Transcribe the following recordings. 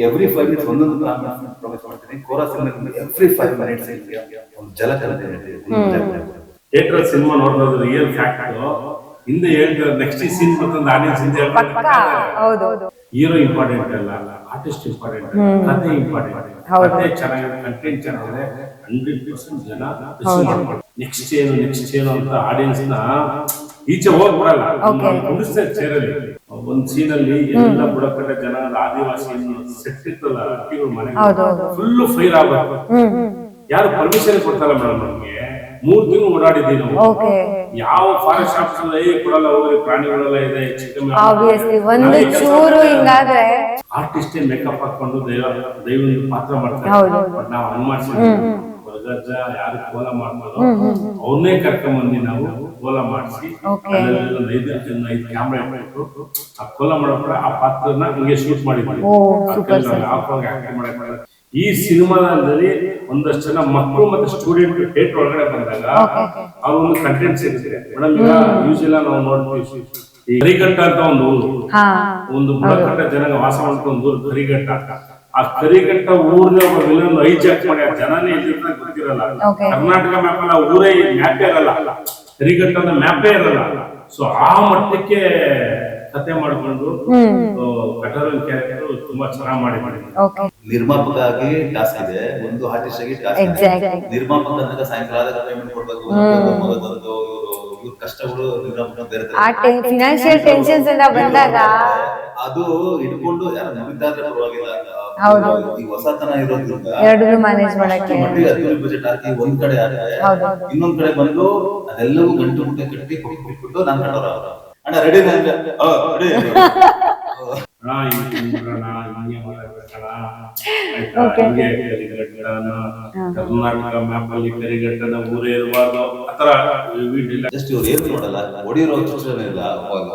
Every 5 minutes ಒಂದೊಂದು promise ಮಾಡ್ತೀನಿ. Chorus every 5 minutes ಒಂದು ಜಲಕ ಥಿಯೇಟರ್ ಸಿನಿಮಾ ನೋಡೋದು ರಿಯಲ್ ಫ್ಯಾಕ್ಟ್. ಹಿಂದೆ ಹೇಳ್ತಾರೆ ನೆಕ್ಸ್ಟ್ ಸೀನ್ ಬರ್ತಂದ ಆಡಿಯನ್ಸ್ ಹಿಂದೆ ಹೀರೋ ಇಂಪಾರ್ಟೆಂಟ್ ಅಲ್ಲ, ಆರ್ಟಿಸ್ಟ್ ಇಂಪಾರ್ಟೆಂಟ್, ಕಥೆ ಇಂಪಾರ್ಟೆಂಟ್. ಕಥೆ ಚೆನ್ನಾಗಿದೆ, ಕಂಟೆಂಟ್ ಚೆನ್ನಾಗಿದೆ, 100% ಜನ ಮಾಡ್ತಾರೆ. ನೆಕ್ಸ್ಟ್ ಏನು ಅಂತ ಆಡಿಯನ್ಸ್ ನ ಈಚೆ ಹೋಗ್ಬಿಡಲ್ಲ. ಕುಡಿಸ್ತಾರೆ ಚೇರಲ್ಲಿ. ಒಂದ್ ಸೀನ್ ಅಲ್ಲಿ ಎಲ್ಲ ಬುಡಕಟ್ಟ ಜನ ಆದಿವಾಸಿ ಸೆಟ್ ಇರ್ತಲ್ಲ ಮನೆ ಫುಲ್ ಫೈರ್ ಆಗ ಯಾರು ಪರ್ಮಿಷನ್ ಕೊಡ್ತಾರ ಮೇಡಮ್. ನಮ್ಗೆ 3 ತಿಂಗಳು ಓಡಾಡಿದ್ದೀವಿ ನಾವು. ಯಾವ ಫಾರೆಸ್ಟ್ ಆಫೀಸ್ ಕೊಡಲ್ಲ, ಹೋಗಿ ಪ್ರಾಣಿಗಳೆಲ್ಲ ಇದೆ. ಆರ್ಟಿಸ್ಟ್ ಮೇಕಪ್ ಹಾಕೊಂಡು ದೈವದ ಪಾತ್ರ ಮಾಡ್ತಾರೆ. ಬಟ್ ನಾವು ಅನುಮಾನಿಸಿ ಹೊರಗಜ್ಜ ಯಾರು ಕೋಲ ಮಾಡ್ತಾರೋ ಅವ್ರನ್ನೇ ಕರ್ಕೊಂಡ್ಬಂದು ನಾವು ಕೋಲ ಮಾಡಿಸಿ 5 ಕ್ಯಾಮ್ರಾ ಇಟ್ಬಿಟ್ಟು ಆ ಕೋಲ ಮಾಡೋಕೆ ಆ ಪಾತ್ರನ ಹಿಂಗೆ ಶೂಟ್ ಮಾಡಿದ್ವಿ. ಈ ಸಿನಿಮಾದಲ್ಲಿ ಒಂದಷ್ಟು ಜನ ಮಕ್ಕಳು ಮತ್ತೆ ಸ್ಟೂಡೆಂಟ್ ಥಿಯೇಟರ್ ಒಳಗಡೆ ಬಂದಾಗ ಅವ್ರ ಒಂದು ಕಂಟೆಂಟ್ ಸಿಗುತ್ತೆ ಮೇಡಮ್. ಈಗ ಯೂಶಲ್ ನಾವು ನೋಡ್ತೀವಿ ಈ ಕರಿಘಟ್ಟ ಅಂತ ಒಂದು ಬುಡಕಟ್ಟ ಜನ ವಾಸ ಮಾಡ್ಕೊಂಡು ಒಂದು ಊರು ಕರಿಘಟ್ಟ. ಆ ಕರಿಘಟ್ಟ ಊರ್ನ ಒಬ್ಬ ವಿಲನ್ ಹೈಜಾಕ್ ಮಾಡಿ ಆ ಜನನೇ ಇಲ್ಲಿರ್ತ ಗೊತ್ತಿರಲ್ಲ. ಕರ್ನಾಟಕ ಮ್ಯಾಪ್ ಅಲ್ಲ, ಊರೇ ಮ್ಯಾಪೇ ಇರಲ್ಲ, ಕರಿಘಟ್ಟದ ಮ್ಯಾಪೇ ಇರಲ್ಲ. ಸೊ ಆ ಮಟ್ಟಕ್ಕೆ ಕತೆ ಮಾಡ್ಕೊಂಡು ಕಟೋರನ್ ಕ್ಯಾರೆಕ್ಟರ್ ತುಂಬಾ ಚೆನ್ನಾಗಿ ಮಾಡಿ. ನಿರ್ಮಾಪಕರಾಗಿ ಟಾಸ್ಕ್ ಇದೆ, ಒಂದು ಆರ್ಟಿಸ್ಟ್ ಆಗಿ ಟಾಸ್ಕ್ ಇದೆ. ನಿರ್ಮಾಪಕ ಅಂದಾಗ ಸಾಯಂಕಾಲ ಪೇಮೆಂಟ್ ಕೊಡ್ಬೇಕು, ಇವ್ರ ಕಷ್ಟಗಳು ನಿರ್ಮಾಪಕ ಬೇರೆ ಫಿನಾನ್ಷಿಯಲ್ ಟೆನ್ಷನ್ಸ್ ಎಲ್ಲ ಬಂದಾಗ ಅದು ಇಟ್ಕೊಂಡು ಯಾರು ಮುಗಿದಾದ್ರೆ ಪರವಾಗಿಲ್ಲ. ಈ ಹೊಸತನ ಇರೋದ್ರಿಂದ ಎರಡನ್ನೂ ಮ್ಯಾನೇಜ್ ಮಾಡಕ್ಕೆ ಬಜೆಟ್ ಹಾಕಿ ಒಂದ್ ಕಡೆ ಇನ್ನೊಂದ್ ಕಡೆ ಬಂದು ಅದೆಲ್ಲವೂ ಗಂಟು ಮುಟ್ಟೆ ಕಟ್ಟಿ ಕೊಟ್ಬಿಟ್ಟು ನಾನು ಕಂಡವ್ರ ಅಣ್ಣ ರೆಡಿ ಕರ್ನಾಟಕ ಮ್ಯಾಪ್ ಅಲ್ಲಿ ಕರಿಘಟ್ಟನ ಊರೇ ಇರಬಾರ್ದು ಆತರ ಜಸ್ಟ್ ಇವ್ರು ಏನು ನೋಡಲ್ಲ, ಹೊಡಿರೋ ಇಲ್ಲ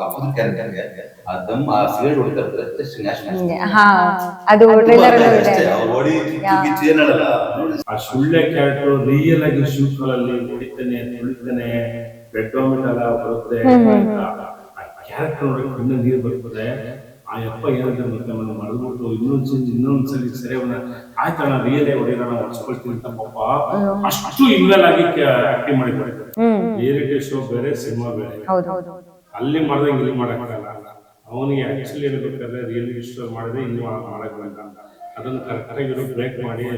ಅಪೋಸಿಟ್ ಕ್ಯಾರೆಕ್ಟರ್ಗೆ ಆ ದಮ್ ಆ ಸಿಗರೇಟ್ ಹೊಡಿತಾರೆ ಜಸ್ಟ್ ಅದು ಟ್ರೈಲರ್ ಆ ಸುಳ್ಳೆ ಕ್ಯಾರೆಕ್ಟರ್ ರಿಯಲ್ ಆಗಿ ಶೂಟ್ಗಳಲ್ಲಿ ಹೊಡಿತಾನೆ ತುಳಿತಾನೆ ಬೆಡ್ರೂಮ್ ಎಲ್ಲ ಬರುತ್ತೆ. ಕ್ಯಾರೆಕ್ಟರ್ ನೋಡಿ ಕಣ್ಣು ನೀರು ಬರ್ತದೆ. ಆ ಯಪ್ಪ ಏನಾದ್ರೆ ಮತ್ತೆ ಮರೆದ್ಬಿಟ್ಟು ಇನ್ನೊಂದ್ಸಲಿ ಸರಿ ಆಯ್ತಣ್ಣ ರಿಯಲ್ ಆಗಿ ಹೊಡೆಯೋಣ ಹೊಡ್ಸ್ಕೊಳ್ತೀನಿ ಅಂತ ಪಾಪ ಅಷ್ಟು ಇನ್ವೆಲ್ ಆಗಿ ಆಕ್ಟಿಂಗ್ ಮಾಡಿದ್ದಾರೆ. ರಿಯಾಲಿಟಿ ಶೋ ಬೇರೆ, ಸಿನಿಮಾ ಬೇರೆ. ಅಲ್ಲಿ ಮಾಡ್ದಂಗೆ ಇಲ್ಲಿ ಮಾಡಕ್ಕಾಗಲ್ಲ. ಅವನಿಗೆ ಆಕ್ಚುಲಿ ಹೇಳ್ಬೇಕಾದ್ರೆ ರಿಯಾಲಿಟಿ ಶೋ ಮಾಡಿದ್ರೆ ಇನ್ನು ಮಾಡಕ್ ಬೇಡ, ಅದನ್ನ ಕರೆಕ್ಟಾಗಿ ಬ್ರೇಕ್ ಮಾಡಿ ಅಂತ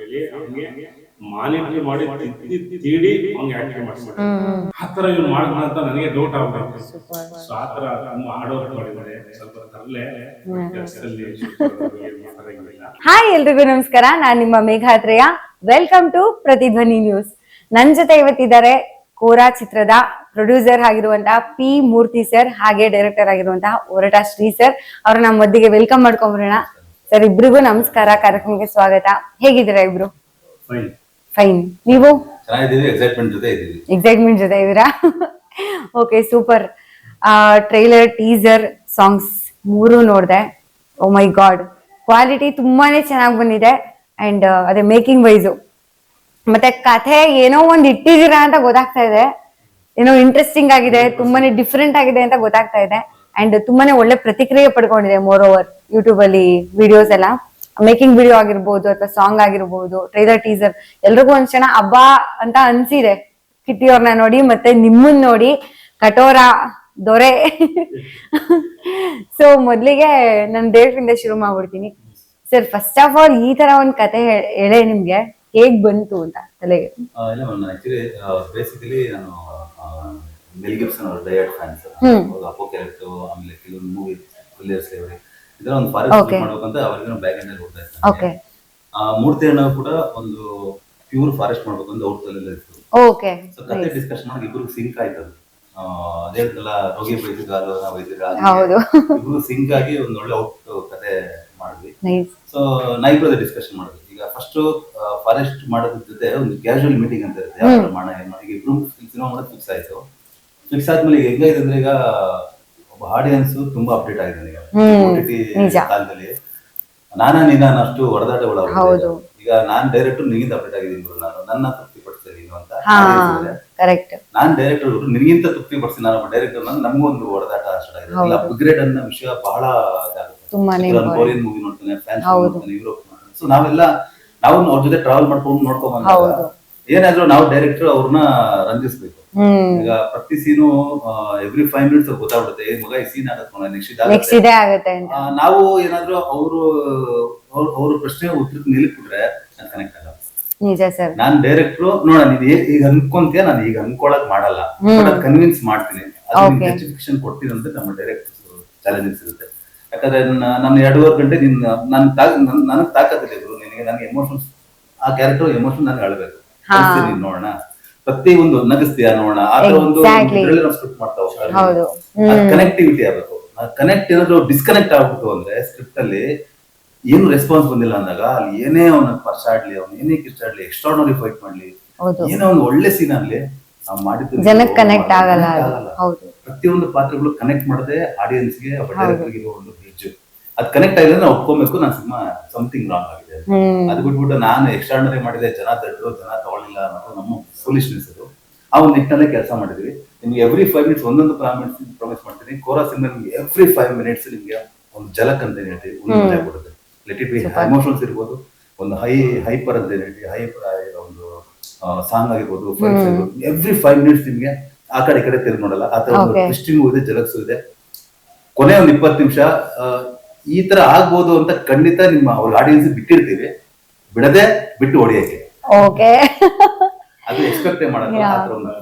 ಹೇಳಿ ಅವ್ನಿಗೆ ಮಾನಿಟರ್ ಮಾಡಿ ತೀಡಿ ಅವ್ನಿಗೆ ಆಕ್ಟಿಂಗ್ ಮಾಡಿಸ್ತಾರೆ. ಆತರ ಇವ್ನು ಮಾಡಿದ ಅಂತ ನನಗೆ ಡೌಟ್ ಆಗ್ಬೇಕು. ಸೊ ಆತರ ಆಡೋರು ಮಾಡಿದ್ದಾರೆ ಸ್ವಲ್ಪ ತರಲೆ ಕೆಲಸದಲ್ಲಿ. ಹಾಯ್ ಎಲ್ರಿಗೂ ನಮಸ್ಕಾರ, ನಾನ್ ನಿಮ್ಮ Meghatreya. Welcome to Pratidhvani news. ನನ್ ಜೊತೆ ಇವತ್ತಿದ್ದಾರೆ ಕೋರಾ ಚಿತ್ರದ ಪ್ರೊಡ್ಯೂಸರ್ ಆಗಿರುವಂತಹ ಪಿ ಮೂರ್ತಿ ಸರ್, ಹಾಗೆ ಡೈರೆಕ್ಟರ್ ಆಗಿರುವಂತಹ ಒರಟ ಶ್ರೀ ಸರ್. ಅವ್ರನ್ನ ಮದ್ದಿಗೆ ವೆಲ್ಕಮ್ ಮಾಡ್ಕೊಂಡ್ಬರೋಣ. ಸರ್ ಇಬ್ರಿಗೂ ನಮಸ್ಕಾರ, ಕಾರ್ಯಕ್ರಮಕ್ಕೆ ಸ್ವಾಗತ. ಹೇಗಿದ್ದೀರಾ ಇಬ್ರು? ಫೈನ್. ನೀವು? ಎಕ್ಸೈಟ್ಮೆಂಟ್ ಜೊತೆ ಇದೀರಾ? Okay, super. Trailer, teaser, songs 3 ನೋಡಿದೆ. ಓ ಮೈ ಗಾಡ್, ಕ್ವಾಲಿಟಿ ತುಂಬಾನೇ ಚೆನ್ನಾಗಿ ಬಂದಿದೆ. ಅಂಡ್ ಅದೇ ಮೇಕಿಂಗ್ ವೈಸು ಮತ್ತೆ ಕಥೆ ಏನೋ ಒಂದ್ ಇಟ್ಟಿದ್ದೀರಾ ಅಂತ ಗೊತ್ತಾಗ್ತಾ ಇದೆ. ಏನೋ ಇಂಟ್ರೆಸ್ಟಿಂಗ್ ಆಗಿದೆ, ತುಂಬಾನೇ ಡಿಫ್ರೆಂಟ್ ಆಗಿದೆ ಅಂತ ಗೊತ್ತಾಗ್ತಾ ಇದೆ. ಅಂಡ್ ತುಂಬಾನೇ ಒಳ್ಳೆ ಪ್ರತಿಕ್ರಿಯೆ ಪಡ್ಕೊಂಡಿದೆ. ಮೋರ್ ಓವರ್ ಯೂಟ್ಯೂಬ್ ಅಲ್ಲಿ ವಿಡಿಯೋಸ್ ಎಲ್ಲ, ಮೇಕಿಂಗ್ ವಿಡಿಯೋ ಆಗಿರ್ಬೋದು ಅಥವಾ ಸಾಂಗ್ ಆಗಿರ್ಬೋದು, ಟ್ರೈಲರ್, ಟೀಸರ್ ಎಲ್ರಿಗೂ ಒಂದ್ ಕ್ಷಣ ಹಬ್ಬ ಅಂತ ಅನ್ಸಿದೆ. ಕಿಟ್ಟಿ ಅವ್ರನ್ನ ನೋಡಿ ಮತ್ತೆ ನಿಮ್ಮನ್ ನೋಡಿ, ಕಟೋರ ದೊರೆ. ಸೊ ಮೊದ್ಲಿಗೆ ನಾನು ದೇವ್ರಿಂದ ಶುರು ಮಾಡ್ಬಿಡ್ತೀನಿ. ಸರ್ ಫಸ್ಟ್ ಆಫ್ ಆಲ್ ಈ ತರ ಒಂದ್ ಕತೆ ಹೇಳೆ ನಿಮ್ಗೆ ಹೇಗ್ ಬಂತು ಅಂತ ತಲೆಗೆ? ಬೇಸಿಕಲಿ ನಾನು ಮೆಲ್ ಗಿಬ್ಸನ್ ಅವರ ಡೈಯರ್ಡ್ ಫ್ಯಾನ್ಸ್. ಅಪೋ ಕ್ಯಾರೆಕ್ಟರ್, ಆಮೇಲೆ ಕೆಲವೊಂದು ಮೂವಿ ಇದರ ಒಂದು ಫಾರೆಸ್ಟ್ ಮಾಡ್ಬೇಕಂತ ಅವ್ರಿಗೆ ಬ್ಯಾಕ್ ಎಂಡ್ ಅಲ್ಲಿ ಹೋಗ್ತಾ ಇರ್ತಾರೆ. ಮೂರ್ತಿ ಅಣ್ಣ ಕೂಡ ಒಂದು ಪ್ಯೂರ್ ಫಾರೆಸ್ಟ್ ಮಾಡ್ಬೇಕು ಅಂತ ಅವ್ರ ತಲೆಯಲ್ಲಿ ಇತ್ತು. ಸೊ ಕತೆ ಡಿಸ್ಕಷನ್ ಮಾಡಿ ಇಬ್ರು ಸಿಂಕ್ ಆಯ್ತು. ಅದೇಲ್ಲ ರೋಗಿ ವೈದ್ಯರು ಇಬ್ರು ಸಿಂಕ್ ಆಗಿ ಒಂದ್ ಒಳ್ಳೆ ಔಟ್ ಕತೆ ಮಾಡಿದ್ವಿ. ಸೊ ನಾಯಿಬ್ರು ಡಿಸ್ಕಷನ್ ಮಾಡಿದ್ವಿ. ಈಗ ಫಸ್ಟ್ ಫಾರೆಸ್ಟ್ ಮಾಡೋದ್ರ ಜೊತೆ ಒಂದು ಕ್ಯಾಶುವಲ್ ಮೀಟಿಂಗ್ ಅಂತ ಇರುತ್ತೆ. ಯಾವ ಮಾಡೋಣ ಏನ್ ಮಾಡಿ ಇಬ್ರು ಸಿನಿಮಾ ಮಾಡೋದು ಫಿಕ್ಸ್ ಆಯ್ತು. ಫಿಕ್ಸ್ ಆದ್ಮೇಲೆ ಈಗ ಹೆಂಗಾಯ್ತು ಅಂದ್ರೆ, ಈಗ ಒಬ್ಬ ಆಡಿಯನ್ಸ್ ತುಂಬಾ ಅಪ್ಡೇಟ್ ಆಗಿದೆ. ಈಗ ಕಾಲದಲ್ಲಿ ನೀನ ಅಷ್ಟು ಹೊಡೆದಾಟಗಳು. ಈಗ ನಾನ್ ಡೈರೆಕ್ಟ್ ನಿಗಿಂದ ಅಪ್ಡೇಟ್ ಆಗಿದ್ದೀನಿ, ನಾನು ನನ್ನ ತೃಪ್ತಿ ಪಡಿಸ್ತೀನಿ ಅಂತ ಕರೆಕ್ಟ್. ನಾನ್ ಡೈರೆಕ್ಟರ್ ನಿನಗಿಂತ ತೃಪ್ತಿ ಪಡಿಸಿ ನಾನು ಡೈರೆಕ್ಟರ್ ನಮಗೂ ಒಂದು ಹೊಡೆದಾಟ ಸ್ಟಾರ್ಟ್ ಆಗಿದೆ. ಅಪ್ಗ್ರೇಡ್ ಅನ್ನೋ ವಿಷಯ ಬಹಳ ತುಂಬಾನೇ ಕೊರಿಯನ್ ಮೂವಿ ನೋಡ್ತಾನೆ, ಫ್ರಾನ್ಸ್ ನೋಡ್ತಾನೆ, ಯುರೋಪ್ ನೋಡ್ತಾನೆ. ಸೊ ನಾವು ಅವ್ರ ಜೊತೆ ಟ್ರಾವೆಲ್ ನೋಡ್ಕೊಂಡ್ ಏನಾದ್ರೂ ನಾವು ಡೈರೆಕ್ಟರ್ ಅವ್ರನ್ನ ರಂಜಿಸ್ಬೇಕು. ಈಗ ಪ್ರತಿ ಸೀನು ಎವ್ರಿ 5 minutes ಗೊತ್ತಾಗ್ಬಿಡುತ್ತೆ, ಮಗ ಈ ಸೀನ್ ನೆಕ್ಸ್ಟ್ ಇದೇ ಆಗುತ್ತೆ ಅಂತ. ನಾವು ಏನಾದ್ರೂ ಅವ್ರ ಪ್ರಶ್ನೆ ಉತ್ತರಕ್ಕೆ ನಿಲ್ಬಿಟ್ರೆ ನಾನು ಕನೆಕ್ಟ್ ಆಗಲ್ಲ. ನಿಜ ಸರ್. ನಾನ್ ಡೈರೆಕ್ಟ್ರು ನೋಡ ನೀನ್ ಈಗ ಅನ್ಕೊಂತೀಯ, ನಾನು ಈಗ ಅನ್ಕೊಳಕ್ ಮಾಡಲ್ಲ, ಕನ್ವಿನ್ಸ್ ಮಾಡ್ತೀನಿ, ಜಸ್ಟಿಫಿಕೇಶನ್ ಕೊಡ್ತೀನಿ ಅಂತ ನಮ್ಮ ಡೈರೆಕ್ಟರ್ ಚಾಲೆಂಜಸ್ ಇರುತ್ತೆ. ಯಾಕಂದ್ರೆ ನನ್ನ 2.5 ಗಂಟೆ ನನಗ್ ತಾಕತ್ತಿಲ್ಲ ಇದ್ರು, ನಿನಗೆ ನನಗೆ ಎಮೋಷನ್ಸ್, ಆ ಕ್ಯಾರೆಕ್ಟರ್ ಎಮೋಷನ್ ನನಗೆ ಅಳ್ಬೇಕು, ನೋಡೋಣ ಪ್ರತಿ ಒಂದು ನಗಿಸ್ತೀಯ ನೋಡೋಣ, ಆ ತರ ಒಂದು ಸ್ಕ್ರಿಪ್ಟ್ ಮಾಡ್ತಾ ಹೋಗ್ತಾರೆ. ಕನೆಕ್ಟಿವಿಟಿ ಆಗ್ಬೇಕು. ಕನೆಕ್ಟ್ ಏನಾದ್ರು ಡಿಸ್ಕನೆಕ್ಟ್ ಆಗ್ಬಿಟ್ಟು ಅಂದ್ರೆ ಸ್ಕ್ರಿಪ್ಟ್ ಅಲ್ಲಿ ಏನು ರೆಸ್ಪಾನ್ಸ್ ಬಂದಿಲ್ಲ ಅಂದಾಗ ಅಲ್ಲಿ ಏನೇ ಅವನ ಪರ್ಸ್ ಆಡ್ಲಿ, ಅವ್ನು ಏನೇ ಕಿಸ್ಟ್ ಆಡ್ಲಿ, ಎಕ್ಸ್ಟ್ರಾರ್ಡಿನರಿ ಫೈಟ್ ಮಾಡ್ಲಿ, ಏನೋ ಒಂದು ಒಳ್ಳೆ ಸೀನ್ ಆಗ್ಲಿ, ನಾವು ಮಾಡಿದ್ದು ಜನಕ್ಕೆ ಕನೆಕ್ಟ್ ಆಗಲ್ಲ. ಪ್ರತಿಯೊಂದು ಪಾತ್ರಗಳು ಕನೆಕ್ಟ್ ಮಾಡದೆ ಆಡಿಯನ್ಸ್ಗೆ ಡೈರೆಕ್ಟರ್ಗೆ ಒಂದು ಹೆಜ್ಜೆ ಅದು ಕನೆಕ್ಟ್ ಆಗಿದ್ರೆ ನಾವು ಒಪ್ಕೊಬೇಕು, ನಾನು ಸಿನಿಮಾ ಸಮಥಿಂಗ್ ರಾಂಗ್ ಆಗಿದೆ. ಅದು ಬಿಟ್ಬಿಟ್ಟು ನಾನು ಎಕ್ಸ್ಟ್ರಾರ್ಡಿನರಿ ಮಾಡಿದೆ, ಜನ ತಟ್ಟರು, ಜನ ತಗೊಳ್ಳಿಲ್ಲ ಅನ್ನೋದು ನಮ್ಮ ಫೂಲಿಶ್ನೆಸ್. ಅದು ಆ ಒಂದು ನಿಟ್ಟಿನಲ್ಲೇ ಕೆಲಸ ಮಾಡಿದ್ವಿ. ನಿಮ್ಗೆ ಎವ್ರಿ 5 minutes ಒಂದೊಂದು ಪ್ರಾಮಿಸ್ ಮಾಡ್ತೀನಿ. ಕೋರಸ್ ಇಂದ ನಿಮ್ಗೆ ಎವ್ರಿ 5 minutes ನಿಮ್ಗೆ ಒಂದು ಜಲಕ್ ಅಂತ ಹೇಳ್ತೀವಿ, ಒಂದು ಕೊಡುತ್ತೆ. ಲೆಟ್ ಇಟ್ ಬಿ ಎಮೋಷನ್ಸ್ ಇರ್ಬೋದು, ಒಂದು ಹೈಪರ್ ಅಂತ ಹೇಳಿ ಒಂದು ಸಾಂಗ್ ಆಗಿರ್ಬೋದು, ಫೈಟ್ಸ್ ಆಗಿರ್ಬೋದು, ಎವ್ರಿ 5 minutes ನಿಮ್ಗೆ ಆ ಕಡೆ ಈ ಕಡೆ ತಿರುಗಿ ನೋಡಲ್ಲ. ಆ ತರ ಒಂದು ಟ್ವಿಸ್ಟಿಂಗ್ ಇದೆ, ಜಲಕ್ಸು ಇದೆ. ಕೊನೆ ಒಂದು 20 ನಿಮಿಷ ಈ ತರ ಆಗ್ಬೋದು ಅಂತ ಖಂಡಿತ ನಿಮ್ಮ ಅವ್ರ ಆಡಿಯನ್ಸ್ ಬಿಟ್ಟಿರ್ತೀವಿ, ಬಿಡದೆ ಬಿಟ್ಟು ಹೊಡಿಯಕ್ಕೆ. ಅದು ಎಕ್ಸ್ಪೆಕ್ಟ್ ಮಾಡಲ್ಲ.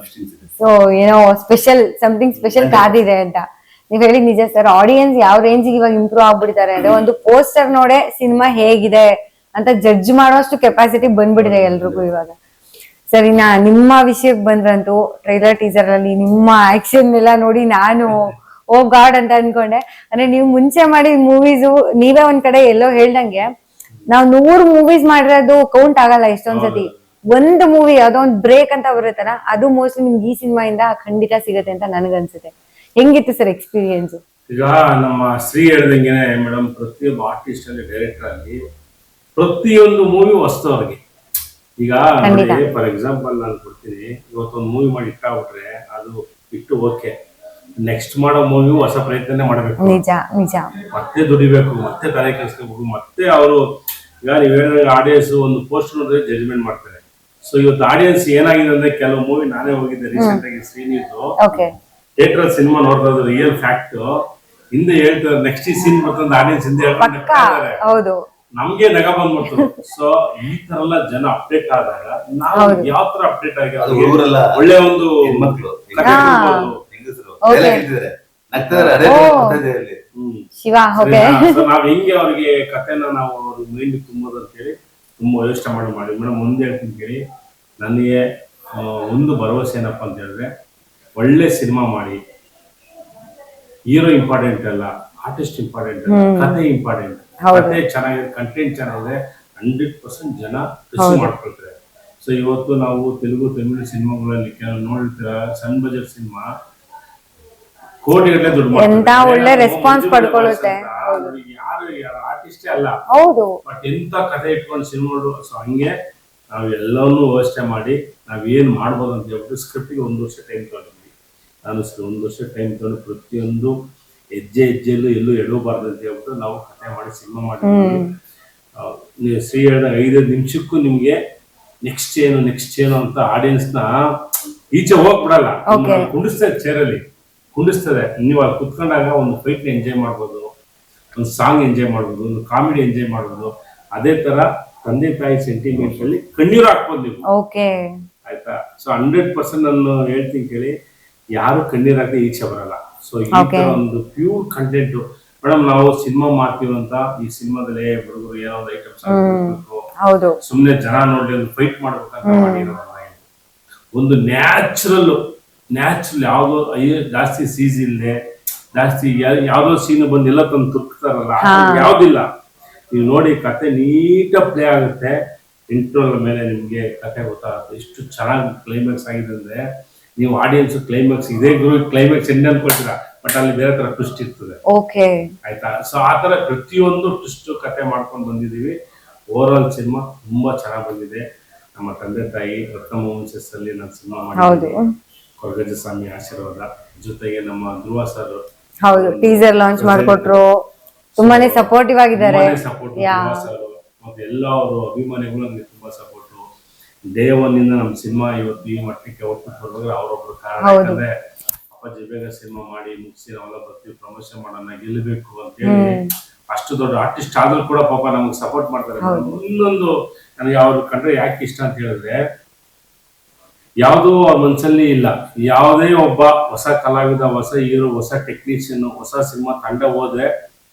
ಸೊ ಏನೋ ಸ್ಪೆಷಲ್ ಸಮಥಿಂಗ್ ಸ್ಪೆಷಲ್ ಕಾದಿದೆ ಅಂತ ನೀವ್ ಹೇಳಿ. ನಿಜ ಸರ್, ಆಡಿಯನ್ಸ್ ಯಾವ ರೇಂಜಿಗೆ ಇವಾಗ ಇಂಪ್ರೂವ್ ಆಗ್ಬಿಡ್ತಾರೆ ಅಂದ್ರೆ ಒಂದು ಪೋಸ್ಟರ್ ನೋಡೇ ಸಿನಿಮಾ ಹೇಗಿದೆ ಅಂತ ಜಡ್ಜ್ ಮಾಡೋಷ್ಟು ಕೆಪಾಸಿಟಿ ಬಂದ್ಬಿಟ್ಟಿದೆ ಎಲ್ರಿಗೂ ಇವಾಗ. ಸರ್, ಇನ್ನ ನಿಮ್ಮ ವಿಷಯಕ್ಕೆ ಬಂದ್ರಂತೂ ಟ್ರೈಲರ್ ಟೀಸರ್ ಅಲ್ಲಿ ನಿಮ್ಮ ಆಕ್ಷನ್ ಎಲ್ಲ ನೋಡಿ ನಾನು ಓ ಗಾಡ್ ಅಂತ ಅನ್ಕೊಂಡೆ. ಅಂದ್ರೆ ನೀವು ಮುಂಚೆ ಮಾಡಿದ ಮೂವೀಸು, ನೀವೇ ಒಂದ್ ಕಡೆ ಎಲ್ಲೋ ಹೇಳ್ದಂಗೆ ನಾವ್ 100 ಮೂವೀಸ್ ಮಾಡಿರೋದು ಕೌಂಟ್ ಆಗಲ್ಲ. ಎಷ್ಟೊಂದ್ಸತಿ ಒಂದು ಮೂವಿ ಯಾವ್ದೋ ಒಂದ್ ಬ್ರೇಕ್ ಅಂತ ಬರುತ್ತಲ್ಲ, ಅದು ಮೋಸ್ಟ್ಲಿ ನಿಮ್ಗೆ ಈ ಸಿನಿಮಾ ಇಂದ ಖಂಡಿತ ಸಿಗುತ್ತೆ ಅಂತ ನನಗನ್ಸುತ್ತೆ. ಹೆಂಗಿತ್ತು ಸರ್ ಎಕ್ಸ್ಪೀರಿಯನ್ಸ್? ಈಗ ನಮ್ಮ ಶ್ರೀ ಹೇಳ್ದಂಗೆ ಮೇಡಮ್, ಪ್ರತಿಯೊಬ್ಬ ಆರ್ಟಿಸ್ಟ್ ಅಲ್ಲಿ, ಡೈರೆಕ್ಟರ್ ಅಲ್ಲಿ ಪ್ರತಿಯೊಂದು ಮೂವಿ ಹೊಸ್ತು ಅವ್ರಿಗೆ. ಈಗ ಫಾರ್ ಎಕ್ಸಾಂಪಲ್ ನಾನು ಕೊಡ್ತೀನಿ, ಇವತ್ತೊಂದು ಮೂವಿ ಮಾಡಿ ಇಟ್ಟಾಗ್ಬಿಟ್ರೆ ಅದು ಇಟ್ಟು ಓಕೆ, ನೆಕ್ಸ್ಟ್ ಮಾಡೋ ಮೂವಿ ಹೊಸ ಪ್ರಯತ್ನ ಮಾಡಬೇಕು, ನಿಜ ನಿಜ, ಮತ್ತೆ ದುಡಿಬೇಕು, ಮತ್ತೆ ತಲೆ ಕೆಲ್ಸ್ಕೋಬೇಕು, ಮತ್ತೆ ಅವರು ಈಗ ನೀವು ಹೇಳಿದಾಗ ಆಡಿಯನ್ಸ್ ಒಂದು ಪೋಸ್ಟ್ ನೋಡಿದ್ರೆ ಜಡ್ಜ್ಮೆಂಟ್ ಮಾಡ್ತಾರೆ. ಸೊ ಇವತ್ತು ಆಡಿಯನ್ಸ್ ಏನಾಗಿದೆ ಅಂದ್ರೆ, ಕೆಲವು ಮೂವಿ ನಾನೇ ಹೋಗಿದ್ದೆ ರೀಸೆಂಟ್ ಆಗಿ, ಶ್ರೀನಿದು ಥಿಯೇಟರ್ ಸಿನಿಮಾ ನೋಡ್ತಾ ಇದ್ರು, ರಿಯಲ್ ಫ್ಯಾಕ್ಟ್ ಹಿಂದೆ ಹೇಳ್ತಾರೆ, ನೆಕ್ಸ್ಟ್ ಈ ಸೀನ್ ಬರ್ತಂದ್ರೆ ಆಡಿಯನ್ಸ್ ಹಿಂದೆ ಹೇಳ್ತಾರೆ, ನಮ್ಗೆ ನಗ ಬಂದ್ಬಿಡ್ತು. ಸೊ ಈ ತರ ಎಲ್ಲ ಜನ ಅಪ್ಡೇಟ್ ಆದಾಗ ನಾವು ಯಾವ ತರ ಅಪ್ಡೇಟ್ ಆಗಿ ಒಳ್ಳೆ ಒಂದು ನಾವ್ ಹೆಂಗೆ ಅವ್ರಿಗೆ ಕಥೆನ ನಾವು ಅವ್ರ ಮೈಂಡ್ ತುಂಬೋದು ಅಂತ ಹೇಳಿ ತುಂಬಾ ಯೋಚನೆ ಮಾಡಿ ಮೇಡಮ್ ಮುಂದೆ ಹೇಳ್ತೀನಿ ಕೇಳಿ. ನನಗೆ ಒಂದು ಭರವಸೆ ಏನಪ್ಪಾ ಅಂತ ಹೇಳಿದ್ರೆ, ಒಳ್ಳೆ ಸಿನಿಮಾ ಮಾಡಿ, ಹೀರೋ ಇಂಪಾರ್ಟೆಂಟ್ ಅಲ್ಲ, ಆರ್ಟಿಸ್ಟ್ ಇಂಪಾರ್ಟೆಂಟ್ ಅಲ್ಲ, ಕಥೆ ಇಂಪಾರ್ಟೆಂಟ್. ಕಥೆ ಚೆನ್ನಾಗಿದೆ, ಕಂಟೆಂಟ್ ಚೆನ್ನಾಗಿದೆ, 100% ಜನ ರಿಸೀವ್ ಮಾಡ್ಕೊಳ್ತಾರೆ. ಸೊ ಇವತ್ತು ನಾವು ತೆಲುಗು ತಮಿಳು ಸಿನಿಮಾಗಳಲ್ಲಿ ಕೆಲವು ನೋಡಿರ್ತೀರ, ಸಣ್ಣ ಬಜೆಟ್ ಸಿನಿಮಾ ಕೋಟಿಗಟ್ಟಲೆ ದುಡ್ಡು ಒಳ್ಳೆ ರೆಸ್ಪಾನ್ಸ್ ಪಡ್ಕೊಳ್ಳುತ್ತೆ. ಯಾರು ಆರ್ಟಿಸ್ಟೇ ಅಲ್ಲ, ಬಟ್ ಎಂತ ಕಥೆ ಇಟ್ಕೊಂಡು ಸಿನಿಮಾಗಳು. ಸೊ ಹಂಗೆ ನಾವು ಎಲ್ಲವನ್ನೂ ವ್ಯವಸ್ಥೆ ಮಾಡಿ ನಾವೇನು ಮಾಡ್ಬೋದು ಅಂತ ಹೇಳ್ಬಿಟ್ಟು ಸ್ಕ್ರಿಪ್ಟಿಗೆ 1 ವರ್ಷ ಟೈಮ್ ತಗೊಂಡಿದ್ವಿ. ನಾನು 1 ವರ್ಷ ಟೈಮ್ ತಗೊಂಡು ಪ್ರತಿಯೊಂದು ಹೆಜ್ಜೆಯಲ್ಲೂ ಎಲ್ಲೂ ಎಡವಬಾರ್ದು ಅಂತ ಹೇಳ್ಬಿಟ್ಟು ನಾವು ಕಥೆ ಮಾಡಿ ಸಿನಿಮಾ ಮಾಡಿದ್ವಿ. ನೀವು ಶ್ರೀ ಹೇಳಿದಾಗ 5 ನಿಮಿಷಕ್ಕೂ ನಿಮ್ಗೆ ನೆಕ್ಸ್ಟ್ ಏನು ಅಂತ ಆಡಿಯನ್ಸ್ನ ಈಚೆ ಹೋಗ್ಬಿಡಲ್ಲ, ಕುಂಡಿಸ್ತದೆ, ಚೇರಲ್ಲಿ ಕುಂಡಿಸ್ತದೆ. ನೀವು ಅಲ್ಲಿ ಕುತ್ಕೊಂಡಾಗ ಒಂದು ಫೈಟ್ ಎಂಜಾಯ್ ಮಾಡ್ಬೋದು, ಒಂದು ಸಾಂಗ್ ಎಂಜಾಯ್ ಮಾಡ್ಬೋದು, ಒಂದು ಕಾಮಿಡಿ ಎಂಜಾಯ್ ಮಾಡ್ಬೋದು. ಅದೇ ತರ ತಂದೆ ತಾಯಿ ಸೆಂಟಿಮೆಂಟ್ ಅಲ್ಲಿ ಕಣ್ಣೀರು ಹಾಕ್ಬೋದು ನೀವು, ಆಯ್ತಾ? ಸೊ 100% ನಾನು ಹೇಳ್ತೀನಿ ಕೇಳಿ, ಯಾರು ಕಣ್ಣೀರ್ ಹಾಕಿ ಈಚೆ ಬರಲ್ಲ. ಸೊ ಈ ತರ ಒಂದು ಪ್ಯೂರ್ ಕಂಟೆಂಟ್ ಮೇಡಮ್. ನಾವು ಸಿನಿಮಾ ಮಾಡ್ತೀವಿ ಅಂತ ಈ ಸಿನಿಮಾದಲ್ಲಿ ಹುಡುಗರು ಏನೋ ಒಂದು ಐಟಮ್ಸ್ ಹಾಕ್ಬೇಕು, ಸುಮ್ನೆ ಜನ ನೋಡಿ ಒಂದು ಫೈಟ್ ಮಾಡ್ಬೇಕಂತ ಮಾಡಿರೋದು. ಒಂದು ನ್ಯಾಚುರಲ್ ಯಾವ್ದೋ ಜಾಸ್ತಿ ಸೀಸ್ ಇಲ್ಲದೆ, ಜಾಸ್ತಿ ಯಾವ್ದೋ ಸೀನ್ ಬಂದಿಲ್ಲ ತಂದು ತುರ್ಕ್ತಾರಲ್ಲ, ಯಾವ್ದಿಲ್ಲ. ನೀವು ನೋಡಿ, ಕತೆ ನೀಟಾಗಿ ಪ್ಲೇ ಆಗುತ್ತೆ. ಇಂಟ್ರೋಲ್ ಮೇಲೆ ನಿಮ್ಗೆ ಕತೆ ಗೊತ್ತಾಗುತ್ತೆ. ಇಷ್ಟು ಚೆನ್ನಾಗಿ ಕ್ಲೈಮ್ಯಾಕ್ಸ್ ಆಗಿದೆ ಅಂದ್ರೆ, ನೀವು ಆಡಿಯನ್ಸ್ ಕ್ಲೈಮ್ಯಾಕ್ಸ್ ಇದೇ ಕ್ಲೈಮ್ಯಾಕ್ಸ್ ಎಂಡ್ ಅನ್ಕೊಳ್ತೀರಾ, ಬಟ್ ಅಲ್ಲಿ ಬೇರೆ ತರ ಟ್ವಿಸ್ಟ್ ಇರ್ತದೆ, ಆಯ್ತಾ? ಸೊ ಆ ತರ ಪ್ರತಿಯೊಂದು ಟ್ವಿಸ್ಟ್ ಕತೆ ಮಾಡ್ಕೊಂಡು ಬಂದಿದೀವಿ. ಓವರ್ ಆಲ್ ಸಿನಿಮಾ ತುಂಬಾ ಚೆನ್ನಾಗಿ ಬಂದಿದೆ. ನಮ್ಮ ತಂದೆ ತಾಯಿ ರತ್ನ ಮೂಮೆಂಟ್ಸ್ ಅಲ್ಲಿ ನಾನು ಸಿನಿಮಾ ಹೌದು ಮಾಡಿದ್ದೀನಿ. ಕೊರಗಜ್ಜ ಸ್ವಾಮಿ ಆಶೀರ್ವಾದ, ಜೊತೆಗೆ ನಮ್ಮ ಧ್ರುವ ಸರ್ ಹೌದು ಟೀಸರ್ ಲಾಂಚ್ ಮಾಡ್ಕೊಟ್ರು, ತುಂಬಾನೇ ಸಪೋರ್ಟಿವ್ ಆಗಿದ್ದಾರೆ. ಸಪೋರ್ಟ್ ಸರ್ ಮತ್ತೆ ಎಲ್ಲ ಅವರು ಅಭಿಮಾನಿಗಳು ನಮಗೆ ತುಂಬಾ ಸಪೋರ್ಟ್. ದೇವನಿಂದ ನಮ್ಮ ಸಿನಿಮಾ ಇವತ್ತು ಈ ಮಟ್ಟಕ್ಕೆ ಔಟ್ಪುಟ್ ಬರ್ಬೇಕಾದ್ರೆ ಅವರೊಬ್ರು ಕಾರಣ. ಯಾಕಂದ್ರೆ ಅಪ್ಪಾಜಿ ಬೇಗ ಸಿನಿಮಾ ಮಾಡಿ ಮುಗಿಸಿ ನಾವೆಲ್ಲ ಬರ್ತೀವಿ, ಪ್ರಮೋಷನ್ ಮಾಡೋಣ, ಗೆಲ್ಲಬೇಕು ಅಂತ ಹೇಳಿ ಅಷ್ಟು ದೊಡ್ಡ ಆರ್ಟಿಸ್ಟ್ ಆದ್ರೂ ಕೂಡ ಪಾಪ ನಮ್ಗೆ ಸಪೋರ್ಟ್ ಮಾಡ್ತಾರೆ. ಇನ್ನೊಂದು ನನಗೆ ಅವ್ರು ಕಂಡ್ರೆ ಯಾಕೆ ಇಷ್ಟ ಅಂತ ಹೇಳಿದ್ರೆ, ಯಾವುದೋ ಅವ್ರ ಮನ್ಸಲ್ಲಿ ಇಲ್ಲ, ಯಾವುದೇ ಒಬ್ಬ ಹೊಸ ಕಲಾವಿದ, ಹೊಸ ಹೀರೋ, ಹೊಸ ಟೆಕ್ನಿಷಿಯನ್, ಹೊಸ ಸಿನಿಮಾ ತಂಡ ಹೋದ್ರೆ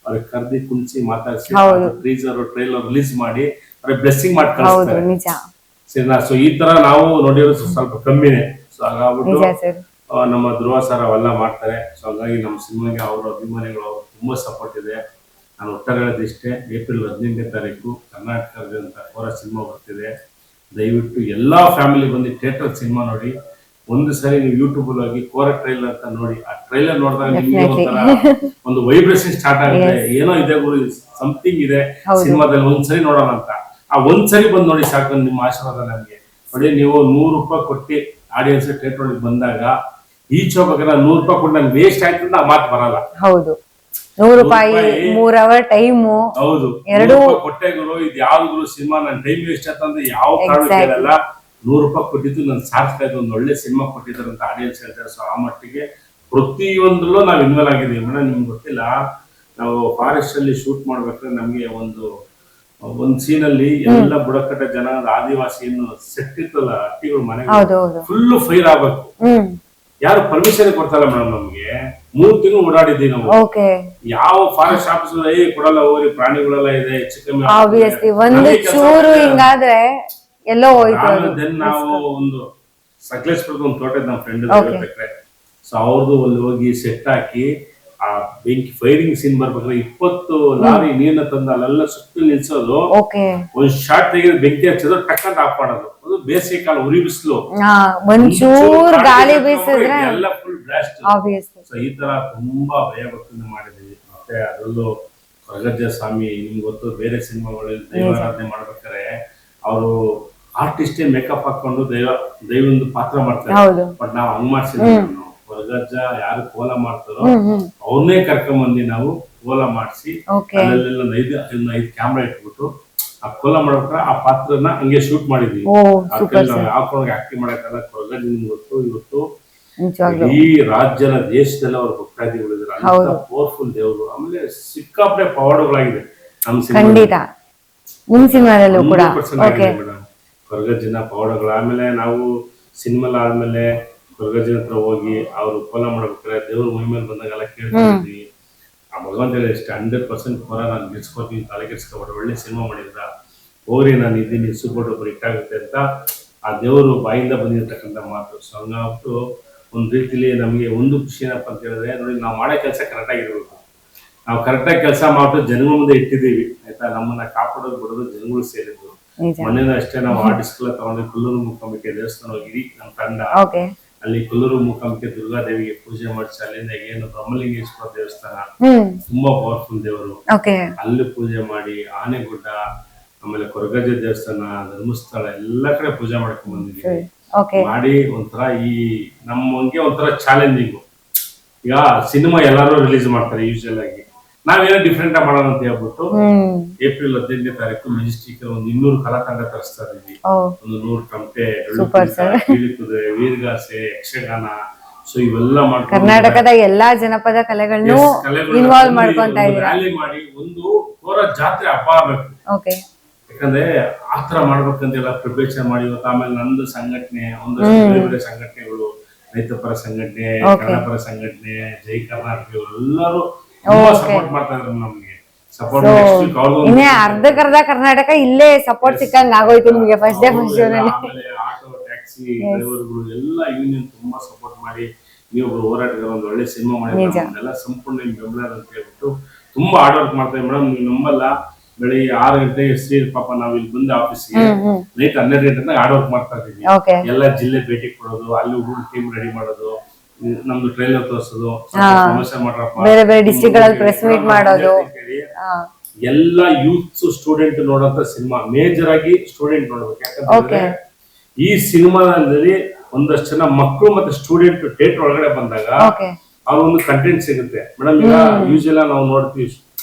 ಅವ್ರಿಗೆ ಕರ್ದಿ ಕುಣಿಸಿ ಮಾತಾಡಿಸಿ ಟೀಸರ್ ಟ್ರೈಲರ್ ರಿಲೀಸ್ ಮಾಡಿ ಅವ್ರಿಗೆ ಬ್ಲೆಸ್ಸಿಂಗ್ ಮಾಡಿ ಕಳಿಸ್ತಾರೆ. ಸರಿನಾ? ಸೊ ಈ ತರ ನಾವು ನೋಡಿರೋದು ಸ್ವಲ್ಪ ಕಮ್ಮಿನೇ. ಸೊ ಹಾಗಾಗ್ಬಿಟ್ಟು ನಮ್ಮ ಧ್ರುವ ಸರ್ ಅವೆಲ್ಲ ಮಾಡ್ತಾರೆ. ಸೊ ಹಾಗಾಗಿ ನಮ್ಮ ಸಿನಿಮಾಗೆ ಅವರ ಅಭಿಮಾನಿಗಳು ಅವ್ರು ತುಂಬಾ ಸಪೋರ್ಟ್ ಇದೆ. ನಾನು ಒಟ್ಟಾರೆ ಹೇಳೋದಿಷ್ಟೇ, ಏಪ್ರಿಲ್ 15ನೇ ತಾರೀಕು ಕರ್ನಾಟಕದಾದ್ಯಂತ ಕೋರ ಸಿನಿಮಾ ಬರ್ತಿದೆ. ದಯವಿಟ್ಟು ಎಲ್ಲಾ ಫ್ಯಾಮಿಲಿ ಬಂದು ಥಿಯೇಟರ್ ಸಿನಿಮಾ ನೋಡಿ. ಒಂದು ಸರಿ ನೀವು ಯೂಟ್ಯೂಬ್ ಅಲ್ಲಿ ಹೋಗಿ ಕೋರ ಟ್ರೈಲರ್ ಅಂತ ನೋಡಿ, ಆ ಟ್ರೈಲರ್ ನೋಡಿದಾಗ ನಿಮಗೆ ಒಂದು ವೈಬ್ರೇಷನ್ ಸ್ಟಾರ್ಟ್ ಆಗುತ್ತೆ. ಏನೋ ಇದೆ ಗುರು, ಸಮಥಿಂಗ್ ಇದೆ ಸಿನಿಮಾದಲ್ಲಿ, ಒಂದ್ಸರಿ ನೋಡೋಣ ಅಂತ. ಆ ಒಂದ್ಸರಿ ಬಂದು ನೋಡಿ ಸಾಕು, ನಿಮ್ಮ ಆಶೀರ್ವಾದ ನಮ್ಗೆ. ನೋಡಿ, ನೀವು 100 ರೂಪಾಯಿ ಕೊಟ್ಟು ಆಡಿಯನ್ಸ್ ಥಿಯೇಟರ್ ಒಳಗೆ ಬಂದಾಗ ಈಚ್ ಹೋಗ್ಬೇಕಾದ್ರೆ 100 ರೂಪಾಯಿ ಕೊಟ್ಟು ನನ್ಗೆ ವೇಸ್ಟ್ ಆಯ್ತು ಅಂತ ಆ ಮಾತು ಬರಲ್ಲ. ಹೌದು, 100 ರೂಪಾಯಿ 3 ಅವರ್ ಟೈಮು. ಹೌದು, 2 ಕೊಟ್ಟೆ ಗುರು, ಇದು ಯಾವ್ದು ಸಿನಿಮಾ ನನ್ ಟೈಮ್ ವೇಸ್ಟ್ ಆಯ್ತಂದ್ರೆ ಯಾವ ಕಾರಣಕ್ಕೆ ಹೇಳಲ್ಲ. 100 ರೂಪಾಯಿ ಕೊಟ್ಟಿದ್ದು ನನ್ ಸಾರ್ಥಕ ಆಯ್ತು, ಒಂದು ಒಳ್ಳೆ ಸಿನಿಮಾ ಕೊಟ್ಟಿದ್ದಾರೆ ಅಂತ ಆಡಿಯನ್ಸ್ ಹೇಳ್ತಾರೆ. ಸೊ ಆ ಮಟ್ಟಿಗೆ ಪ್ರತಿಯೊಂದರಲ್ಲೂ ನಾವು ಇನ್ವಾಲ್ವ್ ಆಗಿದ್ದೀವಿ. ಮೇಡಮ್, ನಿಮ್ಗೆ ಗೊತ್ತಿಲ್ಲ, ನಾವು ಫಾರೆಸ್ಟ್ ಅಲ್ಲಿ ಶೂಟ್ ಮಾಡ್ಬೇಕಾದ್ರೆ ನಮ್ಗೆ ಒಂದ್ ಸೀನ್ ಅಲ್ಲಿ ಎಲ್ಲ ಬುಡಕಟ್ಟ ಜನ, ಆದಿವಾಸಿ ಸೆಟ್ ಇರ್ತಲ್ಲ ಹಟ್ಟಿಗಳು ಮನೆ, ಫುಲ್ ಫೈರ್ ಆಗ್ಬೇಕು. ಯಾರು ಪರ್ಮಿಷನ್ ಕೊಡ್ತಲ್ಲ ಮೇಡಮ್. ನಮ್ಗೆ 3 ತಿಂಗಳು ಓಡಾಡಿದ್ದೀವಿ ನಾವು. ಯಾವ ಫಾರೆಸ್ಟ್ ಆಫೀಸರ್ ಕೊಡಲ್ಲ, ಹೋಗಿ ಪ್ರಾಣಿಗಳೆಲ್ಲ ಇದೆ ಹೆಚ್ಚು ಕಮ್ಮಿ. ನಾವು ಒಂದು ಸಕಲೇಶ್ಪುರದ ಒಂದು ತೋಟ ನಮ್ಮ ಫ್ರೆಂಡ್, ಸೊ ಅವ್ರದ್ದು ಅಲ್ಲಿ ಹೋಗಿ ಸೆಟ್ ಹಾಕಿ ಆ ಬೆಂಕಿ ಫೈರಿಂಗ್ ಸೀನ್ ಬರ್ಬೇಕಾದ್ರೆ 20 ಲಾರಿ ನೀರ್ನ ತಂದು ಅಲ್ಲೆಲ್ಲ ಸುತ್ತಲೂ ನಿಲ್ಸೋದು, ಒಂದ್ ಶಾರ್ಟ್ ತೆಗೆದು ಬೆಂಕಿ ಹಚ್ಚೋದು, ಟಕ್ಕಂತ ಆಫ್ ಮಾಡೋದು. ಅದು ಬೇಸಿಗೆ ಕಾಲ, ಉರಿ ಬಿಸಿಲು, ಎಲ್ಲ ಫುಲ್ ಬ್ಲಾಸ್ಟ್. ಸೊ ಈ ತರ ತುಂಬಾ ಭಯ ಭಕ್ತಿಯಿಂದ ಮಾಡಿದೀವಿ. ಮತ್ತೆ ಅದರಲ್ಲೂ ಕೊರಗಜ್ಜ ಸ್ವಾಮಿ, ನಿಮ್ಗೆ ಗೊತ್ತು, ಬೇರೆ ಸಿನಿಮಾಗಳಲ್ಲಿ ದೈವಾರಾಧನೆ ಮಾಡ್ಬೇಕಾದ್ರೆ ಅವರು ಆರ್ಟಿಸ್ಟೇ ಮೇಕಪ್ ಹಾಕೊಂಡು ದೈವೊಂದು ಪಾತ್ರ ಮಾಡ್ತಾರೆ. ಬಟ್ ನಾವ್ ಹಂಗ್ ಮಾಡ್ಸಿದ್ವಿ. ಕೊರಗಜ್ಜ ಯಾರು ಕೋಲ ಮಾಡ್ತಾರೋ ಅವ್ರನ್ನೇ ಕರ್ಕೊಂಬಂದಿ ನಾವು ಕೋಲ ಮಾಡಿಸಿ ಅಲ್ಲೆಲ್ಲ 5 ಕ್ಯಾಮ್ರಾ ಇಟ್ಬಿಟ್ಟು ಆ ಕೋಲ ಮಾಡ್ಬೇಕಾದ್ರೆ ಆ ಪಾತ್ರನ ಹಂಗೆ ಶೂಟ್ ಮಾಡಿದ್ವಿ. ಹಾಕೊಂಡು ಆಕ್ಟಿಂಗ್ ಮಾಡಕ್ಕಾಗ ಕೊರಗಜ್ಜ ನಿಮ್ಗೆ ಗೊತ್ತು, ಇವತ್ತು ಈ ರಾಜ್ಯದ ದೇಶದಲ್ಲಿ ಅವ್ರ ಭಕ್ತಾದಿಗಳಿದ್ದಾರೆ. ಅಂತ ಪವರ್ಫುಲ್ ದೇವರು. ಆಮೇಲೆ ಸಿಕ್ಕಾಪಟ್ಟೆ ಪವಾಡಗಳಾಗಿದೆ ನಮ್ಮ ಸಿನಿಮಾದಲ್ಲೂ ಕೂಡ ಮೇಡಮ್, ಕೊರಗಜ್ಜನ ಪವಾಡಗಳು. ಆಮೇಲೆ ನಾವು ಸಿನಿಮಾ ಆದ್ಮೇಲೆ ಕೊರಗಜ್ಜನ ಹತ್ರ ಹೋಗಿ ಅವ್ರು ಕೋಲ ಮಾಡ್ಬೇಕಾದ್ರೆ ದೇವ್ರ ಮೈ ಮೇಲೆ ಬಂದಾಗೆಲ್ಲ ಕೇಳ್ತಿದ್ವಿ. ಆ ಭಗವಂತ ಎಷ್ಟು 100% ಕೋರ ನಾನು ಗೆಲ್ಸ್ಕೊತೀನಿ, ತಲೆ ಕೆಡ್ಸ್ಕೊಬೇಡ, ಒಳ್ಳೆ ಸಿನಿಮಾ ಮಾಡಿದ್ರ, ಹೋಗ್ರಿ ನಾನು ಇದ್ದೀನಿ, ಸೂಪರ್ ಡೂಪರ್ ಹಿಟ್ ಆಗುತ್ತೆ ಅಂತ ಆ ದೇವರು ಬಾಯಿಂದ ಬಂದಿರ್ತಕ್ಕಂಥ ಮಾತು. ಸೊ ಹಂಗಾಗ್ಬಿಟ್ಟು ಒಂದ್ ರೀತಿಲಿ ನಮ್ಗೆ ಒಂದು ಖುಷಿ ಏನಪ್ಪ ಅಂತ ಹೇಳಿದ್ರೆ, ನೋಡಿ, ನಾವು ಮಾಡೋ ಕೆಲಸ ಕರೆಕ್ಟ್ ಆಗಿರ್ಬೇಕು. ನಾವು ಕರೆಕ್ಟಾಗಿ ಕೆಲಸ ಮಾಡ್ಬಿಟ್ಟು ಜನಗಳ ಮುಂದೆ ಇಟ್ಟಿದ್ದೀವಿ, ಆಯ್ತಾ. ನಮ್ಮನ್ನ ಕಾಪಾಡೋದು ಬಿಡೋದು ಜನಗಳು ಸೇರಿದ್ದು. ಮನೇನ ಅಷ್ಟೇ ನಾವು ಆರ್ಟಿಸ್ಟ್ಗಳ ತಗೊಂಡು ಕೊಲ್ಲೂರು ಮೂಕಾಂಬಿಕೆ ದೇವಸ್ಥಾನ ಹೋಗಿರಿ ನಮ್ಮ ತಂಡ. ಅಲ್ಲಿ ಕೊಲ್ಲೂರು ಮೂಕಾಂಬಿಕೆ ದುರ್ಗಾದೇವಿಗೆ ಪೂಜೆ ಮಾಡಿಸಿ, ಅಲ್ಲಿಂದ ಏನು ಬ್ರಹ್ಮಲಿಂಗೇಶ್ವರ ದೇವಸ್ಥಾನ ತುಂಬಾ ಪವರ್ಫುಲ್ ದೇವರು, ಅಲ್ಲಿ ಪೂಜೆ ಮಾಡಿ, ಆನೆಗುಡ್ಡ, ಆಮೇಲೆ ಕೊರಗಜ್ಜ ದೇವಸ್ಥಾನ, ಧರ್ಮಸ್ಥಳ ಎಲ್ಲ ಕಡೆ ಪೂಜೆ ಮಾಡ್ಕೊಂಡ್ ಬಂದಿದ್ದೀವಿ. ಮಾಡಿ ಒಂಥರ ಈ ನಮ್ಗೆ ಒಂಥರ ಚಾಲೆಂಜಿಂಗು. ಈಗ ಸಿನಿಮಾ ಎಲ್ಲಾರು ರಿಲೀಸ್ ಮಾಡ್ತಾರೆ ಯೂಶುವಲ್ ಆಗಿ, ನಾವೇನೋ ಡಿಫ್ರೆಂಟ್ ಆಗಿ ಮಾಡೋಣ ಅಂತ ಹೇಳ್ಬಿಟ್ಟು ಏಪ್ರಿಲ್ 15ನೇ ತಾರೀಕು ಮೆಜೆಸ್ಟಿಕ್ ಒಂದು 200 ಕಲಾ ತಂಡ ತರಿಸ್ತಾ ಇದೀವಿ. ಒಂದು 100 ಟಮಟೆ, ಕುದುರೆ, ವೀರಗಾಸೆ, ಯಕ್ಷಗಾನ. ಸೊ ಇವೆಲ್ಲ ಮಾಡ್ಕೊಂಡು ಕರ್ನಾಟಕದ ಎಲ್ಲಾ ಜನಪದ ಕಲೆಗಳನ್ನು ಇನ್ವಾಲ್ವ್ ಮಾಡ್ಕೊಂತ ರ್ಯಾಲಿ ಮಾಡಿ ಒಂದು ಕೋರ ಜಾತ್ರೆ ಹಬ್ಬ ಆಗ್ಬೇಕು. ಯಾಕಂದ್ರೆ ಆತರ ಮಾಡ್ಬೇಕಂತೆಲ್ಲ ಪ್ರಿಪರೇಷನ್ ಮಾಡಿ ಇವತ್ತು. ಆಮೇಲೆ ನಂದು ಸಂಘಟನೆ, ಒಂದಷ್ಟು ಬೇರೆ ಬೇರೆ ಸಂಘಟನೆಗಳು, ರೈತಪರ ಸಂಘಟನೆ, ಕನ್ನಡಪರ ಸಂಘಟನೆ, ಜೈ ಕರ್ನಾಟಕ, ಎಲ್ಲರೂ ಸಪೋರ್ಟ್ ಮಾಡ್ತಾ ಇದ್ರು ನಮ್ಗೆ. ಸಪೋರ್ಟ್ ಅರ್ಧ ಕರ್ನಾಟಕ ಇಲ್ಲೇ ಸಪೋರ್ಟ್ ಸಿಕ್ಕಂಗ ಆಗೋಯ್ತು ನಿಮ್ಗೆ ಫಸ್ಟ್ ಡೇ ಫಸ್ಟ್ ಶೋ ನಲ್ಲಿ. ಆಮೇಲೆ ಆಟೋ ಟ್ಯಾಕ್ಸಿ ಡ್ರೈವರ್ಗಳು ಎಲ್ಲ ಯೂನಿಯನ್ ತುಂಬಾ ಸಪೋರ್ಟ್ ಮಾಡಿ, ನೀವೊಬ್ರು ಹೋರಾಟಗಾರ, ಒಂದು ಒಳ್ಳೆ ಸಿನಿಮಾ ಮಾಡಿದ್ರೆ ಸಂಪೂರ್ಣ ನಿಮ್ ಬೆಂಬಲ ಅಂತ ಹೇಳ್ಬಿಟ್ಟು ತುಂಬಾ ಹಾರ್ಡ್ ವರ್ಕ್ ಮಾಡ್ತಾ ಇದ್ದೀವಿ ಮೇಡಮ್. ನೀವು ನಂಬಲ್ಲ, ಬೆಳಿಗ್ಗೆ 6 ಗಂಟೆಗೆ ಪಾಪ ನಾವ್ ಇಲ್ಲಿ ಬಂದ ಆಫೀಸ್ಗೆ ನೈಟ್ 12 ಗಂಟೆ ಹಾರ್ಡ್ ವರ್ಕ್ ಮಾಡ್ತಾ ಇದೀವಿ. ಎಲ್ಲ ಜಿಲ್ಲೆ ಭೇಟಿ ಕೊಡೋದು, ಅಲ್ಲಿ ಹುಡುಗ ಟೀಮ್ ರೆಡಿ ಮಾಡೋದು, ನಮ್ದು ಟ್ರೈಲರ್ ತೋರಿಸೋದು, ಪ್ರಮೋಷನ್ ಮಾಡ್ರಪ್ಪ, ಬೇರೆ ಬೇರೆ ಡಿಸ್ಟ್ರಿಕ್ಟ್ ಗಳಲ್ಲಿ ಪ್ರೆಸ್ ಮೀಟ್ ಮಾಡೋದು, ಎಲ್ಲ ಯೂತ್ ಸ್ಟೂಡೆಂಟ್ ನೋಡೋಂತ ಸಿನಿಮಾ. ಮೇಜರ್ ಆಗಿ ಸ್ಟೂಡೆಂಟ್ ನೋಡ್ಬೇಕು. ಯಾಕಂದ್ರೆ ಈ ಸಿನಿಮಾದಲ್ಲಿ ಒಂದಷ್ಟು ಜನ ಮಕ್ಕಳು ಮತ್ತೆ ಸ್ಟೂಡೆಂಟ್ ಥಿಯೇಟರ್ ಒಳಗಡೆ ಬಂದಾಗ ಓಕೆ ಅವ್ರೊಂದು ಕಂಟೆಂಟ್ ಸಿಗುತ್ತೆ ಮೇಡಮ್. ಈಗ ಯೂಶುವಲ್ ನಾವು ನೋಡ್ತೀವಿ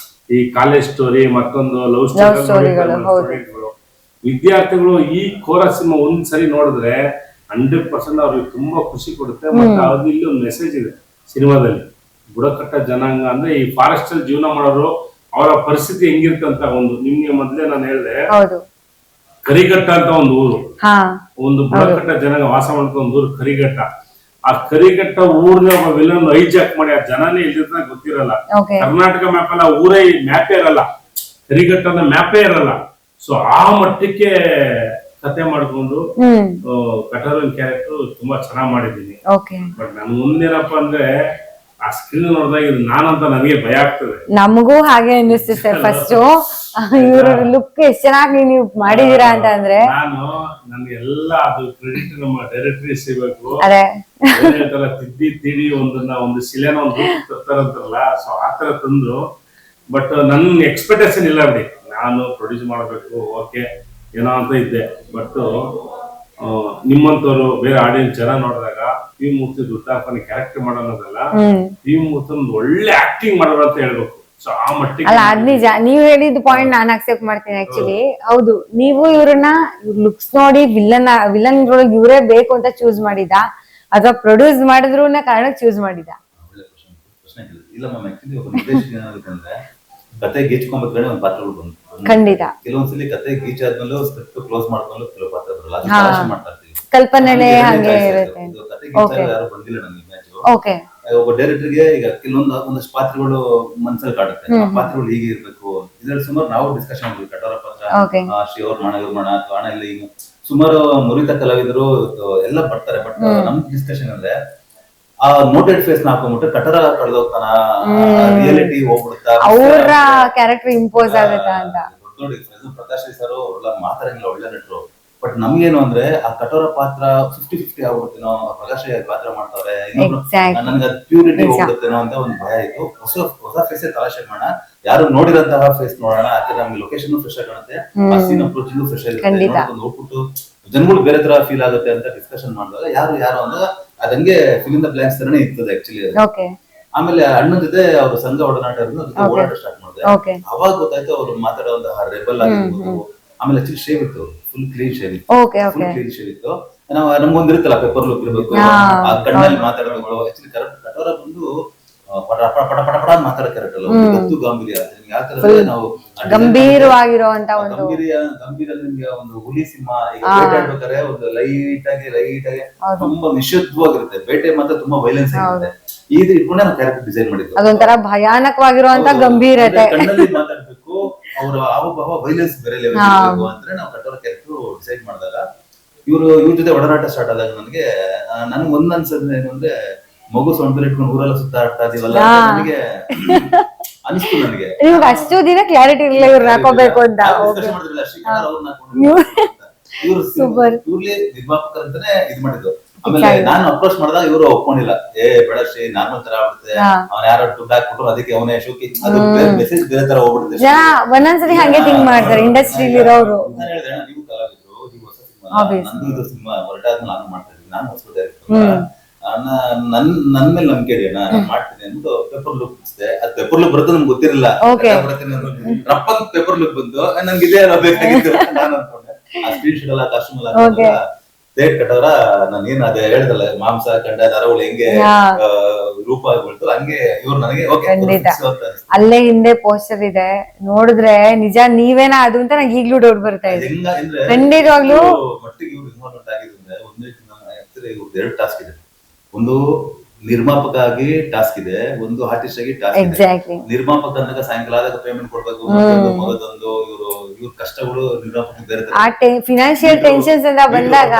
ಈ ಕಾಲೇಜ್ ಸ್ಟೋರಿ, ಮತ್ತೊಂದು ಲವ್ ಸ್ಟೋರಿಗಳು, ಸ್ಟೋರಿಗಳು. ವಿದ್ಯಾರ್ಥಿಗಳು ಈ ಕೋರಾ ಸಿನಿಮಾ ಒಂದ್ಸರಿ ನೋಡಿದ್ರೆ 100% ಅವ್ರಿಗೆ ತುಂಬಾ ಖುಷಿ ಕೊಡುತ್ತೆ. ಮತ್ತೆ ಅದು ಇಲ್ಲಿ ಒಂದು ಮೆಸೇಜ್ ಇದೆ ಸಿನಿಮಾದಲ್ಲಿ. ಬುಡಕಟ್ಟ ಜನಾಂಗ ಅಂದ್ರೆ ಈ ಫಾರೆಸ್ಟ್ ಅಲ್ಲಿ ಜೀವನ ಮಾಡೋರು ಅವರ ಪರಿಸ್ಥಿತಿ ಹೆಂಗಿರುತ್ತೆ ಅಂತ ಒಂದು ನಿಮ್ಗೆ ಮೊದ್ಲೇ ನಾನು ಹೇಳಿದೆ, ಹೌದು ಕರಿಘಟ್ಟ ಅಂತ ಒಂದು ಊರು, ಹಾ ಒಂದು ಬುಡಕಟ್ಟ ಜನಾಂಗ ವಾಸ ಮಾಡುತ್ತ ಒಂದು ಊರು ಕರಿಘಟ್ಟ. ಆ ಕರಿಘಟ್ಟ ಊರ್ನ ಒಬ್ಬ ವಿಲನ್ ಹೈಜಾಕ್ ಮಾಡಿ ಆ ಜನನೇ ಇಲ್ಲಿರ್ತ ಗೊತ್ತಿರಲ್ಲ. ಓಕೆ ಕರ್ನಾಟಕ ಮ್ಯಾಪ್ ಅಲ್ಲ, ಊರೇ ಮ್ಯಾಪೇ ಇರಲ್ಲ, ಕರಿಘಟ್ಟ ಅಂದ್ರೆ ಮ್ಯಾಪೇ ಇರಲ್ಲ. ಸೊ ಆ ಮಟ್ಟಕ್ಕೆ ಕತೆ ಮಾಡ್ಕೊಂಡು ಕಟೋರನ್ ಕ್ಯಾರೆಕ್ಟರ್ ತುಂಬಾ ಚೆನ್ನಾಗ್ ಮಾಡಿದ್ದೀನಿ. ಓಕೆ ಬಟ್ ನನ್ ಮುಂದೇನಪ್ಪ ಅಂದ್ರೆ ಆ ಸ್ಕ್ರೀನ್ ನೋಡಿದಾಗ ಇದು ನಾನಂತ ನನಗೆ ಭಯ ಆಗ್ತದೆ. ನಮಗೂ ಹಾಗೆ ಅನ್ನಿಸ್ತದೆ ಫಸ್ಟ್ ಇವ್ರ ಲುಕ್ ಎಷ್ಟ್ ಚೆನ್ನಾಗಿ ನೀವು ಮಾಡಿದೀರಾ ಅಂತ ಅಂದ್ರೆ ನಾನು ನನ್ಗೆಲ್ಲ ಅದು ಕ್ರೆಡಿಟ್ ನಮ್ಮ ಡೈರೆಕ್ಟರ್ ಸಿಗಬೇಕು. ಅದೇ ಹೇಳ್ತಾರ ತಿದ್ದಿ ತಿಡಿ ಒಂದು ಶಿಲೆನ ಒಂದು ತರ್ತಾರಂತಾರಲ್ಲ, ಸೊ ಆತರ ತಂದ್ರು. ಬಟ್ ನನ್ ಎಕ್ಸ್ಪೆಕ್ಟೇಷನ್ ಇಲ್ಲ ಬಿಡಿ, ನಾನು ಪ್ರೊಡ್ಯೂಸ್ ಮಾಡಬೇಕು ಓಕೆ ಏನೋ ಅಂತ ಇದ್ದೆ. ಬಟ್ ನಿಮ್ಮಂತವ್ರು ಬೇರೆ ಆಡಿಯನ್ಸ್ ಜನ ನೋಡಿದಾಗ ಪಿ ಮೂರ್ತಿ ದುಡ್ಡಾಪನ ಕ್ಯಾರೆಕ್ಟರ್ ಮಾಡೋದಲ್ಲ, ಪಿ ಮೂರ್ತಿ ಒಂದು ಒಳ್ಳೆ ಆಕ್ಟಿಂಗ್ ಮಾಡೋರು ಅಂತ ಹೇಳ್ಬೇಕು. ಸೊ ಆ ಮಟ್ಟಿಗೆ ಅಲ್ಲ ಅದ್ ನಿಜ, ನೀವ್ ಹೇಳಿದ ಪಾಯಿಂಟ್ ನಾನು ಅಕ್ಸೆಪ್ಟ್ ಮಾಡ್ತೀನಿ ಆಕ್ಚುಲಿ. ಹೌದು, ನೀವು ಇವ್ರನ್ನ ಲುಕ್ಸ್ ನೋಡಿ ವಿಲನ್ ಇವರೇ ಬೇಕು ಅಂತ ಚೂಸ್ ಮಾಡಿದ ಅಥವಾ ಪ್ರೊಡ್ಯೂಸ್ ಮಾಡಿದ್ರು ಕಾರಣಕ್ಕೆ ಚೂಸ್ ಮಾಡಿದ? ಒಳ್ಳೆ ಪ್ರಶ್ನೆ ಕೇಳಿದ್ರಿ. ಇಲ್ಲ ಮ್ಯಾಮ್, ಆಕ್ಚುಲಿ ಒಬ್ಬ ನಿರ್ದೇಶಕ ಏನಾಗುತ್ತೆ ಅಂದ್ರೆ ಕತೆ ಗೀಚ್ಕೊಂಡ್ರೆ ಒಂದು ಪಾತ್ರಗಳು ಬಂದು ಖಂಡಿತ ಕೆಲವೊಂದ್ಸಲಿ ಕತೆ ಗೀಚ್ ಆದ್ಮೇಲೆ ಸ್ಕ್ರಿಪ್ಟ್ ಕ್ಲೋಸ್ ಮಾಡ್ಕೊಂಡು ಕೆಲವು ಪಾತ್ರ ಬರಲ್ಲ, ಅದು ತಮಾಷೆ ಮಾಡ್ತಾ ಇರ್ತೀವಿ. ಕಲ್ಪನೆ ಹಂಗೆ ಇರುತ್ತೆ. ಕತೆ ಗೀಚ್ ಯಾರು ಬಂದಿಲ್ಲ ನನಗೆ ಇಮೇಜ್. ಓಕೆ, ಒಬ್ಬ ಡೈರೆಕ್ಟರ್ಗೆ ಈಗ ಒಂದಷ್ಟು ಪಾತ್ರಗಳು ಮನ್ಸಲ್ಲಿ ಕಾಡುತ್ತೆ, ಆ ಪಾತ್ರಗಳು ಹೀಗೆ ಇರ್ಬೇಕು. ಇದ್ರಲ್ಲಿ ಸುಮಾರು ನಾವು ಡಿಸ್ಕಷನ್ ಮಾಡಿದ್ವಿ. ಕಟೋರ ಪಾತ್ರ ಶ್ರೀ ಅವ್ರ ಮಣ ಇವ್ರ ಮಣ ಅಥವಾ ಹಣ ಇಲ್ಲ, ಈಗ ಸುಮಾರು ನುರಿತ ಕಲಾವಿದರು ಎಲ್ಲ ಬರ್ತಾರೆ. ಬಟ್ ನಮ್ ಡಿಸ್ಕಷನ್ ಅಂದ್ರೆ ಆ ನೋಟೆಡ್ ಫೇಸ್ ನ ಹಾಕೊಂಡ್ಬಿಟ್ಟು ಕಟರ ಕಳೆದೋಗ್ತಾನ, ರಿಯಾಲಿಟಿ ಹೋಗ್ಬಿಡುತ್ತಾ, ಅವರ ಕ್ಯಾರೆಕ್ಟರ್ ಇಂಪೋಸ್ ಆಗುತ್ತಾ ಅಂತ. ದೊಡ್ಡ ಪ್ರಕಾಶ್ ಸರ್ ಅವರೆಲ್ಲ ಮಾತಾಡಂಗಿಲ್ಲ, ಒಳ್ಳೆ ನಟರು. ಬಟ್ ನಮ್ಗೇನು ಅಂದ್ರೆ ಆ ಕಟೋರ ಪಾತ್ರ 50-50 ಆಗ್ಬಿಡುತ್ತೇನೋ, ಪ್ರಕಾಶ್ ಪಾತ್ರ ಮಾಡ್ತಾರೆ, ನನ್ಗೆ ಅದು ಪ್ಯೂರಿಟಿ ಹೋಗ್ಬಿಡುತ್ತೇನೋ ಅಂತ ಒಂದು ಭಯ ಇತ್ತು. ಹೊಸ ಫೇಸ್ ತಲಾಶೆ ಮಾಡೋಣ, ಯಾರು ನೋಡಿರಂತಹ ಫೇಸ್ ನೋಡೋಣ. ಯಾಕಂದ್ರೆ ನಮ್ಗೆ ಲೊಕೇಶನ್ ಫ್ರೆಶ್ ಆಗಿ ಕಾಣುತ್ತೆ, ಆ ಸೀನ್ ಅಪ್ರೋಚ್ ಫ್ರೆಶ್ ಆಗಿರುತ್ತೆ, ಹೋಗ್ಬಿಟ್ಟು ಜನಗಳು ಬೇರೆ ತರ ಫೀಲ್ ಆಗುತ್ತೆ ಅಂತ ಡಿಸ್ಕಷನ್ ಮಾಡಿದಾಗ ಯಾರು ಅಂದ್ರೆ ಅದಂಗೆ ಫಿಲ್ ಇನ್ ದ ಬ್ಲಾಂಕ್ಸ್ ತರನೇ ಇರ್ತದೆ ಆಕ್ಚುಲಿ. ಆಮೇಲೆ ಅಣ್ಣನ ಜೊತೆ ಅವ್ರ ಸಂಘ ಒಡನಾಟ ಓಡಾಟ ಸ್ಟಾರ್ಟ್ ಮಾಡಿದೆ. ಅವಾಗ ಗೊತ್ತಾಯ್ತು ಅವ್ರು ಮಾತಾಡುವಂತಹ ರೆಬಲ್ ಆಗಿರ್ಬೋದು. ಆಮೇಲೆ ಆಕ್ಚುಲಿ ಶೇವ್ ಇತ್ತು, ಫುಲ್ ಕ್ಲೀನ್ ಶೇವ್ ಇತ್ತು, ಫುಲ್ ಕ್ಲೀನ್ ಶೇವ್ ಇತ್ತು. ನಮ್ಗೊಂದಿರುತ್ತಲ್ಲ ಪೇಪರ್ ಲುಕ್ ಇರ್ಬೇಕು, ಆ ಕಣ್ಣಲ್ಲಿ ಮಾತಾಡಬೇಕು. ಆಕ್ಚುಲಿ ಕಟೋರ ಬಂದು ಪಟ ಪಟ ಪಟ ಪಟ ಮಾತಾಡೋ ಕ್ಯಾರೆಕ್ಟರ್ ಅಲ್ಲ, ಗೊತ್ತು ಗಾಂಭೀರ್ಯ. ಯಾವ ತರ ನಾವು ಗಂಭೀರವಾಗಿರುವಂತ ಒಂದು ಗಂಭೀರ ನಿಮ್ಗೆ ಒಂದು ಹುಲಿ ಸಿಂಹ ಈಗ ಬೇಟೆಯಾಡ್ಬೇಕಾದ್ರೆ ಒಂದು ಲೈಟ್ ಆಗಿ ತುಂಬಾ ನಿಶಬ್ದವಾಗಿರುತ್ತೆ, ಬೇಟೆ ಮಾತ್ರ ತುಂಬಾ ವೈಲೆನ್ಸ್ ಆಗಿರುತ್ತೆ. ಇದು ಇಟ್ಕೊಂಡೆ ನಾವು ಕ್ಯಾರೆಕ್ಟರ್ ಡಿಸೈನ್ ಮಾಡಿದ್ವಿ. ಅದೊಂಥರ ಭಯಾನಕವಾಗಿರುವಂತ ಗಂಭೀರತೆ, ಕಣ್ಣಲ್ಲಿ ಮಾತಾಡ್ಬೇಕು, ಅವರ ಹಾವಭಾವ ವೈಲೆನ್ಸ್ ಬೇರೆ ಲೆವೆಲ್ ಇರಬೇಕು ಅಂದ್ರೆ ನಾವು ಕಟೋರ ಕ್ಯಾರೆಕ್ಟರ್ ಡಿಸೈಡ್ ಮಾಡಿದಾಗ ಇವ್ರ ಜೊತೆ ಒಡನಾಟ ಸ್ಟಾರ್ಟ್ ಆದಾಗ ನನ್ಗೆ ಒಂದ್ ಅನ್ಸದ್ ಏನು ಅಂದ್ರೆ, ಮಗು ಸೊಂಟದಲ್ಲಿ ಇಟ್ಕೊಂಡು ಊರೆಲ್ಲ ಸುತ್ತಾಡ್ತಾ ಇದೀವಲ್ಲ, ನನಗೆ ಅನಿಸ್ತು. ನನಗೆ ನಿಮ್ಗೆ ಅಷ್ಟು ದಿನ ಕ್ಲಾರಿಟಿ ಇರ್ಲಿಲ್ಲ ಇವ್ರು ಹಾಕೋಬೇಕು ಅಂತ. ಇವ್ರಲ್ಲಿ ನಿರ್ಮಾಪಕರಂತಾನೆ ಇದ್ ಮಾಡಿದ್ರು. ಆಮೇಲೆ ನಾನು ಅಪ್ರೋಚ್ ಮಾಡಿದಾಗ ಇವರು ಒಪ್ಕೊಂಡಿಲ್ಲ. ಬೇಡ ಶ್ರೀ, ನಾರ್ಮಲ್ ತರ ಆಗ್ಬಿಡುತ್ತೆ, ಅವ್ನ ಯಾರೋ ದುಡ್ಡು ಹಾಕ್ಬಿಟ್ರು ಅದಕ್ಕೆ ಅವನೇ ಶೋಕಿ, ಅದು ಮೆಸೇಜ್ ಬೇರೆ ತರ ಹೋಗ್ಬಿಡುತ್ತೆ. ಒಂದೊಂದ್ಸರಿ ಹಂಗೆ ಥಿಂಕ್ ಮಾಡ್ತಾರೆ ಇಂಡಸ್ಟ್ರಿಲಿ ಇರೋರು. ನಾನು ಹೇಳಿದೆ, ನೀವು ಕಲಾವಿದ್ರು, ನೀವು ಹೊಸ ಸಿನಿಮಾ, ನಂದು ಇದು ಸಿನಿಮಾ ಹೊರಟಾದ್ಮೇಲೆ ನಾನು ಮಾಡ್ತಾ ಇದ್ದೀನಿ, ನಾನು ಹೊಸ ಡೈರೆಕ್ಟರ್, ನನ್ ಮೇಲೆ ನಂಬಿಕೆ ಇದೆ, ನಾನು ಮಾಡ್ತೀನಿ ಅಂದ್ಬಿಟ್ಟು ಪೇಪರ್ ಲುಕ್ ಬಿಡಿಸಿದೆ. ಅದು ಪೇಪರ್ ಲುಕ್ ಬರುತ್ತೆ ನಮ್ಗೆ ಗೊತ್ತಿರಲಿಲ್ಲ, ರಪ್ಪ ಪೇಪರ್ ಲುಕ್ ಬಂದು ನಂಗೆ ಇದೇ ಬೇಕಾಗಿತ್ತು ನಾನು ಅನ್ಕೊಂಡೆ. ಆ ಸ್ಕ್ರೀನ್ ಶಾಟ್ ಎಲ್ಲ ಕಾಸ್ಟ್ಯೂಮ್ ಎಲ್ಲ ಡೇಟ್ ಕಟ್ಟೋರ ನಾನು ಏನ್ ಅದೇ ಹೇಳ್ದಲ್ಲ, ಮಾಂಸ ಕಂಡ ನರಗಳು ಹೆಂಗೆ ರೂಪ ಆಗ್ಬಿಡ್ತು ಹಂಗೆ ಇವ್ರು ನನಗೆ ಅಲ್ಲೇ ಹಿಂದೆ ಪೋಸ್ಟರ್ ಇದೆ ನೋಡಿದ್ರೆ ನಿಜ ನೀವೇನಾ ಅದು ಅಂತ ನಂಗೆ ಈಗ್ಲೂ ಡೌಟ್ ಬರ್ತಾ ಇದೆ. ಖಂಡಿತವಾಗ್ಲೂ ಮಟ್ಟಿಗೆ ಇವ್ರು ಇನ್ವಾಲ್ವ್ಮೆಂಟ್ ಆಗಿದ್ರೆ ಒಂದೇ ಎರಡು ಟಾಸ್ಕ್ ಇದೆ. ಒಂದು ನಿರ್ಮಾಪಕ ಆಗಿ ಟಾಸ್ಕ್ ಇದೆ, ಒಂದು ಆರ್ಟಿಸ್ಟ್ ಆಗಿ ಟಾಸ್ಕ್ ಇದೆ. ನಿರ್ಮಾಪಕ ಅಂದಾಗ ಸಾಯಂಕಾಲ ಆದಾಗ ಪೇಮೆಂಟ್ ಕೊಡ್ಬೇಕು, ಮಗದೊಂದು ಇವ್ರ ಕಷ್ಟಗಳು ನಿರ್ಮಾಪಕ ಬೇರೆ ಫಿನಾನ್ಷಿಯಲ್ ಟೆನ್ಷನ್ಸ್ ಎಲ್ಲ ಬಂದಾಗ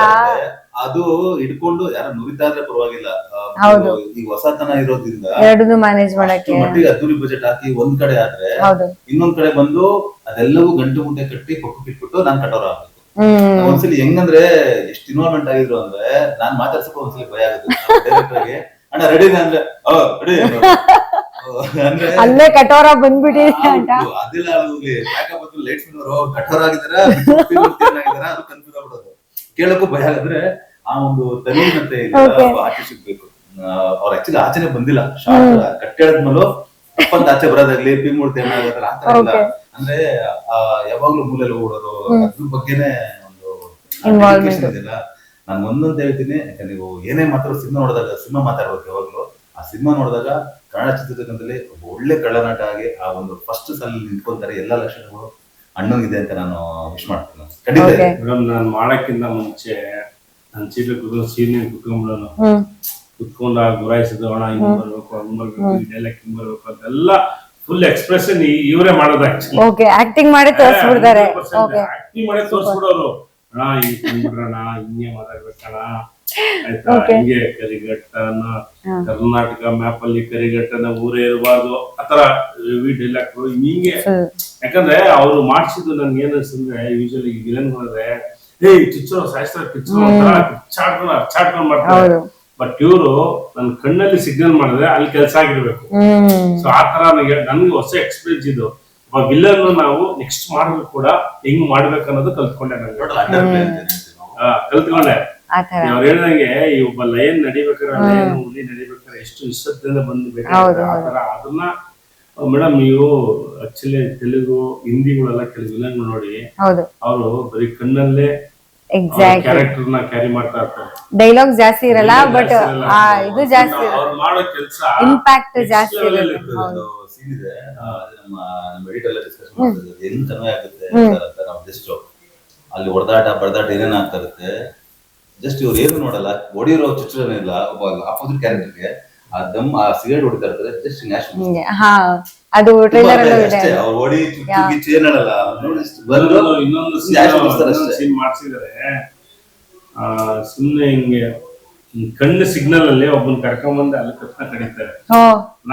ಅದು ಇಟ್ಕೊಂಡು ಯಾರು ನುರಿತಾದ್ರೆ ಪರವಾಗಿಲ್ಲ. ಈಗ ಹೊಸತನ ಇರೋದ್ರಿಂದ ಎರಡನ್ನೂ ಮ್ಯಾನೇಜ್ ಮಾಡಕ್ಕೆ ಮಟ್ಟಿಗೆ ಅದ್ದೂರಿ ಬಜೆಟ್ ಹಾಕಿ ಒಂದ್ ಕಡೆ ಆದ್ರೆ ಇನ್ನೊಂದ್ ಕಡೆ ಬಂದು ಅದೆಲ್ಲವೂ ಗಂಟು ಮುಟ್ಟೆ ಕಟ್ಟಿ ಪಕ್ಕ ಇಟ್ಬಿಟ್ಟು ನಾನ್ ಕಟೋರ ಆಗ್ಬೇಕು. ಒಂದ್ಸಲಿ ಹೆಂಗಂದ್ರೆ ಎಷ್ಟು ಇನ್ವಾಲ್ವ್ಮೆಂಟ್ ಆಗಿದ್ರು ಅಂದ್ರೆ ನಾನ್ ಮಾತಾಡ್ಸಕ್ಕೆ ಒಂದ್ಸಲಿ ಭಯ ಆಗುತ್ತೆ. ಅಣ್ಣ ರೆಡಿ ಅಂದ್ರೆ ಅಂದ್ರೆ ಅಲ್ಲೇ ಕಟೋರ ಬಂದ್ಬಿಟ್ಟಿದೆ ಅಂತ ಅದೆಲ್ಲ ಲೈಟ್ಸ್ ಕಟೋರ ಆಗಿದಾರ ಅದು ಕನ್ಫ್ಯೂಸ್ ಆಗ್ಬಿಡೋದು. ಕೇಳಕ್ಕೂ ಭಯ ಆದ್ರೆ ಆ ಒಂದು ತಮಿಳ್ ಮತ್ತೆ ಆರ್ಟಿಸ್ಟ್ ಬೇಕು. ಅವ್ರು ಆಕ್ಚುಲಿ ಆಚೆನೆ ಬಂದಿಲ್ಲ, ಶಾರ್ಟ್ ಕಟ್ ಹೇಳಿದ್ಮೇಲೂ ತಪ್ಪಂತ ಆಚೆ ಬರೋದಾಗ್ಲಿ, ಪಿ ಮೂರ್ತಿ ಏನಾಗಲ್ಲ ಆತರ ಇಲ್ಲ. ಅಂದ್ರೆ ಯಾವಾಗ್ಲೂ ಮೂಲೆಯಲ್ಲಿ ಓಡೋರು, ಅದ್ರ ಬಗ್ಗೆನೆ ಒಂದು dedication ಇದೆಯಲ್ಲ. ನಾನು ಒಂದೊಂದು ಹೇಳ್ತೀನಿ, ಯಾಕಂದ್ರೆ ನೀವು ಏನೇ ಮಾತಾಡೋ ಸಿನಿಮಾ ಮಾತಾಡ್ಬೇಕು ಯಾವಾಗ್ಲೂ. ಆ ಸಿನಿಮಾ ನೋಡಿದಾಗ ಕನ್ನಡ ಚಿತ್ರರಂಗದಲ್ಲಿ ಒಬ್ಬ ಒಳ್ಳೆ ಕಳ್ಳನಾಟ ಆಗಿ ಆ ಒಂದು ಫಸ್ಟ್ ಸಾಲಿ ನಿಂತ್ಕೊಂತಾರೆ, ಎಲ್ಲಾ ಲಕ್ಷಣಗಳು ಅಣ್ಣಂಗಿದೆ ಅಂತ ನಾನು ವಿಶ್ ಮಾಡ್ತೀನಿ. ಖಂಡಿತ ಮೇಡಮ್, ನಾನು ಮಾಡಕ್ಕಿಂತ ಮುಂಚೆ ನನ್ನ ಚೀಲ ಸೀನಿಯರ್ ಕುತ್ಕೊಂಡ್ಬಿಡೋನು, ಕುತ್ಕೊಂಡ ಗುರಾಯಿಸಿದ ಹಣ ಹಿಂಗ್ ಬರ್ಬೇಕು, ಹಂಗ್ ಬರ್ಬೇಕು, ಇದೆಲ್ಲ ಹಿಂಗ್ ಬರ್ಬೇಕು ಅಂತೆಲ್ಲ ಫುಲ್ ಎಕ್ಸ್ಪ್ರೆಷನ್ ಇವರೇ ಮಾಡೋದು. ಆಕ್ಚುಲಿ ಆಕ್ಟಿಂಗ್ ಮಾಡಿ ತೋರಿಸ್ಬಿಡ್ತಾರೆ. ಆಕ್ಟಿಂಗ್ ಮಾಡಿ ತೋರಿಸ್ಬಿಡೋರು. ಅಣ್ಣ ಹಿಂಗ್ ಬಂದ್ಬಿಡ್ರಣ, ಹಿಂಗೆ ಮಾತಾಡ್ಬೇಕಣ್ಣ, ಆಯ್ತಾ, ಹಿಂಗೆ ಕರಿಘಟ್ಟನ ಕರ್ನಾಟಕ ಮ್ಯಾಪ್ ಅಲ್ಲಿ ಕರಿಘಟ್ಟನ ಊರೇ ಇರಬಾರ್ದು, ಆತರ ಡೈಲಾಗ್ಗಳು ಹಿಂಗೆ. ಯಾಕಂದ್ರೆ ಅವ್ರು ಮಾಡ್ಸಿದ್ದು ನನ್ಗೆ ಏನ್ ಅನ್ಸಂದ್ರೆ, ಯೂಶಲಿ ವಿಲನ್ ಬಂದ್ರೆ ಚುಚ್ಚೋ ಶಾಸ್ತ್ರ ಕಿಚ್ಚಾಡ್ಕೊಂಡು ಮಾಡ್ತಾರೆ. ಬಟ್ ಇವರು ನನ್ನ ಕಣ್ಣಲ್ಲಿ ಸಿಗ್ನಲ್ ಮಾಡಿದ್ರೆ ಅಲ್ಲಿ ಕೆಲಸ ಆಗಿರ್ಬೇಕು. ಸೊ ಆತರ ನನ್ಗೆ ಹೊಸ ಎಕ್ಸ್ಪೀರಿಯನ್ಸ್ ಇದು. ವಿಲನ್ ನಾವು ನೆಕ್ಸ್ಟ್ ಮಾಡಿದ್ರು ಕೂಡ ಹೆಂಗ್ ಮಾಡ್ಬೇಕು ಅನ್ನೋದು ಕಲ್ತ್ಕೊಂಡೆ. ಕಲ್ತ್ಕೊಂಡೆ. ಅವ್ರು ಹೇಳ್ದಂಗೆ ಈ ಒಬ್ಬ ಲಯನ್ ನಡಿಬೇಕಾದ್ರೆ, ಲಯನ್ ಹುಲಿ ನಡಿಬೇಕಾದ್ರೆ ಎಷ್ಟು ಇಷ್ಟದಿಂದ ಬಂದ್ಬೇಕು ಆತರ. ಅದನ್ನ ಮೇಡಮ್ ನೀವು ಆಕ್ಚುಲಿ ತೆಲುಗು ಹಿಂದಿಗಳೆಲ್ಲ ಕೆಲವು ವಿಲನ್ಗಳು ನೋಡಿ, ಅವರು ಬರೀ ಕಣ್ಣಲ್ಲೇ ಕ್ಯಾರೆಕ್ಟರ್ ನ ಕ್ಯಾರಿ ಮಾಡ್ತಾ ಇರ್ತಾರೆ. ಡೈಲಾಗ್ ಜಾಸ್ತಿ ಇರಲ್ಲ, ಬಟ್ ಇದು ಜಾಸ್ತಿ ಅವ್ರು ಮಾಡೋ ಕೆಲಸ ಇಂಪ್ಯಾಕ್ಟ್ ಜಾಸ್ತಿ ಇರುತ್ತೆ. ಸೀನ್ ಇದೆ, ನಮ್ಮ ಎಡಿಟರ್ ಡಿಸ್ಕಷನ್ ಮಾಡ್ತಿದ್ವಿ, ಹೆಂಗ್ ಚೆನ್ನಾಗಿ ಆಗುತ್ತೆ ಅಂತ. ನಾವು ಜಸ್ಟ್ ಅಲ್ಲಿ ಹೊಡೆದಾಟ ಬಡದಾಟ ಏನೇನ್ ಆಗ್ತಾ ಇರುತ್ತೆ, ಜಸ್ಟ್ ಇವ್ರು ಏನು ನೋಡಲ್ಲ, ಹೊಡಿರೋ ಚುಚ್ಚುರನೇ ಇಲ್ಲ. ಒಬ್ಬ ಆಪೋಸಿಟ್ ಕ್ಯಾರೆಕ್ಟರ್ಗೆ ಆ ದಮ್ ಆ ಸಿಗರೇಟ್ ಹೊಡಿತಾ ಇರ್ತಾರೆ, ಜಸ್ಟ್ ಅದು ಟ್ರೈಲರ್ ಅಲ್ಲೂ ಇದೆ. ಅವ್ರು ಹೊಡಿ ಚುಚ್ಚು ಏನಲ್ಲ ನೋಡಿ. ಇನ್ನೊಂದು ಸೀನ್ ಮಾಡ್ಸಿದಾರೆ, ಸುಮ್ನೆ ಹಿಂಗೆ ಕಣ್ಣು ಸಿಗ್ನಲ್ ಅಲ್ಲಿ ಒಬ್ಬನ್ ಕರ್ಕೊಂಡ್ಬಂದು ಅಲ್ಲಿ ಕತ್ನ ಕಡಿತಾರೆ.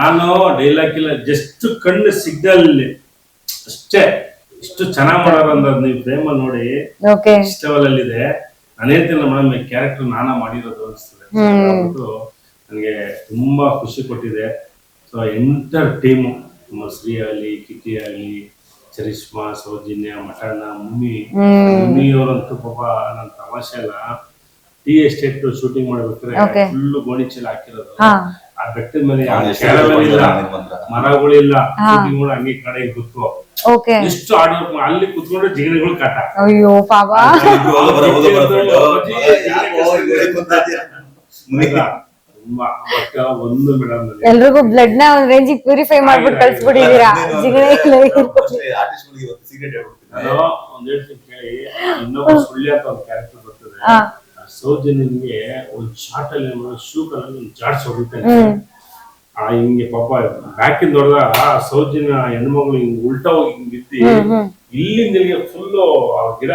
ನಾನು ಡೈಲಾಗ್ ಇಲ್ಲ, ಜಸ್ಟ್ ಕಣ್ಣು ಸಿಗ್ನಲ್ ಅಲ್ಲಿ ಅಷ್ಟೇ ಇಷ್ಟು ಚೆನ್ನಾಗ್ ಮಾಡೋರು ಅಂದ್ ನೀವು ಪ್ರೇಮ ನೋಡಿ ಇಷ್ಟ ಲೆವೆಲ್ ಅಲ್ಲಿ ಇದೆ. ನಾನು ಹೇಳ್ತೀನಿ ಮೇಡಮ್, ಈ ಕ್ಯಾರೆಕ್ಟರ್ ನಾನಾ ಮಾಡಿರೋದು ಅನಿಸ್ತದೆ. ನನಗೆ ತುಂಬಾ ಖುಷಿ ಕೊಟ್ಟಿದೆ. ಸೊ ಎಂಟರ್ ಟೀಮು, ನಮ್ಮ ಶ್ರೀ ಆಗಲಿ, ಕಿಟಿ ಆಗಲಿ, ಚರಿಷ್ಮಾ, ಸೌಜನ್ಯ, ಮಠಣ್ಣ, ಮುಮ್ಮಿ ಅವರಂತೂ ಪಾಪ ನನ್ನ ತಮಾಷೆ ಅಲ್ಲ. ಟೀ ಎಸ್ಟೇಟ್ ಶೂಟಿಂಗ್ ಮಾಡ್ಬೇಕಾದ್ರೆ ಫುಲ್ ಗೋಣಿಚೀಲ ಹಾಕಿರೋದು, ಆ ಬೆಟ್ಟದ ಮೇಲೆ ಇಲ್ಲ, ಮರಗಳಿಲ್ಲ, ಶೂಟಿಂಗ್ ಕೂಡ ಹಂಗೆ ಕಡೆ ಕೂತ್ಕೋ, ಎಷ್ಟು ಆಡೋದು ಅಲ್ಲಿ ಕುತ್ಕೊಂಡ್ರೆ ಜಿಗಣೆಗಳು ಕಾಟ. ಅಯ್ಯೋ ಪಾಪ, ತುಂಬಾ ಒಂದು ಮೇಡಮ್ ಎಲ್ರಿಗೂ ಬ್ಲಡ್ ನ ಒಂದ್ ರೇಂಜಿಗೆ ಪ್ಯೂರಿಫೈ ಮಾಡ್ಬಿಟ್ಟು ಕಳ್ಸ್ಬಿಟ್ಟಿದೀರಾ. ನಾನು ಒಂದ್ ಹೇಳ್ತೀನಿ ಕೇಳಿ, ಇನ್ನೊಬ್ಬ ಸುಳ್ಯ ಅಂತ ಒಂದು ಕ್ಯಾರೆಕ್ಟರ್ ಬರ್ತದೆ. ಸೌಜನ್ಯನ್ಗೆ ಒಂದ್ ಶಾರ್ಟ್ ಅಲ್ಲಿ ಶೂ ಕಲರ್ ಒಂದು ಜಾಡ್ಸ್ ಹೊಡಿತಾನೆ. ಹಿಂಗೆ ಪಾಪ ಬ್ಯಾಕ್ ಇಂದ ಹೊಡೆದ ಸೌಜನ್ಯ ಹೆಣ್ಮಗಳು ಹಿಂಗ್ ಉಲ್ಟಾ ಹೋಗಿ ಹಿಂಗ್ ಬಿತ್ತಿ ಇಲ್ಲಿಂದ ಫುಲ್ ಗಿಡ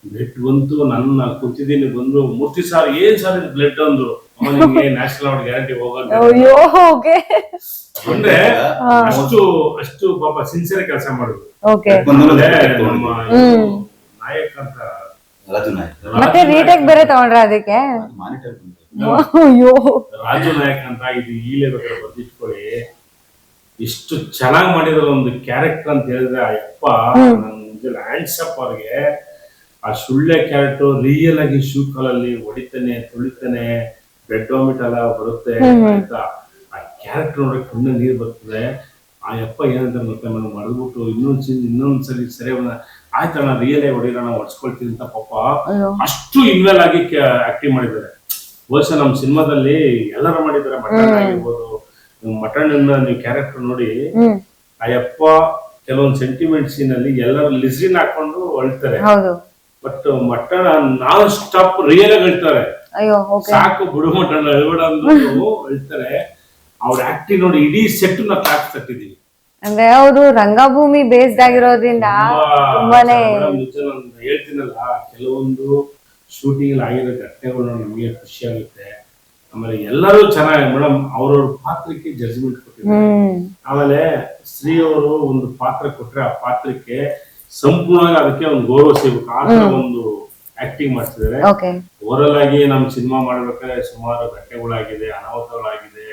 ಬ್ಲಡ್ ಬಂತು. ನನ್ನ ಕೂತಿದ್ದೀನಿ, ಬಂದು ಮೂರ್ತಿ ಸಾರ್ ಏನ್ ಸಾರ್ ಇದು ಬ್ಲಡ್ ಅಂದ್ರು. ನಿಮ್ಗೆ ನ್ಯಾಷನಲ್ ಅವಾರ್ಡ್ ಗ್ಯಾರಂಟಿ ಹೋಗೋದು ಅಂದ್ರೆ ಅಷ್ಟು ಪಾಪ ಸಿನ್ಸಿಯರ್ ಕೆಲಸ ಮಾಡುದು. ನಮ್ಮ ನಾಯಕ್ ಅಂತ ಮತ್ತೆ ರೀಟೇಕ್ ಬೇರೆ ತಗೊಂಡ್ರ ಅದಕ್ಕೆ, ರಾಜು ನಾಯಕ್ ಅಂತ, ಇದು ಈಲೇ ಬೇಕಾದ್ರೆ ಬರ್ದಿಟ್ಕೊಳ್ಳಿ. ಇಷ್ಟು ಚೆನ್ನಾಗಿ ಮಾಡಿದ್ರ ಒಂದು ಕ್ಯಾರೆಕ್ಟರ್ ಅಂತ ಹೇಳಿದ್ರೆ ಅಯ್ಯಪ್ಪ, ನನ್ ಹ್ಯಾಂಡ್ಸ್ ಅಪ್ ಅವ್ರಿಗೆ. ಆ ಸುಳ್ಳೆ ಕ್ಯಾರೆಕ್ಟರ್ ರಿಯಲ್ ಆಗಿ ಶೂ ಕಾಲಲ್ಲಿ ಹೊಡಿತಾನೆ, ತುಳಿತಾನೆ, ಬೆಡ್ ವಾಮಿಟ್ ಎಲ್ಲ ಬರುತ್ತೆ ಆಯ್ತಾ. ಆ ಕ್ಯಾರೆಕ್ಟರ್ ನೋಡ್ರೆ ಕಣ್ಣ ನೀರ್ ಬರ್ತದೆ. ಆ ಯಪ್ಪ ಏನಂತ ಮತ್ತೆ మనం ಮಡಗ್ಬಿಟ್ಟು ಇನ್ನೊಂದ್ಸರಿ ಸರಿ ಆಯ್ತಣ್ಣ ರಿಯಲ್ ಆಗಿ ಹೊಡಿರೋಣ, ಹೊಡ್ಸ್ಕೊಳ್ತೀನಿ ಅಂತ ಪಾಪ ಅಷ್ಟು ಇನ್ವಾಲ್ವ್ ಆಗಿ ಆಕ್ಟಿಂಗ್ ಮಾಡಿದ್ದಾರೆ. ಬಹುಶಃ ನಮ್ಮ ಸಿನಿಮಾದಲ್ಲಿ ಎಲ್ಲರೂ ಮಾಡಿದ್ದಾರೆ. ಮಟನ್ ಆಗಿರ್ಬೋದು, ಮಟನ್ ನೀವು ಕ್ಯಾರೆಕ್ಟರ್ ನೋಡಿ, ಆ ಯಪ್ಪ ಕೆಲವೊಂದು ಸೆಂಟಿಮೆಂಟ್ ಸೀನ್ ಅಲ್ಲಿ ಎಲ್ಲರೂ ಲಿಸ್ರಿನ್ ಹಾಕೊಂಡು ಅಳ್ತಾರೆ. But mutton non stop real ಆಗಿ ಹೇಳ್ತಾರೆ, ಸಾಕು ಬಿಡು ಮಟನ್ ಅಳ್ಬೇಡ ಅಂದ್ರು ಹೇಳ್ತಾರೆ. ಅವ್ರ ಆಕ್ಟಿಂಗ್ ನೋಡಿ ಇಡೀ ಸೆಟ್ ನ ಕ್ಲಾಸ್ ತಟ್ಟಿದೀವಿ. ಅಂದ್ರೆ ಅವರು ರಂಗಭೂಮಿ ಬೇಸ್ಡ್ ಆಗಿರೋದ್ರಿಂದ ತುಂಬಾನೇ ಹೇಳ್ತೀನಲ್ಲ, ಕೆಲವೊಂದು ಶೂಟಿಂಗ್ ಆಗಿರೋ ಘಟನೆಗಳು ನಮಗೆ ಖುಷಿ ಆಗುತ್ತೆ. ಆಮೇಲೆ ಎಲ್ಲರೂ ಚೆನ್ನಾಗಿ ಮೇಡಮ್ ಅವ್ರವ್ರ ಪಾತ್ರಕ್ಕೆ ಜಡ್ಜ್ಮೆಂಟ್ ಕೊಟ್ಟಿದ್ದಾರೆ. ಆಮೇಲೆ ಶ್ರೀ ಅವರು ಒಂದು ಪಾತ್ರ ಕೊಟ್ರೆ ಆ ಪಾತ್ರಕ್ಕೆ ಸಂಪೂರ್ಣವಾಗಿ ಅದಕ್ಕೆ ಒಂದು ಗೌರವ ಸಿಗಬೇಕು, ಆ ತರ ಒಂದು ಆಕ್ಟಿಂಗ್ ಮಾಡ್ತಿದ್ದಾರೆ. ಓವರಲ್ ಆಗಿ ನಮ್ ಸಿನಿಮಾ ಮಾಡ್ಬೇಕಾದ್ರೆ ಸುಮಾರು ಘಟನೆಗಳಾಗಿದೆ, ಅನಾಹುತಗಳಾಗಿದೆ,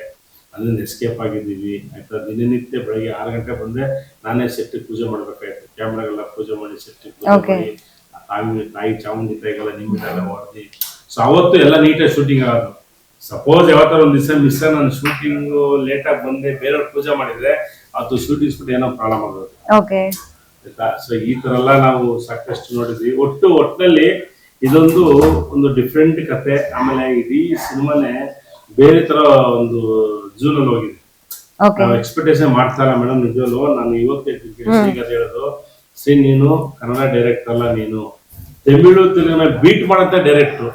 ಅಲ್ಲಿಂದ ಎಸ್ಕೇಪ್ ಆಗಿದ್ದೀವಿ ಆಯ್ತಾ. ದಿನನಿತ್ಯ ಬೆಳಗ್ಗೆ 6 ಗಂಟೆ ಬಂದೆ, ನಾನೇ ಸೆಟ್ ಪೂಜೆ ಮಾಡ್ಬೇಕಾಯ್ತು, ಕ್ಯಾಮ್ರಾಗೆಲ್ಲ ಪೂಜೆ ಮಾಡಿ ಸೆಟ್ ಪೂಜೆ ಮಾಡಿ ತಾಯಿ ಚಾಮುಂಡಿ ತಾಯಿಗೆಲ್ಲ ನಿಮ್ಮೆಲ್ಲ ಹೊಡೆದು. ಸೊ ಅವತ್ತು ಎಲ್ಲ ನೀಟಾಗಿ ಶೂಟಿಂಗ್ ಆಗೋದು. ಸಪೋಸ್ ಯಾವತ್ತಾರ ಒಂದ್ ದಿವಸ ಮಿಸ್ ನಾನು ಶೂಟಿಂಗ್ ಲೇಟಾಗಿ ಬಂದೆ, ಬೇರೆಯವ್ರು ಪೂಜೆ ಮಾಡಿದ್ರೆ ಅದು ಶೂಟಿಂಗ್ ಸ್ಪಿಟ್ ಏನೋ ಪ್ರಾಬ್ಲಮ್ ಆಗೋದು. ಓಕೆ. ಆಯ್ತಾ? ಸೊ ಈ ತರ ಎಲ್ಲ ನಾವು ಸಾಕಷ್ಟು ನೋಡಿದ್ವಿ. ಒಟ್ಟಿನಲ್ಲಿ ಇದೊಂದು ಒಂದು ಡಿಫ್ರೆಂಟ್ ಕತೆ. ಆಮೇಲೆ ಇಡೀ ಸಿನಿಮಾನೇ ಬೇರೆ ತರ ಒಂದು ಜೂನಲ್ಲಿ ಹೋಗಿದೆ. ನಾವು ಎಕ್ಸ್ಪೆಕ್ಟೇಷನ್ ಮಾಡ್ತಾ ಇಲ್ಲ ಮೇಡಮ್. ನಿಜವಲ್ಲೂ ನಾನು ಇವತ್ತೇ ಹೇಳೋದು, ನೀನು ಕನ್ನಡ ಡೈರೆಕ್ಟರ್ ಅಲ್ಲ, ನೀನು ತಮಿಳು ತೆಲುಗಿನ ಬೀಟ್ ಮಾಡಂತ ಡೈರೆಕ್ಟರ್.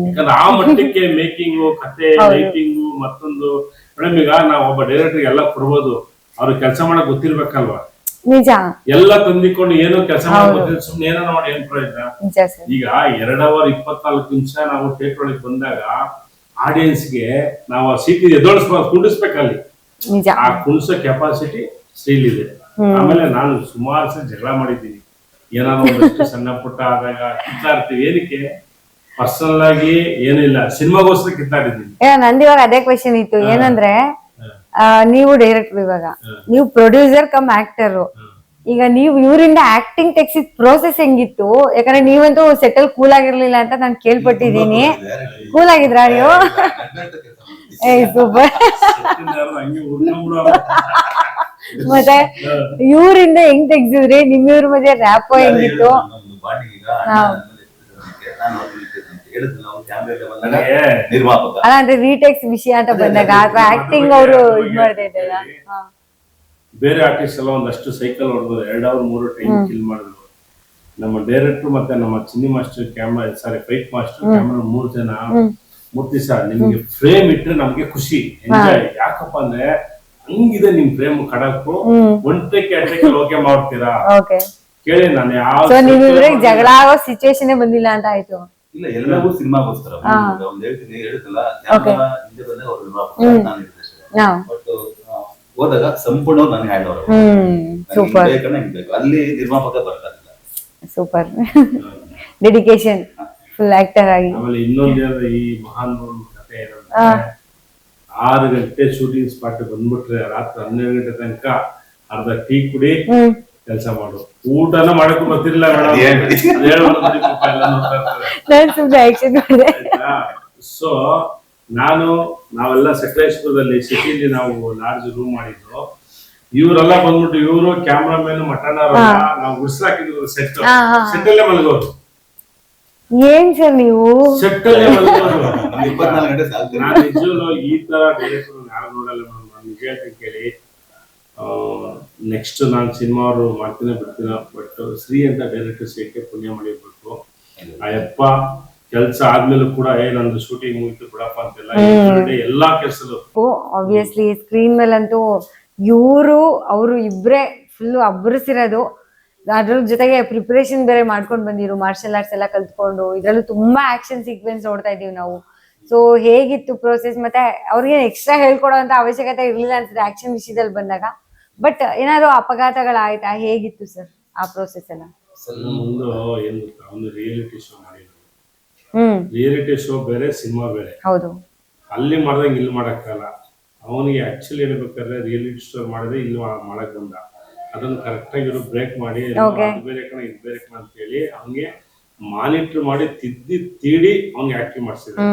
ಯಾಕಂದ್ರೆ ಆ ಮಟ್ಟಕ್ಕೆ ಮೇಕಿಂಗು, ಕತೆ, ರೈಟಿಂಗು, ಮತ್ತೊಂದು ಮೇಡಮ್ ಈಗ ನಾವು ಒಬ್ಬ ಡೈರೆಕ್ಟರ್ ಎಲ್ಲ ಕೊಡ್ಬೋದು, ಅವ್ರು ಕೆಲಸ ಮಾಡಕ್ ಗೊತ್ತಿರ್ಬೇಕಲ್ವಾ? ನಿಜ. ಎಲ್ಲ ತಂದಿಕೊಂಡು ಏನೋ ಕೆಲಸ ಮಾಡಕ್ ಗೊತ್ತಿಲ್ಲ, ಸುಮ್ನೆ ಏನೋ ಮಾಡಿ ಏನ್ ಪ್ರಯೋಜನ? ಈಗ 2 ಅವರ್ 24 ನಿಮಿಷ ನಾವು ಥಿಯೇಟರ್ ಒಳಗೆ ಬಂದಾಗ ಆಡಿಯನ್ಸ್ಗೆ ನಾವು ಆ ಸೀಟ್ ಕುಂಡಿಸ್ಬೇಕಲ್ಲಿ. ಆ ಕುಣಿಸೋ ಕೆಪಾಸಿಟಿ ಸ್ಟೀಲ್ ಆಮೇಲೆ ನಾನು ಸುಮಾರು ಸಲ ಜಗಳ ಮಾಡಿದ್ದೀನಿ. ಏನಾದ್ರು ಒಂದಷ್ಟು ಸಣ್ಣ ಪುಟ್ಟ ಆದಾಗ ಕಿತ್ತಾಡ್ತೀವಿ. ಏನಕ್ಕೆ? ಪರ್ಸನಲ್ ಆಗಿ ಏನಿಲ್ಲ, ಸಿನಿಮಾಗೋಸ್ಕರ ಕಿತ್ತಾಡಿದ್ದೀನಿ. ನಂದು ಇವಾಗ ಅದೇ ಕ್ವೆಶನ್ ಇತ್ತು. ಏನಂದ್ರೆ ನೀವು ಡೈರೆಕ್ಟರ್, ಇವಾಗ ನೀವು ಪ್ರೊಡ್ಯೂಸರ್ ಕಮ್ ಆಕ್ಟರ್. ಈಗ ನೀವು ಇವರಿಂದ ಆಕ್ಟಿಂಗ್ ತೆಗ್ಸಿದ ಪ್ರೋಸೆಸ್ ಹೆಂಗಿತ್ತು? ಯಾಕಂದ್ರೆ ನೀವಂತೂ ಸೆಟಲ್ ಕೂಲ್ ಆಗಿರ್ಲಿಲ್ಲ ಅಂತ ನಾನು ಕೇಳ್ಪಟ್ಟಿದ್ದೀನಿ. ಕೂಲ್ ಆಗಿದ್ರಾ ನೀವು? ಸೂಪರ್. ಮತ್ತೆ ಇವರಿಂದ ಹೆಂಗ್ ತೆಗ್ಸಿದ್ರಿ? ನಿಮ್ಮಿವ್ರ ಮಧ್ಯೆ ರ್ಯಾಪ್ ಹೆಂಗಿತ್ತು? ಅಲ್ಲ ಅಂದ್ರೆ ರೀಟೇಕ್ಸ್ ವಿಷಯ ಅಂತ ಬಂದಾಗ ಅಥವಾ ಆಕ್ಟಿಂಗ್ ಅವರು ಇದ್ ಮಾಡ್ತಾ ಇದ್ದಲ್ಲ, ಬೇರೆ ಆರ್ಟಿಸ್ಟ್ ಎಲ್ಲ ಒಂದಷ್ಟು ಸೈಕಲ್ ಹೊಡೆದು 2 ಅವರ್ 3 ಟೈಮ್ ಕಿಲ್ ಮಾಡಿದ್ರು. ನಮ್ಮ ಡೈರೆಕ್ಟರ್ ಮತ್ತೆ ನಮ್ಮ ಚಿನ್ನಿ ಮಾಸ್ಟರ್ ಫೈಟ್ ಮಾಸ್ಟರ್ ಕ್ಯಾಮ್ರಾ 3 ಜನ 3 ದಿವಸ ನಿಮ್ಗೆ ಫ್ರೇಮ್ ಇಟ್ರೆ ನಮ್ಗೆ ಖುಷಿ, ಎಂಜಾಯ್. ಯಾಕಪ್ಪ ಅಂದ್ರೆ ಹಂಗಿದೆ ನಿಮ್ ಫ್ರೇಮ್ ಕಡಕು, ಒಂಟಕ್ಕೆ ಓಕೆ ಮಾಡ್ತೀರಾ ಕೇಳಿ. ನಾನು ಯಾವ ಜಗಳ ಆಗೋ ಸಿಚುವೇಶನ್ ಬಂದಿಲ್ಲ ಅಂತ ಆಯ್ತು. ಇಲ್ಲ, ಎಲ್ಲವೂ ಸಿನಿಮಾಗೋಸ್ಕರ ಹೇಳುತ್ತಲ್ಲ, ಬಟ್ ಹೋದಾಗ ಸಂಪೂರ್ಣ ನನಗೆ ಹ್ಯಾಂಡ್ ಓವರ್ ಅಲ್ಲಿ ನಿರ್ಮಾಪಕ ಬರ್ತಾರೆ. ಸೂಪರ್ ಡೆಡಿಕೇಶನ್ ಫುಲ್ ಆಕ್ಟರ್ ಆಗಿ. ಆಮೇಲೆ ಇನ್ನೊಂದು ಈ ಮಹಾನ್ ಕಥೆ ಏನಂದ್ರೆ 6 ಗಂಟೆ ಶೂಟಿಂಗ್ ಸ್ಪಾಟ್ ಬಂದ್ಬಿಟ್ರೆ ರಾತ್ರಿ 12 ಗಂಟೆ ತನಕ ಅರ್ಧ ಟೀ ಕುಡಿ ಕೆಲಸ ಮಾಡು. ಊಟನ ಮಾಡಕ್ಕೂ ಗೊತ್ತಿರಲಿಲ್ಲ ಸೊ ನಾವೆಲ್ಲ ಸಕಲೇಶ್ಪುರದಲ್ಲಿ ಸಿಟಿಲಿ ನಾವು ಲಾಡ್ಜ್ ರೂಮ್ ಮಾಡಿದ್ದು. ಇವರೆಲ್ಲ ಬಂದ್ಬಿಟ್ಟು ಇವರು ಕ್ಯಾಮ್ರಾಮನ್ ಮಟನ್ ನಾವು ಗುಡ್ಸಾಕಿದ್ರು ಸೆಟ್ ಅಲ್ಲೇ ಮಲಗೋರು. ಏನ್ ಸರ್ ನೀವು ಸೆಟ್ ಅಲ್ಲೇ ಮಲಗೋರು. 24 ಗಂಟೆ ನಾನು ನಿಜವೂ ಈ ತರ ಡೈರೆಕ್ಟರ್ ಯಾರು ನೋಡಲ್ಲ ನಾನು ನಿಜ ಹೇಳ್ತೀನಿ ಕೇಳಿ. ನೆಕ್ಸ್ಟ್ ನಾನು ಸಿನಿಮಾ ಅವರು ಮಾಡ್ತೀನಿ ಬಿಡ್ತೀನ, ಬಟ್ ಶ್ರೀ ಅಂತ ಡೈರೆಕ್ಟರ್ ಸಿಗಕ್ಕೆ ಪುಣ್ಯ ಮಾಡಿರ್ಬೇಕು. ಅಯ್ಯಪ್ಪ ಕೆಲಸ ಆದ್ಮೇಲೂ ಕೂಡ ನಂದು ಶೂಟಿಂಗ್ ಮುಗಿತು ಬಿಡಪ್ಪ ಅಂತೆಲ್ಲ ಎಲ್ಲಾ ಕೆಲಸಗಳು. ಆಬ್ವಿಯಸ್ಲಿ ಸ್ಕ್ರೀನ್ ಮೇಲಂತೂ ಅವರು ಇಬ್ರೇ ಫುಲ್ ಅಬ್ಬರಿಸಿರೋದು. ಅದ್ರ ಜೊತೆಗೆ ಪ್ರಿಪರೇಷನ್ ಬೇರೆ ಮಾಡ್ಕೊಂಡು ಬಂದಿರು, ಮಾರ್ಷಲ್ ಆರ್ಟ್ಸ್ ಎಲ್ಲ ಕಲ್ತ್ಕೊಂಡು. ಇದ್ರಲ್ಲೂ ತುಂಬಾ ಆಕ್ಷನ್ ಸೀಕ್ವೆನ್ಸ್ ನೋಡ್ತಾ ಇದೀವಿ ನಾವು. ಸೊ ಹೇಗಿತ್ತು ಪ್ರೋಸೆಸ್? ಮತ್ತೆ ಅವ್ರಿಗೆ ಎಕ್ಸ್ಟ್ರಾ ಹೇಳ್ಕೊಡೋ ಅಂತ ಅವಶ್ಯಕತೆ ಇರ್ಲಿಲ್ಲ ಅನ್ಸುತ್ತೆ ಆಕ್ಷನ್ ವಿಷಯದಲ್ಲಿ ಬಂದಾಗ. ಬಟ್ ಏನಾದ್ರು ಅಪಘಾತಗಳಾಯ್ತಾ? ಹೇಗಿತ್ತು ಸರ್ ಆ ಪ್ರೋಸೆಸ್ ಎಲ್ಲ? ಒಂದು ರಿಯಾಲಿಟಿ ಶೋ ಮಾಡಿದ್ರು. ರಿಯಾಲಿಟಿ ಶೋ ಬೇರೆ, ಸಿನಿಮಾ ಬೇರೆ. ಹೌದು. ಅಲ್ಲಿ ಮಾಡ್ದಂಗೆ ಇಲ್ಲಿ ಮಾಡಕ್ಕಲ್ಲ. ಅವನಿಗೆ ಆಕ್ಚುಲಿ ಹೇಳ್ಬೇಕಾದ್ರೆ ರಿಯಾಲಿಟಿ ಶೋ ಮಾಡಿದ್ರೆ ಇಲ್ಲಿ ಮಾಡಕ್ ಬಂದ. ಅದನ್ನು ಕರೆಕ್ಟ್ ಆಗಿ ಇವರು ಬ್ರೇಕ್ ಮಾಡಿ ಬೇರೆ ಕಣ ಇದು ಬೇರೆ ಕಣ ಅಂತ ಹೇಳಿ ಅವನಿಗೆ ಮಾನಿಟರ್ ಮಾಡಿ ತೀಡಿ ಅವ್ನಿಗೆ ಆಕ್ಟಿಂಗ್ ಮಾಡಿಸಿದ್ರು.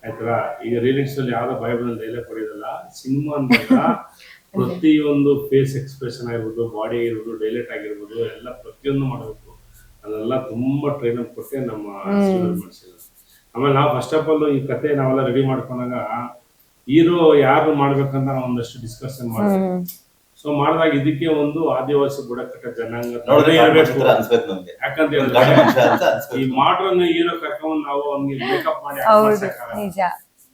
ಆಯ್ತಾ? ಈಗ ರಿಯಾಲಿಟಿ ಶೋ ಯಾವ್ದೋ ಬೈಬಲ್ ಡೈಲಾಗ್ ಹೊಡಿದಲ್ಲ, ಸಿನಿಮಾ ಅಂದಾಗ ಪ್ರತಿಯೊಂದು ಫೇಸ್ ಎಕ್ಸ್ಪ್ರೆಷನ್ ಆಗಿರ್ಬೋದು, ಬಾಡಿ ಆಗಿರ್ಬೋದು, ಡೈಲೆಟ್ ಆಗಿರ್ಬೋದು, ಎಲ್ಲ ಪ್ರತಿಯೊಂದು ಮಾಡಬೇಕು. ಅದೆಲ್ಲ ತುಂಬಾ ಟ್ರೈನ್ ಕೊಟ್ಟೆ ನಮ್ಮ ಮಾಡಿಸಿದ್ರು. ಆಮೇಲೆ ನಾವು ಫಸ್ಟ್ ಆಫ್ ಆಲ್ ಈ ಕತೆ ನಾವೆಲ್ಲ ರೆಡಿ ಮಾಡ್ಕೊಂಡಾಗ ಹೀರೋ ಯಾರು ಮಾಡ್ಬೇಕಂತ ನಾವು ಒಂದಷ್ಟು ಡಿಸ್ಕಷನ್ ಮಾಡಿದ್ವಿ. ಸೊ ಮಾಡಿದಾಗ ಇದಕ್ಕೆ ಒಂದು ಆದಿವಾಸಿ ಬುಡಕಟ್ಟ ಜನಾಂಗ ಯಾಕಂತ ಹೇಳಿದ್ರೆ ಈ ಮಾಡ್ರನ್ ಹೀರೋ ಕರ್ಕೊಂಡ್ ನಾವು ಅವ್ನಿಗೆ ಮೇಕಪ್ ಮಾಡಿ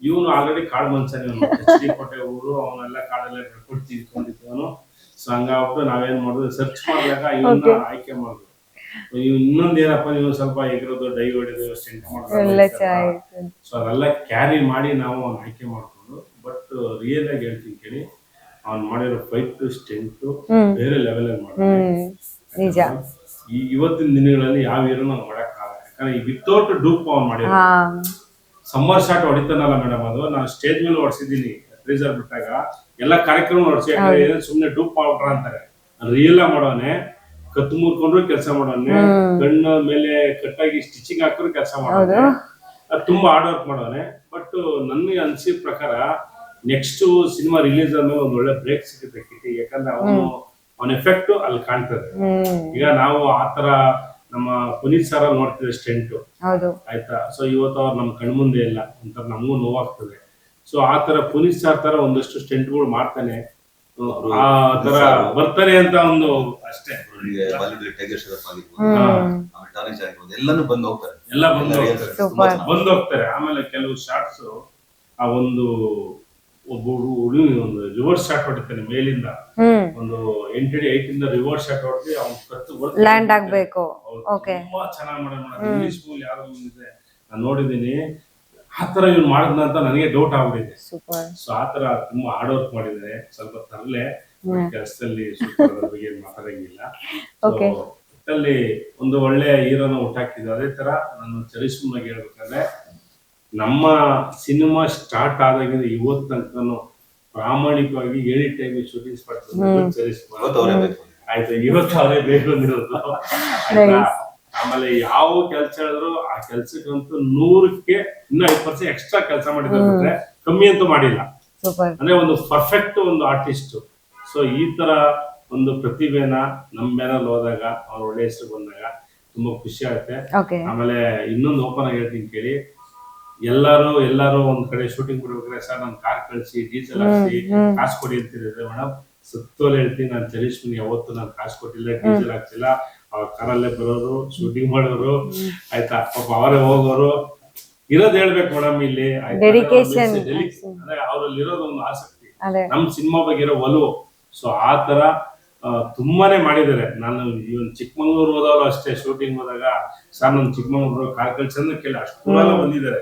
ಇವನು ಆಲ್ರೆಡಿ ಕಾಡು ಮನುಷ್ಯನೇ, HD ಕೋಟೆ ಊರು, ಅವನೆಲ್ಲ ಕಾಡಲ್ಲೇ ಬೆಳ್ಕೊಂಡು ತಿಳ್ಕೊಂಡಿದ್ದವನು. ಸೊ ಹಂಗಾಗ್ಬಿಟ್ಟು ನಾವೇನ್ ಮಾಡಿದ್ವಿ, ಸರ್ಚ್ ಮಾಡಿದಾಗ ಇವನ್ನ ಆಯ್ಕೆ ಮಾಡಿದ್ವಿ. ಇನ್ನೊಂದ್ ಏನಪ್ಪ, ನೀವು ಸ್ವಲ್ಪ ಎಗಿರೋದು, ಡೈ ಹೊಡೆದು, ಸ್ಟೆಂಟ್ ಮಾಡೋದು, ಸೊ ಅದೆಲ್ಲ ಕ್ಯಾರಿ ಮಾಡಿ ನಾವು ಅವ್ನ ಆಯ್ಕೆ ಮಾಡ್ಕೊಂಡು. ಬಟ್ ರಿಯಲ್ ಆಗಿ ಹೇಳ್ತೀನಿ ಕೇಳಿ, ಅವ್ನು ಮಾಡಿರೋ ಫೈಟ್ ಸ್ಟೆಂಟ್ ಬೇರೆ ಲೆವೆಲ್ ಅಲ್ಲಿ ಮಾಡಿದ್ರೆ ಈ ಇವತ್ತಿನ ದಿನಗಳಲ್ಲಿ ಯಾವ ಹೀರೋನು ಮಾಡಕ್ಕಾಗಲ್ಲ. ಯಾಕಂದ್ರೆ ಈ ವಿತೌಟ್ ಡೂಪ್ ಅವ್ನು ಮಾಡಿರೋ ಸಮ್ಮರ್ ಶಾಟ್ ಹೊಡಿತಾನಲ್ಲ ಮೇಡಮ್, ಅದು ನಾನು ಸ್ಟೇಜ್ ಮೇಲೆ ಹೊಡ್ಸಿದ್ದೀನಿ. ಟ್ರೀಸರ್ ಬಿಟ್ಟಾಗ ಎಲ್ಲ ಕಾರ್ಯಕ್ರಮ ಹೊಡ್ಸಿ, ಸುಮ್ನೆ ಡೂಪ್ ಪೌಡರ್ ಅಂತಾರೆ. ರಿಯಲ್ ಆಗಿ ಮಾಡೋನೆ ಕತ್ತು ಮುರ್ಕೊಂಡ್ರು ಕೆಲಸ ಮಾಡೋನೆ, ಕಣ್ಣ ಮೇಲೆ ಕಟ್ಟಾಗಿ ಸ್ಟಿಚಿಂಗ್ ಹಾಕಿದ್ರು ಕೆಲಸ ಮಾಡೋನೆ, ಅದು ತುಂಬಾ ಹಾರ್ಡ್ ವರ್ಕ್ ಮಾಡೋನೆ. ಬಟ್ ನನಗೆ ಅನ್ಸಿದ ಪ್ರಕಾರ ನೆಕ್ಸ್ಟ್ ಸಿನಿಮಾ ರಿಲೀಸ್ ಆದ್ಮೇಲೆ ಒಂದ್ ಒಳ್ಳೆ ಬ್ರೇಕ್ ಸಿಗುತ್ತೆ ಕಿಟಿ. ಯಾಕಂದ್ರೆ ಅವನ ಎಫೆಕ್ಟ್ ಅಲ್ಲಿ ಕಾಣ್ತದೆ. ಈಗ ನಾವು ಆತರ ನಮ್ಮ ಪುನೀತ್ ಸರ್ ನೋಡ್ತಿದ್ದೆ ಸ್ಟೆಂಟ್, ಆಯ್ತಾ. ಸೊ ಇವತ್ತು ಅವ್ರು ನಮ್ ಕಣ್ಮುಂದೆ ಇಲ್ಲ, ಒಂಥರ ನಮಗೂ ನೋವಾಗ್ತದೆ. ಸೊ ಆತರ ಪುನೀತ್ ಸರ್ ತರ ಒಂದಷ್ಟು ಸ್ಟೆಂಟ್ಗಳು ಮಾಡ್ತಾನೆ, ಆ ತರ ಬರ್ತಾರೆ ಅಂತ ಒಂದು ಅಷ್ಟೇ. ಎಲ್ಲಾನು ಬಂದು ಹೋಗ್ತಾರೆ, ಎಲ್ಲ ಬಂದು ಹೋಗ್ತಾರೆ. ಆಮೇಲೆ ಕೆಲವು ಶಾರ್ಟ್ಸ್ ಆ ಒಂದು ಒಬ್ಬ ಹುಡುಗಿ ಒಂದು ರಿವರ್ಸ್ ಶಾಟ್ ಹೊಡಿತಾನೆ ಮೇಲಿಂದ, ಒಂದು 8 ಅಡಿ 8 ಇಂದ ರಿವರ್ಸ್ ಶಾಟ್ ಹೊಡೆದಿ ಅವ್ನ ಕತ್ತು ಲ್ಯಾಂಡ್ ಆಗ್ಬೇಕು. ತುಂಬಾ ಚೆನ್ನಾಗಿ ಮಾಡೋಣ. ಇಂಗ್ಲಿಷ್ ಮೂವಿ ಯಾವ್ದು ಇದೆ ನಾನು ನೋಡಿದೀನಿ, ಆತರ ಇವ್ನು ಮಾಡಿದ್ನ ಅಂತ ನನಗೆ ಡೌಟ್ ಆಗ್ಬಿಟ್ಟಿದೆ. ಸೊ ಆತರ ತುಂಬಾ ಹಾರ್ಡ್ ವರ್ಕ್ ಮಾಡಿದ್ದಾರೆ. ಸ್ವಲ್ಪ ತರಲೆ ಕೆಲಸದಲ್ಲಿ ಬಗ್ಗೆ ಏನ್ ಮಾತಾಡಂಗಿಲ್ಲ. ಅಲ್ಲಿ ಒಂದು ಒಳ್ಳೆ ಹೀರೋನ ಹುಟ್ಟಾಕಿದ್ರು. ಅದೇ ತರ ನಾನು ಚರಿಷ್ಮಾಗೆ ಹೇಳ್ಬೇಕಂದ್ರೆ, ನಮ್ಮ ಸಿನಿಮಾ ಸ್ಟಾರ್ಟ್ ಆದಾಗಿಂದ ಇವತ್ತು ತನಕನು ಪ್ರಾಮಾಣಿಕವಾಗಿ 7 ಟೈಮ್ ಶೂಟಿಂಗ್ ಸ್ಪಾಟ್ ಚರಿಷ್ಮಾ ಆಯ್ತು. ಇವತ್ತು ಅವರೇ ಬೇಕು ಅಂದಿರೋದು ಆಯ್ತಾ. ಆಮೇಲೆ ಯಾವ ಕೆಲಸ ಹೇಳಿದ್ರು ಆ ಕೆಲ್ಸಕ್ಕಂತೂ 100ಕ್ಕೆ ಇನ್ನೂ 5% ಎಕ್ಸ್ಟ್ರಾ ಕೆಲಸ ಮಾಡಿದ್ರೆ ಕಮ್ಮಿ ಅಂತೂ ಮಾಡಿಲ್ಲ. ಅಂದ್ರೆ ಒಂದು ಪರ್ಫೆಕ್ಟ್ ಒಂದು ಆರ್ಟಿಸ್ಟ್. ಸೊ ಈ ತರ ಒಂದು ಪ್ರತಿಭೆನ ನಮ್ ಮೇಲೆ ಹೋದಾಗ, ಅವ್ರ ಒಳ್ಳೆ ಹೆಸರು ಬಂದಾಗ ತುಂಬಾ ಖುಷಿ ಆಗುತ್ತೆ. ಆಮೇಲೆ ಇನ್ನೊಂದು ಓಪನ್ ಆಗಿ ಹೇಳ್ತೀನಿ ಕೇಳಿ, ಎಲ್ಲಾರು ಒಂದ್ ಕಡೆ ಶೂಟಿಂಗ್ ಬಿಡ್ಬೇಕಾದ್ರೆ ಸರ್ ನನ್ ಕಾರ್ ಕಳಿಸಿ, ಡೀಸೆಲ್ ಹಾಕ್ಸಿ, ಕಾಸು ಕೊಡಿ ಅಂತಿದ್ರೆ ಮೇಡಮ್, ಸತ್ತೋಲ್ ಹೇಳ್ತೀನಿ, ನಾನು ಚರಿಷ್ಮನಿಗೆ ಯಾವತ್ತು ನಾನು ಕಾಸು ಕೊಟ್ಟಿಲ್ಲ, ಡೀಸೆಲ್ ಹಾಕ್ಸಿಲ್ಲ. ಅವ್ರ ಕಾರಲ್ಲೇ ಬರೋರು, ಶೂಟಿಂಗ್ ಮಾಡೋರು ಆಯ್ತಾ, ಪಾಪ ಅವರೇ ಹೋಗೋರು. ಇರೋದ್ ಹೇಳ್ಬೇಕು ಮೇಡಮ್ ಇಲ್ಲಿ, ಅಂದ್ರೆ ಅವ್ರಲ್ಲಿ ಇರೋದು ಒಂದು ಆಸಕ್ತಿ, ನಮ್ ಸಿನಿಮಾ ಬಗ್ಗೆ ಇರೋ ಒಲವು. ಸೊ ಆ ತರ ತುಂಬಾನೇ ಮಾಡಿದ್ದಾರೆ. ನಾನು ಇವನ್ ಚಿಕ್ಕಮಂಗ್ಳೂರ್ ಹೋದವರು ಅಷ್ಟೇ, ಶೂಟಿಂಗ್ ಹೋದಾಗ ಸರ್ ನಮ್ ಚಿಕ್ಕಮಂಗ್ಳೂರು ಕಾರ್ ಕಳ್ಸಂದ್ರೆ ಕೇಳಿ ಅಷ್ಟು ದೂರ ಬಂದಿದ್ದಾರೆ.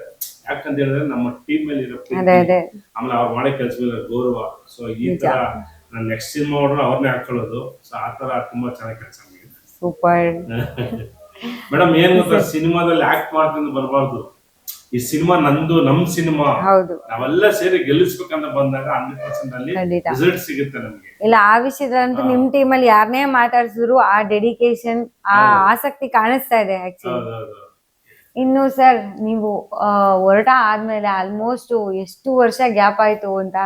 ಯಾಕಂತ ಹೇಳಿದ್ರೆ ನಮ್ಮ ಟೀಮ್ ಮೇಲೆ ಇರೋ ಆಮೇಲೆ ಅವ್ರು ಮಾಡೋ ಕೆಲಸ ಮೇಲೆ ಗೌರವ. ಸೊ ಈ ತರ ನಾನು ನೆಕ್ಸ್ಟ್ ಸಿನಿಮಾ ಹೊಡ್ರು ಅವ್ರನ್ನೇ ಹಾಕೊಳ್ಳೋದು. ಸೊ ಆ ತರ ತುಂಬಾ ಚೆನ್ನಾಗಿ ಕೆಲಸ ಮಾಡಿದ್ದಾರೆ. ಮೇಡಮ್ ಏನ್ ಗೊತ್ತಾ, ಸಿನಿಮಾದಲ್ಲಿ ಆಕ್ಟ್ ಮಾಡ್ತೀನಿ ಬರಬಾರ್ದು. ಈ ಸಿನಿಮಾ ನಂದು, ನಮ್ ಸಿನಿಮಾ, ನಾವೆಲ್ಲ ಸೇರಿ ಗೆಲ್ಲಿಸ್ಬೇಕಂತ ಬಂದಾಗ 100% ಅಲ್ಲಿ ರಿಸಲ್ಟ್ ಸಿಗುತ್ತೆ ನಮ್ಗೆ. ಇಲ್ಲ ಆ ವಿಷಯದಂತೂ ನಿಮ್ ಟೀಮ್ ಅಲ್ಲಿ ಯಾರನ್ನೇ ಮಾತಾಡ್ಸಿದ್ರು ಆ ಡೆಡಿಕೇಶನ್, ಆ ಆಸಕ್ತಿ ಕಾಣಿಸ್ತಾ ಇದೆ ಆಕ್ಚುಲಿ. ಇನ್ನು ಸರ್ ನೀವು ಹೊರಟ ಆದ್ಮೇಲೆ ಆಲ್ಮೋಸ್ಟ್ ಎಷ್ಟು ವರ್ಷ ಗ್ಯಾಪ್ ಆಯ್ತು ಅಂತ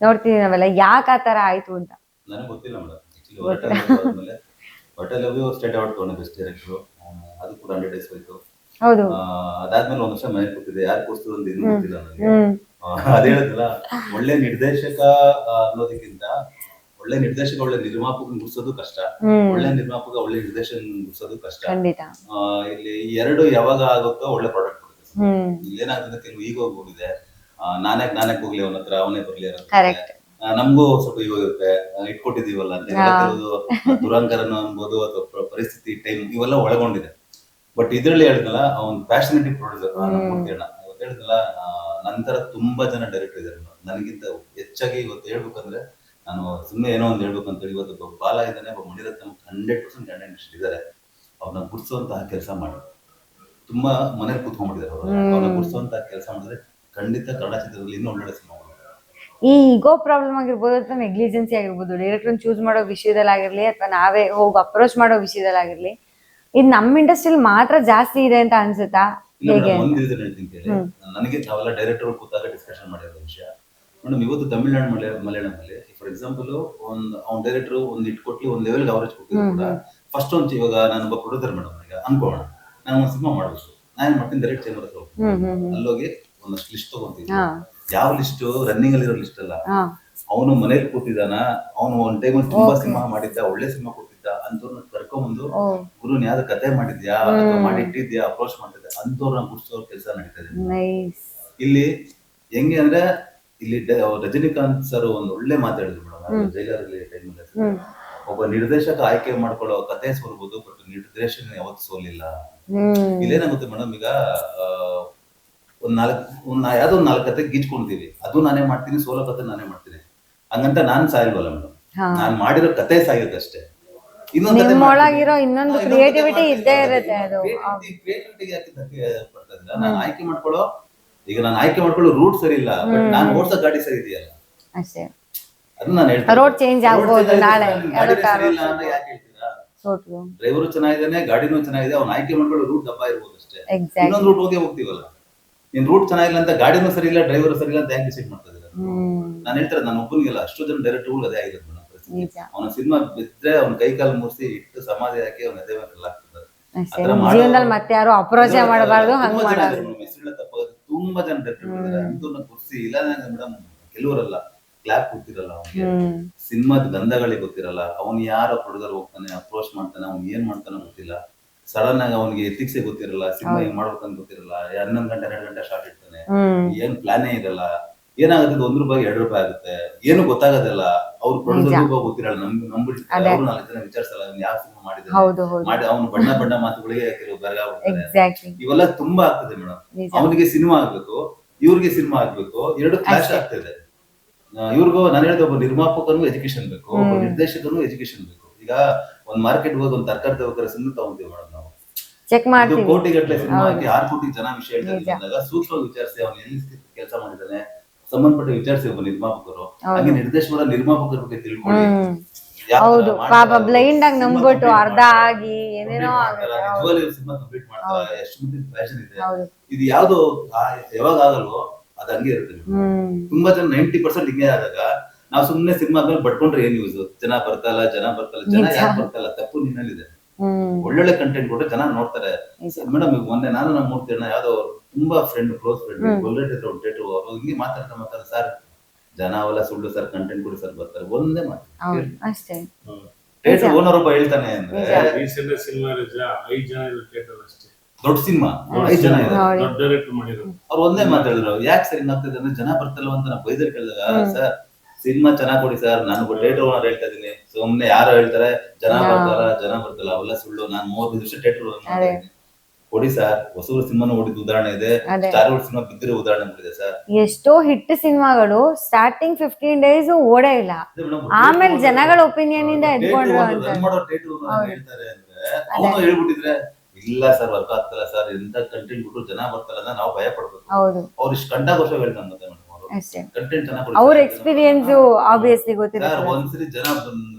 ನೋಡ್ತೀವಿ ನಾವೆಲ್ಲ, ಯಾಕೆ ಆ ತರ ಆಯ್ತು ಅಂತ ನನಗೆ ಗೊತ್ತಿಲ್ಲ ಮೇಡಮ್. ಹೋಟೆಲ್ ಸ್ಟೇಟ್ ಅವಾರ್ಡ್ ತಗೊಂಡೆ ಬೆಸ್ಟ್ ಡೈರೆಕ್ಟರ್, ಅದು ಕೂಡ 100 days ಹೋಯ್ತು. ಅದಾದ್ಮೇಲೆ 1 ವರ್ಷ ಮನೆ ಕೂತಿದೆ, ಯಾರು ಕೂರ್ಸ್ತದ ಅಂತ ಇನ್ನೂ ಗೊತ್ತಿಲ್ಲ ನನಗೆ. ಅದೇ ಹೇಳಿದ್ರಲ್ಲ, ಒಳ್ಳೆ ನಿರ್ದೇಶಕ ಅನ್ನೋದಕ್ಕಿಂತ ಒಳ್ಳೆ ನಿರ್ದೇಶಕ ಒಳ್ಳೆ ನಿರ್ಮಾಪಕ ಗುರ್ಸೋದು ಕಷ್ಟ, ಒಳ್ಳೆ ನಿರ್ಮಾಪಕ ಒಳ್ಳೆ ನಿರ್ದೇಶನ ಗುರ್ಸೋದು ಕಷ್ಟ. ಇಲ್ಲಿ 2 ಯಾವಾಗ ಆಗುತ್ತೋ ಒಳ್ಳೆ ಪ್ರಾಡಕ್ಟ್ ಬರುತ್ತೆ. ಇಲ್ಲಿ ಏನಾಗ್ತದೆ, ಕೆಲವು ಈಗ ಹೋಗಿದೆ, ನಾನೇ ಹೋಗ್ಲಿ ಅವನ ಹತ್ರ, ಅವನೇ ಬರ್ಲಿ ಅಂತ ನಮಗೂ ಸ್ವಲ್ಪ ಇರುತ್ತೆ. ಇಟ್ಕೊಟ್ಟಿದೀವಲ್ಲ ಅಂತ ಕೆಲವು ದುರಂಕರನು ಅನ್ಬೋದು, ಅಥವಾ ಪರಿಸ್ಥಿತಿ, ಟೈಮ್, ಇವೆಲ್ಲ ಒಳಗೊಂಡಿದೆ. ಬಟ್ ಇದ್ರಲ್ಲಿ ಹೇಳಿದ್ನಲ್ಲ, ಅವ್ನು ಪ್ಯಾಷನೇಟಿವ್ ಪ್ರೊಡ್ಯೂಸರ್ ಇವತ್ತು ಹೇಳಿದ್ನಲ್ಲ, ನಂತರ ತುಂಬಾ ಜನ ಡೈರೆಕ್ಟರ್ ಇದ್ದಾರೆ. ನನಗಿಂತ ಹೆಚ್ಚಾಗಿ ಇವತ್ತು ಹೇಳ್ಬೇಕಂದ್ರೆ, ನಾನು ಸುಮ್ಮನೆ ಏನೋ ಒಂದು ಹೇಳ್ಬೇಕು ಅಂತೇಳಿ, ಇವತ್ತು ಬಾಲ ಇದ್ದಾನೆ, ಮಣಿರತ್ನ 100% ಕ್ಯಾಂಡಿಡೇಟ್ ಇದ್ದಾರೆ. ಅವ್ರನ್ನ ಗುರ್ಸುವಂತಹ ಕೆಲಸ ಮಾಡಿ ತುಂಬಾ ಮನೇಲಿ ಕೂತ್ಕೊಂಡ್ಬಿಟ್ಟಿದ್ದಾರೆ. ಅವ್ರನ್ನ ಗುರ್ಸುವಂತಹ ಕೆಲಸ ಮಾಡಿದ್ರೆ ಖಂಡಿತ ಕನ್ನಡ ಚಿತ್ರದಲ್ಲಿ ಇನ್ನೂ ಒಳ್ಳೆ ಸಿನಿಮಾ. ಈ ಈಗೋ ಪ್ರಾಬ್ಲಮ್ ಆಗಿರ್ಬೋದು, ಅಥವಾ ನೆಗ್ಲಿಜೆನ್ಸಿ ಆಗಿರ್ಬೋದು, ಡೈರೆಕ್ಟರ್ ಚೂಸ್ ಮಾಡೋ ವಿಷಯದಲ್ಲಾಗಿರ್ಲಿ, ಅಥವಾ ನಾವೇ ಹೋಗಿ ಅಪ್ರೋಚ್ ಮಾಡೋ ವಿಷಯದಲ್ಲಾಗಿರ್ಲಿ, ಇದು ನಮ್ಮ ಇಂಡಸ್ಟ್ರಿಯಲ್ಲಿ ಮಾತ್ರ ಜಾಸ್ತಿ ಇದೆ ಅಂತ ಅನ್ಸುತ್ತಾ? ಹೇಗೆ ನನಗೆ ನಾವೆಲ್ಲ ಡೈರೆಕ್ಟರ್ ಕೂತಾಗ ಡಿಸ್ಕಷನ್ ಮಾಡಿರೋ ವಿಷಯ ಮೇಡಮ್. ಇವತ್ತು ತಮಿಳ್ನಾಡು ಮಲಯಾಳಂನಲ್ಲಿ ಫಾರ್ ಎಕ್ಸಾಂಪಲ್ ಅವ್ನ ಡೈರೆಕ್ಟರ್ ಒಂದು ಇಟ್ಕೊಟ್ಲಿ ಒಂದು ಲೆವೆಲ್ ಅವರೇಜ್ ಕೊಟ್ಟಿದ್ರು ಕೂಡ, ಫಸ್ಟ್ ಒಂದು ಇವಾಗ ನಾನೊಬ್ಬ ಪ್ರೊಡ್ಯೂಸರ್ ಮೇಡಮ್, ಈಗ ಅನ್ಕೋಣ ನಾನು ಒಂದು ಸಿನಿಮಾ ಮಾಡಬೇಕು, ನಾನು ಮಾಡ್ತೀನಿ ಡೈರೆಕ್ಟ್ ಚೇಂಬರ್ ಹತ್ರ ಅಲ್ಲೋಗಿ ಒಂದಷ್ಟು ಲಿಸ್ಟ್ ತಗೊಂತೀನಿ. ಯಾವ ಲಿಸ್ಟ್ ರನ್ನಿಂಗ್ ಅಲ್ಲಿ ಇರೋ ಲಿಸ್ಟ್ ಅಲ್ಲ, ಅವನು ಮನೇಲಿ ಕೂತಿದ್ದಾನ, ಅವನು ಒಂದ್ ಟೈಮ್ ತುಂಬಾ ಸಿನಿಮಾ ಮಾಡಿದ್ದ, ಒಳ್ಳೆ ಸಿನಿಮಾ ಕೊಟ್ಟಿದ್ದ ಅಂತವ್ರನ್ನ ಕರ್ಕೊಂಡ್ಬಂದು, ಗುರುನ್ ಯಾವ್ದು ಕತೆ ಮಾಡಿದ್ಯಾ, ಮಾಡಿ ಇಟ್ಟಿದ್ಯಾ, ಅಪ್ರೋಚ್ ಮಾಡ್ತಿದ್ದೆ ಅಂತವ್ರನ್ನ ಗುರ್ಸೋ ಕೆಲಸ ನಡೀತಾ ಇದೆ ಇಲ್ಲಿ. ಹೆಂಗೆ ಅಂದ್ರೆ, ಇಲ್ಲಿ ರಜನಿಕಾಂತ್ ಸರ್ ಒಂದು ಒಳ್ಳೆ ಮಾತಾಡಿದ್ರು ಮೇಡಮ್, ಜೈಲರಲ್ಲಿ ಟೈಮಲ್ಲಿ, ಒಬ್ಬ ನಿರ್ದೇಶಕ ಆಯ್ಕೆ ಮಾಡ್ಕೊಳ್ಳೋ ಕತೆ ಸೋಲ್ಬಹುದು, ಬಟ್ ನಿರ್ದೇಶನ ಯಾವತ್ತು ಸೋಲಿಲ್ಲ. ಇಲ್ಲೇನಾಗುತ್ತೆ ಮೇಡಮ್, ಈಗ ಯಾವ್ದೋ 4 ಕತೆ ಗೀಚ್ಕೊಂತೀವಿ, ಅದು ನಾನೇ ಮಾಡ್ತೀನಿ, ಸೋಲೋ ಕತೆ ನಾನೇ ಮಾಡ್ತೀನಿ, ಹಂಗಂತ ನಾನ್ ಸಾಯಿಲ್ವಲ್ಲ ಮೇಡಮ್, ನಾನ್ ಮಾಡಿರೋ ಕತೆ ಸಾಯುತ್ತಷ್ಟೇ. ಇನ್ನೊಂದು ಕ್ರಿಯೇಟಿವಿಟಿ ಇದ್ದೇ ಇರುತ್ತೆ. ನಾನು ಆಯ್ಕೆ ಮಾಡ್ಕೊಳ್ಳೋ, ಈಗ ನಾನು ಆಯ್ಕೆ ಮಾಡ್ಕೊಳ್ಳೋ ರೂಟ್ ಸರಿ ಇಲ್ಲ, ಬಟ್ ನಾನು ಓಡ್ಸೋ ಗಾಡಿ ಸರಿ ಇದೆಯಲ್ಲ, ಅದು ನಾನು ಹೇಳ್ತೀನಿ. ರೋಡ್ ಚೇಂಜ್ ಆಗ್ಬೋದು ನಾಳೆ, ಸರಿ ಇಲ್ಲ ಅಂದ್ರೆ ಯಾಕೆ ಹೇಳ್ತೀರಾ? ಡ್ರೈವರು ಚೆನ್ನಾಗಿದ್ದಾನೆ, ಗಾಡಿನೂ ಚೆನ್ನಾಗಿದೆ, ಅವ್ನ ಆಯ್ಕೆ ಮಾಡ್ಕೊಳ್ಳೋ ರೂಟ್ ದಪ್ಪ ಇರ್ಬೋದು ಅಷ್ಟೇ. ಎಕ್ಸಾಕ್ಟ್. ಇನ್ನೊಂದು ರೂಟ್ ಹೋಗ್ತೀವಲ್ಲ, ನಿನ್ ರೂಟ್ ಚೆನ್ನಾಗಿಲ್ಲ ಅಂತ ಗಾಡಿನೂ ಸರಿ ಇಲ್ಲ, ಡ್ರೈವರ್ ಸರಿ ಇಲ್ಲ ಅಂತ ಯಾಕೆ ಡಿಸೈಡ್ ಮಾಡ್ತಾ ಇದ್ದಾರೆ? ನಾನು ಹೇಳ್ತಾರೆ, ನಾನು ಒಬ್ಬನಿಗೆಲ್ಲ ಅಷ್ಟು ಜನ ಡೈರೆಕ್ಟರ್ಗಳು ಅದೇ ಆಗಿರೋದು ಮೇಡಮ್ ಪರಿಸ್ಥಿತಿ. ನಿಜ. ಅವನ ಸಿನಿಮಾ ಬಿದ್ರೆ ಅವ್ನ ಕೈ ಕಾಲು ಮುರಿಸಿ ಇಟ್ಟು ಸಮಾಧಿ ಹಾಕಿ ಅವ್ನ ಎದೆ ಮೇಲೆ ಕಲ್ಲಾಕ್ತಿದ್ದಾರೆ. ಅಷ್ಟೇ. ಜೀವನದಲ್ಲಿ ಮತ್ತೆ ಯಾರು ಅಪ್ರೋಚ್ ಮಾಡಬಾರ್ದು, ಹಂಗ್ ಮಾಡೋದು. ತುಂಬಾ ಜನ ಡೈರೆಕ್ಟರ್ ಇದ್ದಾರೆ, ಅಂತವ್ರನ್ನ ಕುರ್ಸಿ ಇಲ್ಲ ಮೇಡಮ್. ಕೆಲವರಲ್ಲ ಕ್ಲಾಪ್ ಗೊತ್ತಿರಲ್ಲ ಅವ್ನಿಗೆ, ಸಿನಿಮಾದ ಗಂಧಗಳಿಗೆ ಗೊತ್ತಿರಲ್ಲ, ಅವ್ನು ಯಾರ ಪ್ರೊಡ್ಯೂಸರ್ ಹೋಗ್ತಾನೆ ಅಪ್ರೋಚ್ ಮಾಡ್ತಾನೆ, ಅವ್ನು ಏನ್ ಮಾಡ್ತಾನೆ ಗೊತ್ತಿಲ್ಲ, ಸಡನ್ ಆಗಿ ಅವ್ನಿಗೆ ಎಥಿಕ್ಸೇ ಗೊತ್ತಿರಲ್ಲ, ಸಿನಿಮಾ ಹೆಂಗ್ ಮಾಡ್ಬೇಕಂತ ಗೊತ್ತಿರಲ್ಲ, 11 ಗಂಟೆ 2 ಗಂಟೆ ಶಾರ್ಟ್ ಇರ್ತಾನೆ, ಏನ್ ಪ್ಲಾನೇ ಇರಲ್ಲ, ಏನಾಗುತ್ತೆ ₹1 ₹2 ಆಗುತ್ತೆ, ಏನು ಗೊತ್ತಾಗೋದಿಲ್ಲ. ಅವ್ರು ಪ್ರೊಡ್ಯೂಸರ್ ಗೊತ್ತಿರಲ್ಲ, ನಂಬಿಡ್ತಾರೆ, ಅವ್ರು 4 ಜನ ವಿಚಾರಿಸಲ್ಲ ಯಾವ ಸಿನಿಮಾ ಮಾಡಿದ್ರೆ ಅವ್ನು ಬಣ್ಣ ಬಣ್ಣ ಮಾತುಗಳಿಗೆ ಕೆಲವು ಬೆರಗಾಗ್ಬಿಡ್ತಾರೆ. ಇವೆಲ್ಲ ತುಂಬಾ ಆಗ್ತದೆ ಮೇಡಮ್. ಅವನಿಗೆ ಸಿನಿಮಾ ಆಗ್ಬೇಕು, ಇವ್ರಿಗೆ ಸಿನಿಮಾ ಆಗ್ಬೇಕು, ಎರಡು ಕ್ಲಾಶ್ ಆಗ್ತದೆ. ಇವ್ರಿಗೂ ನಾನು ಹೇಳಿದ, ಒಬ್ಬ ನಿರ್ಮಾಪಕನು ಎಜುಕೇಶನ್ ಬೇಕು, ಒಬ್ಬ ನಿರ್ದೇಶಕನು ಎಜುಕೇಶನ್ ಬೇಕು. ಈಗ ಒಂದ್ ಮಾರ್ಕೆಟ್ ಹೋಗಿ ಒಂದ್ ತರಕಾರಿ ತಗೋತಾರೆ ಸಿನಿಮಾ ತಗೊಂತೀವಿ ಮೇಡಮ್ ನಾವು, ಚೆಕ್ ಮಾಡ್ತೀವಿ. ಕೋಟಿಗಟ್ಟಲೆ ಸಿನಿಮಾ ಹಾಕಿ 6 ಕೋಟಿ ಜನ ವಿಷಯ ಹೇಳ್ತಾರೆ. ಸೂಕ್ಷ್ಮವಾಗಿ ವಿಚಾರಿಸಿ ಅವ್ನು ಎಲ್ಲಿ ಕೆಲಸ ಮಾಡಿದ್ದಾನೆ ಸಂಬಂಧಪಟ್ಟ ವಿಚಾರಿಸಿ ಒಬ್ಬ ನಿರ್ಮಾಪಕರು, ಹಾಗೆ ನಿರ್ದೇಶಕರ ನಿರ್ಮಾಪಕರ ಬಗ್ಗೆ ತಿಳ್ಕೊಳ್ಳಿ. ಹೌದು, ಪಾಪ ಬ್ಲೈಂಡ್ ಆಗಿ ನಂಬಿಟ್ಟು ಅರ್ಧ ಆಗಿ ಏನೇನೋ ಸಿನಿಮಾ ಕಂಪ್ಲೀಟ್ ಮಾಡ್ತಾರೆ. ಎಷ್ಟು ಮಂದಿ ಪ್ಯಾಷನ್ ಇದೆ, ಇದು ಯಾವ್ದು ಯಾವಾಗ ಆಗಲ್ವೋ ಅದು ಹಂಗೆ ಇರುತ್ತೆ. ತುಂಬಾ ಜನ 90% ಹಿಂಗೆ ಆದಾಗ ನಾವು ಸುಮ್ನೆ ಸಿನಿಮಾ ಆದ್ಮೇಲೆ ಬಡ್ಕೊಂಡ್ರೆ ಏನ್ ಯೂಸ್? ಜನ ಬರ್ತಲ್ಲ ಜನ ಯಾಕೆ ಬರ್ತಲ್ಲ? ತಪ್ಪು ನಿನ್ನಲ್ಲಿದೆ. ಒಳ್ಳೊಳ್ಳೆ ಕಂಟೆಂಟ್ ಕೊಟ್ರೆ ಜನ ನೋಡ್ತಾರೆ ಮೇಡಮ್. ಈಗ ಮೊನ್ನೆ ನಾನು ನಮ್ಮ ಮೂರ್ತಿ ಅಣ್ಣ ಯಾವ್ದೋ ತುಂಬಾ ಕ್ಲೋಸ್ ಫ್ರೆಂಡ್ ಥಿಯೇಟರ್ ಅವರು ಹಿಂಗೆ ಮಾತಾಡ್ತಾರೆ, ಸರ್ ಜನ ಅವೆಲ್ಲ ಸುಳ್ಳು ಸರ್, ಕಂಟೆಂಟ್ ಕೊಡಿ ಸರ್ ಬರ್ತಾರೆ, ಒಂದೇ ಮಾತು ಅಷ್ಟೇ. ಥಿಯೇಟರ್ ಓನರ್ ಒಬ್ಬ ಹೇಳ್ತಾನೆ ಅಂದ್ರೆ, ಸಿನಿಮಾ 5 ಜನ ಥಿಯೇಟರ್ ಅಷ್ಟೇ, ದೊಡ್ಡ ಸಿನಿಮಾ 5 ಜನ ಇದೆ, ದೊಡ್ಡ ಡೈರೆಕ್ಟರ್ ಮಾಡಿರೋದು. ಅವ್ರು ಒಂದೇ ಮಾತಾಡಿದ್ರು, ಯಾಕೆ ಸರ್ ಹಿಂಗಾಗ್ತದೆ ಅಂದ್ರೆ ಜನ ಬರ್ತಾರಲ್ವ ಅಂತ ನಾವು ಬೈದರ್ ಕೇಳಿದಾಗ, ಸರ್ ಸಿನಿಮಾ ಚೆನ್ನಾಗ್ ಕೊಡಿ ಸರ್, ನಾನು ಥಿಯೇಟರ್ ಓನರ್ ಹೇಳ್ತಾ ಇದೀನಿ, ಸುಮ್ನೆ ಯಾರೋ ಹೇಳ್ತಾರೆ ಜನ ಬರ್ತಲ್ಲ ಅವೆಲ್ಲ ಸುಳ್ಳು. ನಾನು 35 ವರ್ಷ ಥಿಯೇಟರ್ ಓನರ್ ಮಾಡಿದ್ದೀನಿ, ಕೊಡಿ ಸರ್. ಹೊಸೂರು ಸಿನಿಮಾನು ಓಡಿದ ಉದಾಹರಣೆ ಇದೆ, ಸ್ಟಾರ್ ವರ್ಲ್ಡ್ ಸಿನಿಮಾ ಬಿದ್ದಿರೋ ಉದಾಹರಣೆ ಇದೆ ಸರ್. ಎಷ್ಟೋ ಹಿಟ್ ಸಿನಿಮಾಗಳು ಸ್ಟಾರ್ಟಿಂಗ್ 15 ಡೇಸ್ ಓಡೇ ಇಲ್ಲ, ಆಮೇಲೆ ಜನಗಳ ಒಪಿನಿಯನ್ ಇಂದ ಎದ್ಕೊಂಡ್ರು ಅಂತ ಹೇಳ್ತಾರೆ. ಅಂದ್ರೆ ಅವನು ಹೇಳ್ಬಿಟ್ಟಿದ್ರೆ, ಇಲ್ಲ ಸರ್ ವರ್ಕ್ ಆಗ್ತಲ್ಲ ಸರ್, ಎಂತ ಕಂಟೆಂಟ್ ಬಿಟ್ಟು ಜನ ಬರ್ತಾರ ಅಂತ ನಾವು ಭಯ ಪಡ್ಬೇಕು. ಅವ್ರು ಇಷ್ಟು ಕಂಡಾಗ ವರ್ಷ ಹೇಳ್ತಾರೆ ಮತ್ತೆ ಮೇಡಮ್, ಅವರು ಕಂಟೆಂಟ್ ಚೆನ್ನಾಗಿ ಅವ್ರ ಎಕ್ಸ್ಪೀರಿಯನ್ಸ್ ಆಬ್ವಿಯಸ್ಲಿ ಗೊತ್ತಿದೆ ಸರ್. ಒಂದ್ಸರಿ ಜನ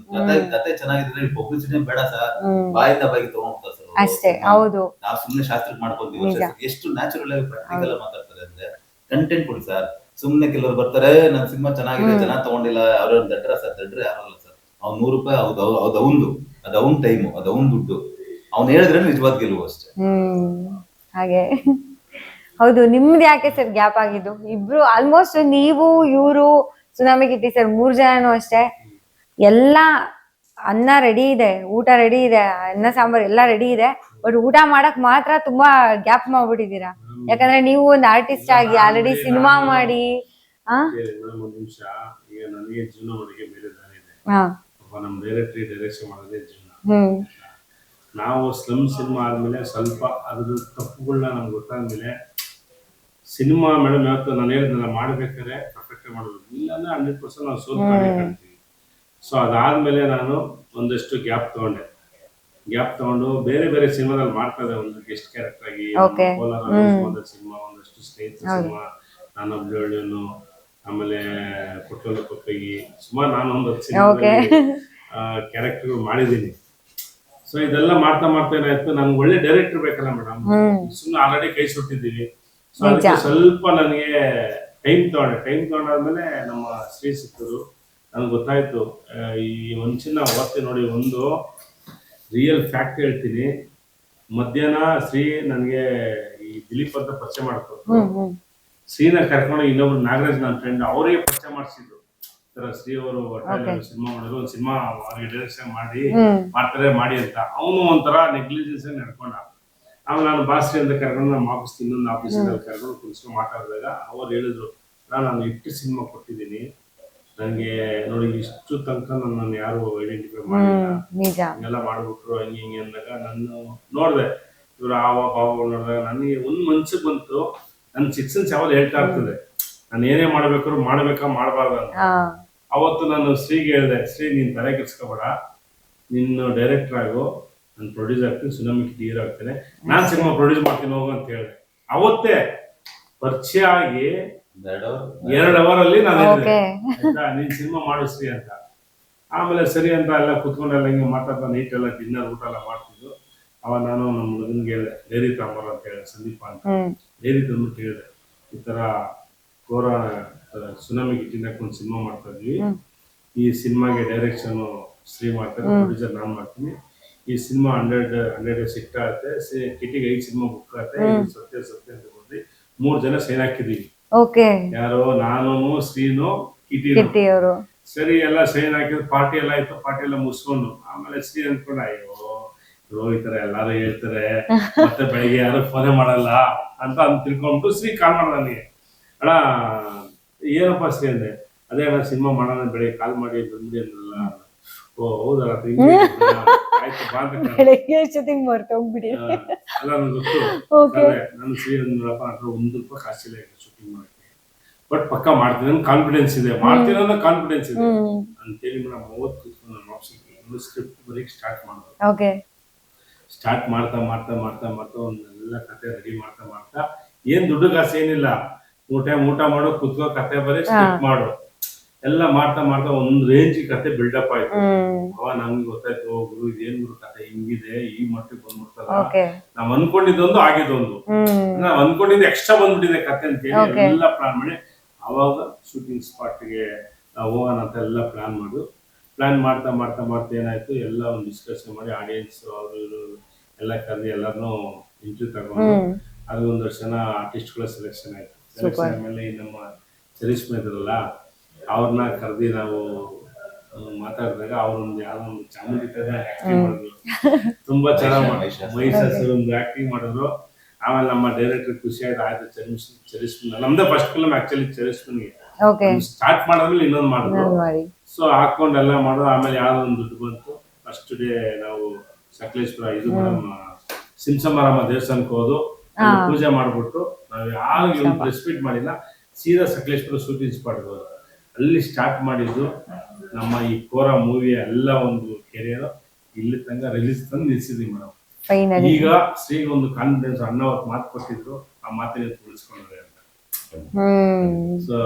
ಕತೆ ಚೆನ್ನಾಗಿದ್ರೆ ಪಬ್ಲಿಸಿಟಿ ಬೇಡ ಸರ್, ಬಾಯಿಂದ ಬಾಯಿಗೆ ತಗೊಂಡ್ಬಿಡ್ತಾರೆ ಸರ್ ಅಷ್ಟೇ. ಹೌದು, ನಾವು ಸುಮ್ನೆ ಶಾಸ್ತ್ರಕ್ಕೆ ಮಾಡ್ಕೊಂತೀವಿ. ಎಷ್ಟು ನ್ಯಾಚುರಲ್ ಆಗಿ ಪ್ರಾಕ್ಟಿಕಲ್ ಮಾತಾಡ್ತಾರೆ ಅಂದ್ರೆ, ಕಂಟೆಂಟ್ ಕೊಡಿ ಸರ್. ಸುಮ್ನೆ ಕೆಲವರು ಬರ್ತಾರೆ, ನನ್ ಸಿನಿಮಾ ಚೆನ್ನಾಗಿದೆ ಜನ ತಗೊಂಡಿಲ್ಲ, ಅವ್ರ ದಡ್ರ ಸರ್, ದಡ್ರ ಯಾರಲ್ಲ ಸರ್. ಅವ್ನು ₹100 ಅದು ಅವನ್ ಟೈಮು, ಅದು ಅವನ್ ದುಡ್ಡು, ಅವ್ನು ಹೇಳಿದ್ರೆ ನಿಜವಾದ ಗೆಲುವು ಅಷ್ಟೇ. ಹಾಗೆ. ಹೌದು, ನಿಮ್ದು ಯಾಕೆ ಸರ್ ಗ್ಯಾಪ್ ಆಗಿದ್ದು? ಇಬ್ರು ಆಲ್ಮೋಸ್ಟ್ ನೀವು, ಇವರು, ಸುನಾಮಿ ಕಿಟ್ಟಿ ಸರ್ 3 ಜನನು ಅಷ್ಟೇ. ಎಲ್ಲ ಅನ್ನ ರೆಡಿ ಇದೆ, ಊಟ ರೆಡಿ ಇದೆ, ಅನ್ನ ಸಾಂಬಾರ್ ಎಲ್ಲ ರೆಡಿ ಇದೆ, ಬಟ್ ಊಟ ಮಾಡಕ್ ಮಾತ್ರ ತುಂಬಾ ಗ್ಯಾಪ್ ಮಾಡ್ಬಿಟ್ಟಿದ್ದೀರಾ. ಯಾಕಂದ್ರೆ ನೀವು ಒಂದು ಆರ್ಟಿಸ್ಟ್ ಆಗಿ ಆಲ್ರೆಡಿ ಸಿನಿಮಾ ಮಾಡಿ ಒಂದು ನಿಮಿಷ. ಈಗ ನನಗೆ ಜೀವನ ಒಳಗೆ ಬೇರೆ ದಾರಿ ಇದೆ. ನಮ್ಮ ಡೈರೆಕ್ಷನ್ ಮಾಡೋದೇ ಜೀವನ. ನಾವು ಸ್ಲಮ್ ಸಿನಿಮಾ ಆದ್ಮೇಲೆ ಸ್ವಲ್ಪ ಅದ್ರ ತಪ್ಪುಗಳನ್ನ ನಮ್ಗೆ ಗೊತ್ತಾದ್ಮೇಲೆ ಸಿನಿಮಾ ಮೇಡಮ್ ಯಾವತ್ತು ನಾನು ಹೇಳಿದ್ನಲ್ಲ, ಮಾಡ್ಬೇಕಾದ್ರೆ ಪರ್ಫೆಕ್ಟ್ ಮಾಡೋದು, ಇಲ್ಲಾಂದ್ರೆ 100% ನಾವು ಸೋಲ್ಕೊಂಡೇ ಕಾಣ್ತೀವಿ. ಸೊ ಅದಾದ್ಮೇಲೆ ನಾನು ಒಂದಷ್ಟು ಗ್ಯಾಪ್ ತಗೊಂಡು ಬೇರೆ ಬೇರೆ ಸಿನಿಮಾದಲ್ಲಿ ಮಾಡ್ತಾ ಇದ್ದೆ. ಒಂದು ಗೆಸ್ಟ್ ಕ್ಯಾರೆಕ್ಟರ್ ಆಗಿ ಕೋಲಾರ ಸಿನಿಮಾ, ಒಂದಷ್ಟು ಸ್ನೇಹಿತರ ಸಿನಿಮಾ, ನಾನೊಬ್ಳು, ಆಮೇಲೆ ಕೊಟ್ಟಲು ಕೊಪ್ಪಗಿ, ಸುಮಾರು ನಾನು ಒಂದು ಕ್ಯಾರೆಕ್ಟರ್ ಮಾಡಿದ್ದೀನಿ. ಸೊ ಇದೆಲ್ಲ ಮಾಡ್ತಾ ಏನಾಯ್ತು, ನನ್ಗೆ ಒಳ್ಳೆ ಡೈರೆಕ್ಟರ್ ಬೇಕಲ್ಲ ಮೇಡಮ್. ಸುಮ್ಮನೆ ಆಲ್ರೆಡಿ ಕೈ ಸುಟ್ಟಿದ್ದೀವಿ. ಸೊ ಅದಕ್ಕೆ ಸ್ವಲ್ಪ ನನಗೆ ಟೈಮ್ ತಗೊಂಡಾದ್ಮೇಲೆ ನಮ್ಮ ಶ್ರೀ ಸಿಕ್ಕರು. ನನಗೆ ಗೊತ್ತಾಯ್ತು, ಈ ಒಂದು ಚಿನ್ನ ಓದ್ತೀನಿ ನೋಡಿ, ಒಂದು ರಿಯಲ್ ಫ್ಯಾಕ್ಟ್ ಹೇಳ್ತೀನಿ. ಮಧ್ಯಾಹ್ನ ಶ್ರೀ ನನಗೆ ಈ ದಿಲೀಪ್ ಅಂತ ಪರಿಚಯ ಮಾಡ್ಕೊಟ್ರು. ಶ್ರೀನ ಕರ್ಕೊಂಡು ಇನ್ನೊಬ್ರು ನಾಗರಾಜ್ ನನ್ನ ಫ್ರೆಂಡ್, ಅವರಿಗೆ ಪರಿಚಯ ಮಾಡಿಸಿದ್ರು. ಶ್ರೀ ಅವರು ಸಿನಿಮಾ ಮಾಡಿದ್ರು, ಒಂದು ಸಿನಿಮಾ ಅವ್ರಿಗೆ ಡೈರೆಕ್ಷನ್ ಮಾಡಿ ಅಂತ. ಅವನು ಒಂಥರ ನೆಗ್ಲಿಜೆನ್ಸ್ ನಡ್ಕೊಂಡ. ಆಮೇಲೆ ನಾನು ಬಾಸ್ರಿ ಅಂತ ಕರ್ಕೊಂಡು ನಮ್ಮ ಆಫೀಸ್ ಇನ್ನೊಂದು ಆಫೀಸಿನಲ್ಲಿ ಕರ್ಕೊಂಡು ಕುಣಿಸ್ಕೊಂಡು ಮಾತಾಡಿದಾಗ ಅವ್ರು ಹೇಳಿದ್ರು, ನಾನು 8 ಸಿನಿಮಾ ಕೊಟ್ಟಿದ್ದೀನಿ, ನನಗೆ ನೋಡಿ ಇಷ್ಟು ತನಕ ನನ್ನನ್ನು ಯಾರು ಐಡೆಂಟಿಫೈ ಮಾಡಿಲ್ಲ, ಎಲ್ಲ ಮಾಡ್ಬಿಟ್ರು ಹಿಂಗೆ ಅಂದಾಗ ನಾನು ನೋಡಿದೆ. ಇವ್ರು ಭಾವ ನೋಡಿದಾಗ ನನಗೆ ಒಂದು ಮನ್ಸಿಗೆ ಬಂತು, ನನ್ನ 6 and 7 ಹೇಳ್ತಾ ಇರ್ತದೆ, ನಾನು ಏನೇ ಮಾಡ್ಬೇಕಾದ್ರು ಮಾಡಬಾರ್ದು ಅಂತ. ಅವತ್ತು ನಾನು ಶ್ರೀಗೆ ಹೇಳಿದೆ, ಶ್ರೀ ನೀನ್ ತಲೆ ಕೆಡ್ಸ್ಕೊಬೇಡ, ನಿನ್ನ ಡೈರೆಕ್ಟರ್ ಆಗು, ನಾನು ಪ್ರೊಡ್ಯೂಸ್ ಆಗ್ತೀನಿ, ಸುನಾಮಿ ಕಿಟ್ಟಿ ಹೀರೋ ಆಗ್ತೇನೆ, ನಾನ್ ಸಿನಿಮಾ ಪ್ರೊಡ್ಯೂಸ್ ಮಾಡ್ತೀನಿ ಹೋಗು ಅಂತ ಹೇಳಿದೆ. ಅವತ್ತೇ ಪರಿಚಯ ಆಗಿ 2 ಅವರಲ್ಲಿ ನಾನು ನೀನ್ ಸಿನಿಮಾ ಮಾಡು ಶ್ರೀ ಅಂತ. ಆಮೇಲೆ ಸರಿ ಅಂತ ಎಲ್ಲ ಕುತ್ಕೊಂಡೆಲ್ಲ ಹಿಂಗೆ ಮಾತಾಡ್ತಾ ನೈಟ್ ಎಲ್ಲ ಡಿನ್ನರ್ ಊಟ ಎಲ್ಲ ಮಾಡ್ತಿದ್ದು. ಅವಾಗ ನಾನು ನಮ್ಮ ಹುಡುಗನಿಗೆ ಹೇಳಿದೆ, ಡೈರಿ ತಾಂಬರ ಅಂತ ಹೇಳಿದೆ, ಸಂದೀಪ ಅಂತ. ಡೈರಿ ತಂದ್ಬಿಟ್ಟು ಹೇಳಿದೆ, ಈ ತರ ಕೋರಾ ಸುನಾಮಿ ಗಿಟ್ಟಿನಕ್ಕೆ ಒಂದು ಸಿನಿಮಾ ಮಾಡ್ತಾ ಇದ್ವಿ, ಈ ಸಿನಿಮಾಗೆ ಡೈರೆಕ್ಷನ್ ಶ್ರೀ ಮಾಡ್ತಾರೆ, ಪ್ರೊಡ್ಯೂಸರ್ ನಾನು ಮಾಡ್ತೀನಿ, ಈ ಸಿನಿಮಾ 100 ಡೇಸ್ ಹಿಟ್ ಆಗುತ್ತೆ, ಕಿಟಿಗೆ 5 ಸಿನಿಮಾ ಬುಕ್ ಆಗುತ್ತೆ, ಸತ್ಯ ಸತ್ಯ ಅಂತ ಬಂದು 3 ಜನ ಸೈನ್ ಹಾಕಿದೀವಿ. ಯಾರು, ನಾನು, ಶ್ರೀನು, ಕಿಟಿ ಅವರು. ಸರಿ ಎಲ್ಲ ಸೈನ್ ಹಾಕಿದ್ರು, ಪಾರ್ಟಿ ಎಲ್ಲ ಆಯ್ತು. ಪಾರ್ಟಿ ಎಲ್ಲ ಮುಗಿಸ್ಕೊಂಡು ಆಮೇಲೆ ಶ್ರೀ ಅನ್ಕೊಂಡು, ಅಯ್ಯೋ ಈ ತರ ಎಲ್ಲಾರು ಹೇಳ್ತಾರೆ, ಮತ್ತೆ ಬೆಳಿಗ್ಗೆ ಯಾರು ಫೋನೇ ಮಾಡಲ್ಲ ಅಂತ ತಿಳ್ಕೊಂಡ್ಬಿಟ್ಟು ಶ್ರೀ ಕಾಲ್ ಮಾಡ್ದ ನನಗೆ. ಅಣ್ಣ ಏನಪ್ಪ ಶ್ರೀ ಅಂದೆ. ಅದೇ ಅಣ್ಣ ಸಿನಿಮಾ ಮಾಡೋಣ, ಬೆಳಿಗ್ಗೆ ಕಾಲ್ ಮಾಡಿ ಬಂದ್ರಿ ಅಂದ್ರಲ್ಲ. ಓ ಹೌದಲ್ಲ, ಆಯ್ತು ಬಾ ಅಂತ. ಅಲ್ಲ ನನ್ಗೆ ಗೊತ್ತು, ನಾನು ಶ್ರೀ ಅಂದ್ರಪ್ಪ ₹1 ಕಾಸಿಲ್ಲ ಶೂಟಿಂಗ್ ಮಾಡಕ್ಕೆ, ಬಟ್ ಪಕ್ಕ ಮಾಡ್ತೀನಿ ಅನ್ನೋ ಕಾನ್ಫಿಡೆನ್ಸ್ ಇದೆ, ಮಾಡ್ತೀನಿ ಅನ್ನೋ ಕಾನ್ಫಿಡೆನ್ಸ್ ಇದೆ ಅಂತೇಳಿ ಮೇಡಮ್ 30 ಕೂತ್ಕೊಂಡು ನಮ್ಮ ಆಫೀಸಿಗೆ ಸ್ಕ್ರಿಪ್ಟ್ ಬರೀಕ್ ಸ್ಟಾರ್ಟ್ ಮಾಡೋದು. ಸ್ಟಾರ್ಟ್ ಮಾಡ್ತಾ ಮಾಡ್ತಾ ಮಾಡ್ತಾ ಮಾಡ್ತಾ ಒಂದೆಲ್ಲ ಕತೆ ರೆಡಿ ಮಾಡ್ತಾ ಮಾಡ್ತಾ, ಏನ್ ದುಡ್ಡು ಕಾಸು ಏನಿಲ್ಲ, ಊಟ ಮಾಡೋ, ಕುತ್ಕೋ, ಕತೆ ಬರೀ ಸ್ಕ್ರಿಪ್ಟ್ ಮಾಡು, ಎಲ್ಲ ಮಾಡ್ತಾ ಮಾಡ್ತಾ ಒಂದ್ ರೇಂಜ್ ಕತೆ ಬಿಲ್ಡಪ್ ಆಯ್ತು. ಅವಾಗ ನಮ್ಗೆ ಗೊತ್ತಾಯ್ತು, ಗುರು ಇದೇನ್ ಗುರು ಕತೆ ಹಿಂಗಿದೆ, ಈ ಮಟ್ಟಿಗೆ ಬಂದ್ಬಿಡ್ತಲ್ಲ, ನಾವ್ ಅನ್ಕೊಂಡಿದ್ದೊಂದು ಆಗಿದ್ದೊಂದು, ನಾವ್ ಅನ್ಕೊಂಡಿದ್ದು ಎಕ್ಸ್ಟ್ರಾ ಬಂದ್ಬಿಟ್ಟಿದೆ ಕತೆ ಅಂತ ಹೇಳಿ ಎಲ್ಲ ಪ್ಲಾನ್ ಮಾಡಿ ಅವಾಗ ಶೂಟಿಂಗ್ ಸ್ಪಾಟ್ಗೆ ಹೋಗೋಣ ಅಂತ ಎಲ್ಲ ಪ್ಲಾನ್ ಮಾಡ್ತಾ ಮಾಡ್ತಾ ಮಾಡ್ತಾ ಏನಾಯ್ತು, ಎಲ್ಲ ಒಂದು ಡಿಸ್ಕಷನ್ ಮಾಡಿ ಆಡಿಯನ್ಸ್ ಅವರು ಎಲ್ಲ ಕರೆದು ಎಲ್ಲರನ್ನೂ ಇಂಟರ್ವ್ಯೂ ತಗೊಂಡು ಅದು 1 ವರ್ಷ ಆರ್ಟಿಸ್ಟ್ಗಳ ಸೆಲೆಕ್ಷನ್ ಆಯ್ತು. ಸೆಲೆಕ್ಷನ್ ಆದ್ಮೇಲೆ ನಮ್ಮ ಚರಿಷ್ಮಾ ಇದ್ರಲ್ಲ, ಅವ್ರನ್ನ ಕರೆದಿ ನಾವು ಮಾತಾಡಿದಾಗ ಅವ್ರೊಂದು ಯಾವ್ದೋ ಒಂದು ಚಾಮುಂಡಿ ಆಕ್ಟಿಂಗ್ ಮಾಡಿದ್ರು, ತುಂಬಾ ಚೆನ್ನಾಗಿ ಮಹಿಷಾಸುರ ಒಂದು ಆಕ್ಟಿಂಗ್ ಮಾಡಿದ್ರು. ಆಮೇಲೆ ನಮ್ಮ ಡೈರೆಕ್ಟರ್ ಖುಷಿ ಆಯ್ತು, ಚರಿಷ್ಮಾ ನಮ್ದೇ ಫಸ್ಟ್ ಫಿಲ್ಮ್ ಆಕ್ಚುಲಿ ಚರಿಷ್ಮನ್ಗೆ ಸ್ಟಾರ್ಟ್ ಮಾಡಿದ್ಮೇಲೆ ಇನ್ನೊಂದು ಮಾಡಿದ್ರು. ಸೊ ಹಾಕೊಂಡೆಲ್ಲ ಮಾಡೋದು. ಆಮೇಲೆ ಯಾವ್ದೋ ಒಂದು ದುಡ್ಡು ಬಂತು. ಫಸ್ಟ್ ಡೇ ನಾವು ಸಕಲೇಶ್ಪುರ ಇದು ಸಿಂಸಮರಮ್ಮ ದೇವಸ್ಥಾನಕ್ಕೆ ಹೋದು ಪೂಜೆ ಮಾಡ್ಬಿಟ್ಟು, ನಾವು ಯಾರು ರೆಸ್ಪೆಕ್ಟ್ ಮಾಡಿಲ್ಲ, ಸೀದಾ ಸಕಲೇಶ್ಪುರ ಶೂಟಿಂಗ್ ಸ್ಪಾಟ್ ಹೋದು. ಅಲ್ಲಿ ಸ್ಟಾರ್ಟ್ ಮಾಡಿದ್ದು ನಮ್ಮ ಈ ಕೋರಾ ಮೂವಿ ಎಲ್ಲ ಒಂದು ಕೆರಿಯರ್ ಇಲ್ಲಿ ತನಕ ರಿಲೀಸ್ ತಂದು ನಿಲ್ಸಿದ್ವಿ ಮೇಡಮ್. ಈಗ ಶ್ರೀಗೆ ಒಂದು ಕಾನ್ಫಿಡೆನ್ಸ್, ಅಣ್ಣ ಅವತ್ತು ಮಾತು ಕೊಟ್ಟಿದ್ರು, ಆ ಮಾತಿಗೆ ಉಳಿಸ್ಕೊಂಡ್ರೆ ಅಂತ. ಸೊ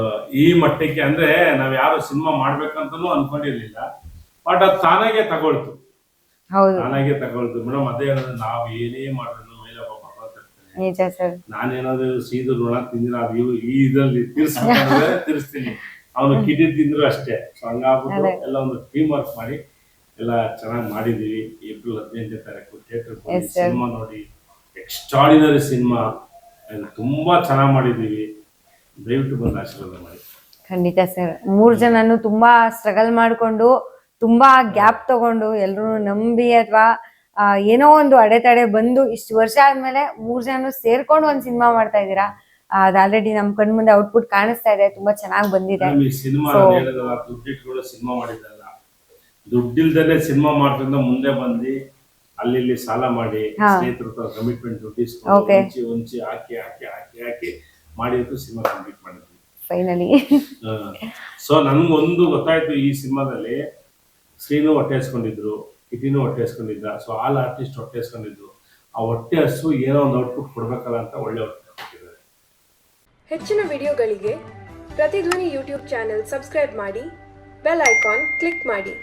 ಈ ಮಟ್ಟಕ್ಕೆ ಅಂದ್ರೆ ನಾವ್ ಯಾರು ಸಿನಿಮಾ ಮಾಡ್ಬೇಕಂತನೂ ಅನ್ಕೊಂಡಿರ್ಲಿಲ್ಲ, ಬಟ್ ಅದು ತಾನಾಗೆ ತಗೊಳ್ತು ಮೇಡಮ್. ಅದೇ ಹೇಳಿದ್ರೆ ನಾವ್ ಏನೇ ಮಾಡಿದ್ರು ಮೈಲಪ್ಪ ನಾನೇನಾದ್ರು ಸೀದು ಋಣ ತಿಂದಿನ ಅದು ಈ ಇದ್ರಲ್ಲಿ ತಿರ್ಸ್ತೀನಿ, ಅವನು ಕಿಡಿ ತಿಂದ್ರು ಅಷ್ಟೇ. ಸೊ ಹಂಗಾಗ್ಬಿಟ್ಟು ಎಲ್ಲ ಒಂದು ಟೀಮ್ ವರ್ಕ್ ಮಾಡಿ ಎಲ್ಲ ಚೆನ್ನಾಗಿ ಮಾಡಿದೀವಿ. ಏಪ್ರಿಲ್ 18ನೇ ತಾರೀಕು ಥಿಯೇಟರ್ ಸಿನಿಮಾ ನೋಡಿ, ಎಕ್ಸ್ಟ್ರಾರ್ಡಿನರಿ ಸಿನಿಮಾ, ತುಂಬಾ ಚೆನ್ನಾಗಿ ಮಾಡಿದೀವಿ. ದಯವಿಟ್ಟು ಬಂದು ಆಶೀರ್ವಾದ ಮಾಡಿ. ಖಂಡಿತ ಸರ್. 3 ಜನನು ತುಂಬಾ ಸ್ಟ್ರಗಲ್ ಮಾಡ್ಕೊಂಡು, ತುಂಬಾ ಗ್ಯಾಪ್ ತಗೊಂಡು, ಎಲ್ರು ನಂಬಿ ಅಥವಾ ಏನೋ ಒಂದು ಅಡೆತಡೆ ಬಂದು ಇಷ್ಟು ವರ್ಷ ಆದ್ಮೇಲೆ 3 ಜನ ಸೇರ್ಕೊಂಡು ಒಂದ್ ಸಿನಿಮಾ ಮಾಡ್ತಾ ಇದೀರಾ. ಅದು ಆಲ್ರೆಡಿ ನಮ್ ಕಣ್ ಮುಂದೆ ಔಟ್ಪುಟ್ ಕಾಣಿಸ್ತಾ ಇದೆ, ತುಂಬಾ ಚೆನ್ನಾಗಿ ಬಂದಿದೆ. ಸಿನಿಮಾ ಮಾಡಿದ್ದಲ್ಲ, ದುಡ್ಡಿಲ್ದನೆ ಸಿನಿಮಾ ಮಾಡ್ತಿಂದ ಮುಂದೆ ಬಂದು ಅಲ್ಲಿ ಸಾಲ ಮಾಡಿ ಸ್ನೇಹಿತರ ಕಮಿಟ್ಮೆಂಟ್ ದುಡ್ಡು ಹೊಂಚಿ ಹಾಕಿ ಮಾಡಿದ್ದು ಸಿನಿಮಾ ಕಂಪ್ಲೀಟ್ ಮಾಡಿದ್ವಿ ಫೈನಲಿ. ಸೊ ನನ್ಗೊಂದು ಗೊತ್ತಾಯ್ತು, ಈ ಸಿನಿಮಾದಲ್ಲಿ ಶ್ರೀನು ಹೊಟ್ಟೆ ಹಸ್ಕೊಂಡಿದ್ರು, ಕಿಟಿನೂ ಹೊಟ್ಟೆ ಹಸ್ಕೊಂಡಿದ್ದ. ಸೊ ಆಲ್ ಆರ್ಟಿಸ್ಟ್ ಹೊಟ್ಟೆ ಹಸ್ಕೊಂಡಿದ್ರು. ಆ ಹೊಟ್ಟೆ ಹಸು ಏನೋ ಒಂದು ಔಟ್ಪುಟ್ ಕೊಡ್ಬೇಕಲ್ಲ ಅಂತ ಒಳ್ಳೆ ಔಟ್ಪುಟ್ ಕೊಟ್ಟಿದ್ದಾರೆ. ಹೆಚ್ಚಿನ ವಿಡಿಯೋಗಳಿಗೆ ಪ್ರತಿಧ್ವನಿ ಯೂಟ್ಯೂಬ್ ಚಾನೆಲ್ ಸಬ್ಸ್ಕ್ರೈಬ್ ಮಾಡಿ, ಬೆಲ್ ಐಕಾನ್ ಕ್ಲಿಕ್ ಮಾಡಿ.